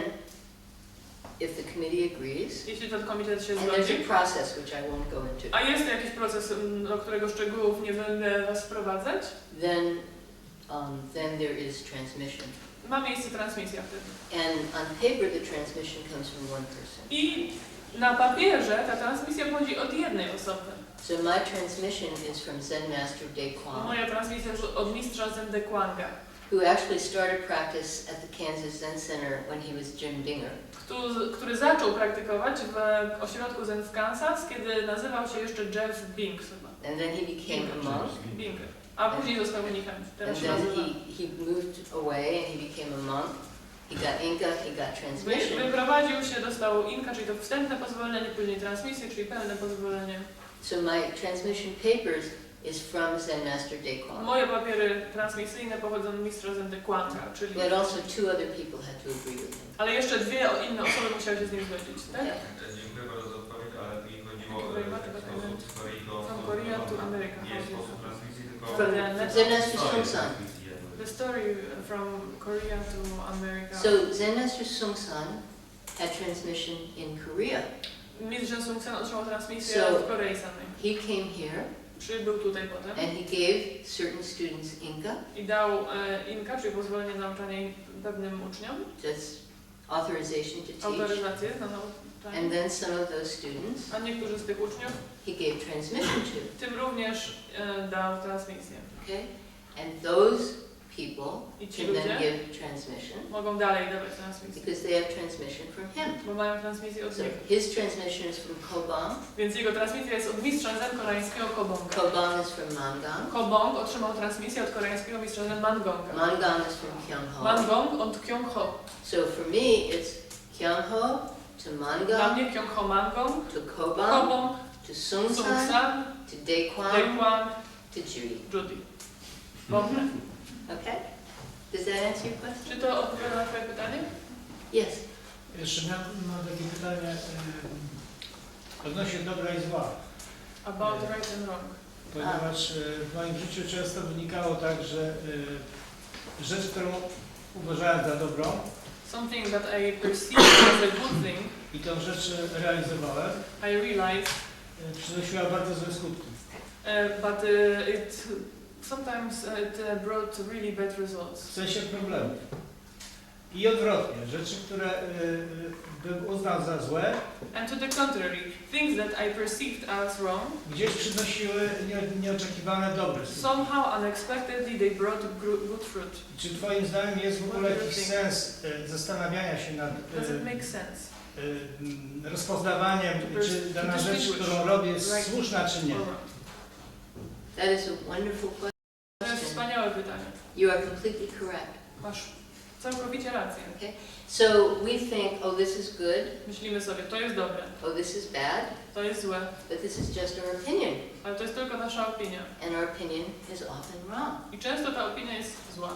if the committee agrees, jeśli ten komitet się and zgodzi, there's a process which I won't go into. A jest jakiś proces, do którego szczegółów nie będę was wprowadzać, then there is transmission. Ma miejsce transmisja wtedy. And on paper the transmission comes from one person. I na papierze ta transmisja pochodzi od jednej osoby. So my transmission is from Zen Master Kwan. Moja transmisja jest od mistrza Zen Kwanga, who actually started practice at the Kansas Zen Center when he was Jim Dinger. Który zaczął praktykować w ośrodku Zen w Kansas, kiedy nazywał się jeszcze Jeff Bing chyba. And then he became a monk. Binger. A później został mnichem. And then he moved away and he became a monk. He got Inca, he got transmission. Wyprowadził się, dostał Inca, czyli to wstępne pozwolenie, później transmisję, czyli pełne pozwolenie. So my transmission papers is from Zen Master Kwan. Moje papiery transmisyjne pochodzą od mistrza Zen Kwanga, czyli... But also 2 other people had to agree with him. Ale jeszcze 2 inne osoby musiały się z nim zgodzić, tak? Dziękuję bardzo za odpowiedź, ale tu nie chodziło o sposób z Korei do Korea to America. Nie sposób transmisji, tylko... From Zen Master Sung San. The story from Korea to America. So Zen Master Sung San had transmission in Korea. Mistrz Zen Sung San otrzymał transmisję w Korei samej. He came here. Przybył tutaj potem. And he gave certain students Inca. I dał Inca, czyli pozwolenie na nauczanie pewnym uczniom. That's authorization to teach. Autoryzację na nauczanie. And then some of those students. A niektórzy z tych uczniów he gave transmission to. Tym również dał transmisję. Okay? And those people can then give transmission. Mogą dalej dawać transmisję. Because they have transmission from him. Bo mają transmisję od so niego. his transmission is from Kobong. Więc jego transmisja jest od mistrza Zen koreańskiego Kobonga. Kobong is from Mangang. Kobong otrzymał transmisję od koreańskiego mistrza Zen Mangonga. Mangang is from Kyungho. Mangong od Kyungho. So for me it's Kyungho to Mangang. Dla mnie Kyungho Mangong. To Kobong. Kobong. To Sung San. To Kwan. To Judy. Dobrze. Okay? Does that answer your question? Czy to odpowiada na twoje pytanie? Yes. Jeszcze mam takie pytanie odnośnie dobra i zła. About right and wrong. Ponieważ w moim życiu często wynikało tak, że rzecz, którą uważałem za dobrą, something that I perceived as a good thing, i tą rzecz realizowałem, I realized, przynosiła bardzo złe skutki. But it sometimes it brought really bad results. W sensie problemów. I odwrotnie, rzeczy, które bym uznał za złe, and to the contrary, things that I perceived as wrong, gdzieś przynosiły nieoczekiwane dobre skutki. somehow unexpectedly they brought good fruit. Czy twoim zdaniem jest w ogóle jakiś sens zastanawiania się nad Does it make sense? Rozpoznawaniem, czy dana rzecz, którą robię, jest słuszna, czy nie? That is a wonderful question. To jest wspaniałe pytanie. You are completely correct. Masz całkowicie rację. Okay? So we think, oh, this is good. Myślimy sobie, to jest dobre. Oh, this is bad. To jest złe. But this is just our opinion. Ale to jest tylko nasza opinia. And our opinion is often wrong. I często ta opinia jest zła.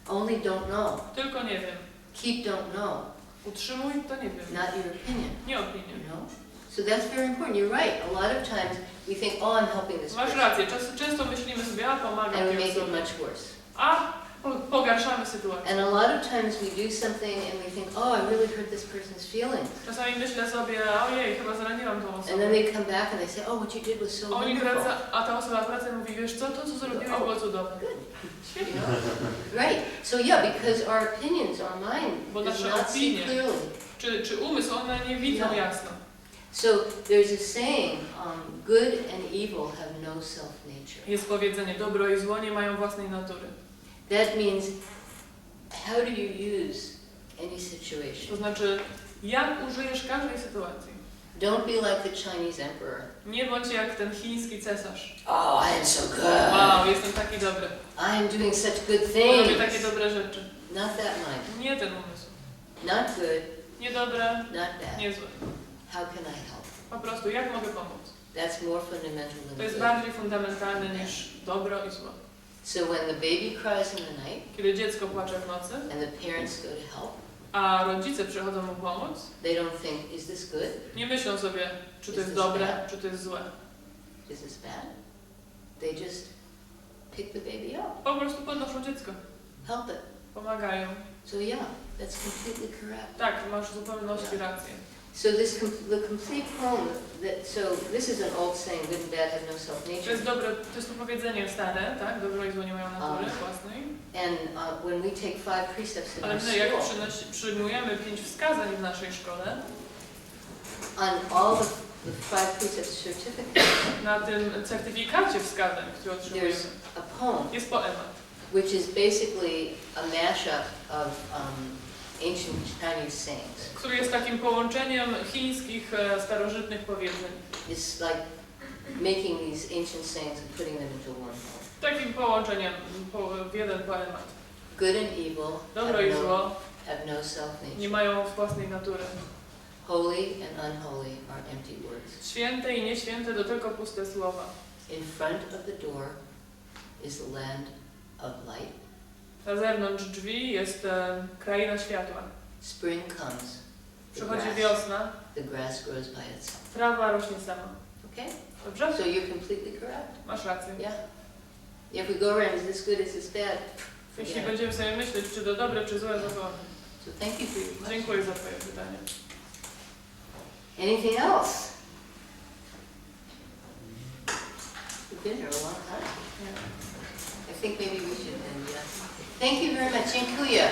Only don't know. Tylko nie wiem. Keep don't know. Utrzymuj, to nie wiem. Not your opinion. Nie opinię. You know? So that's very important. You're right. A lot of times we think, oh, I'm helping this Masz person. rację. Często myślimy sobie, a pomagam And we tej make it osobie. much worse. A pogarszamy sytuację. And a lot of times we do something and we think, oh, I really hurt this person's feelings. Czasami myślę sobie, ojej, chyba zraniłam tą osobę. And then they come back and they say, oh, what you did was so Oni wonderful. wraca, a ta osoba wraca i mówi, wiesz co, to co zrobiłeś było cudowne. Świetnie. Right. So yeah, because our opinions, our mind Bo does nasze not see opinie, clearly. czy umysł, one nie widzą No. jasno. So there's a saying, good and evil have no self-nature. Jest powiedzenie, dobro i zło nie mają własnej natury. That means, how do you use any situation? To znaczy, jak użyjesz każdej sytuacji. Don't be like the Chinese emperor. Nie bądź jak ten chiński cesarz. Oh, I am so good. Wow, jestem taki dobry. I am doing such good Robię things. takie dobre rzeczy. Not that mind. Nie ten umysł. Not good, Nie dobre, not bad. nie złe. How can I help? Po prostu, jak mogę pomóc? That's more fundamental To than jest good. bardziej fundamentalne niż dobro i zło. So when the baby cries in the night Kiedy dziecko płacze w nocy, and the parents go to help, a rodzice przychodzą mu pomóc, they don't think, is this good? nie myślą sobie, czy to Is jest this dobre, bad? czy to jest złe. Is this bad? They just pick the baby up, Po prostu podnoszą dziecko, help it. pomagają. So yeah, that's completely correct. Tak, masz w zupełności rację. So the complete poem, so this is an old saying, good and bad have no To self-nature. jest dobre, to jest to powiedzenie stare, tak? Dobro i zło nie mają natury własnej. And when we take 5 precepts in Ale our my, jak school, przyjmujemy 5 wskazań w naszej szkole, on all the 5 precepts certificates, na tym certyfikacie wskazań, który otrzymujemy, there's a poem, jest poemat, which is basically a mashup of ancient Chinese sayings. który jest takim połączeniem chińskich starożytnych powiedzeń. It's like making these ancient sayings and putting them into one poem. Takim połączeniem w jeden poemat. Good and evil Dobro i zło have no self-nature. nie mają własnej natury. Holy and unholy are empty words. Święte i nieświęte to tylko puste słowa. In front of the door is the land of light. Na zewnątrz drzwi jest kraina światła. Spring comes. Przychodzi wiosna, The grass grows by itself. trawa rośnie sama. Okay? Dobrze? So you're completely correct. Masz rację. Yeah. If we go around, is this good, is this bad? Jeśli Yeah. będziemy sobie myśleć, czy to dobre, czy złe, to So thank you for your question. dziękuję za Twoje pytanie. Anything else? We've been here a long time. Yeah. I think maybe we should end, yeah. Thank you very much. Dziękuję.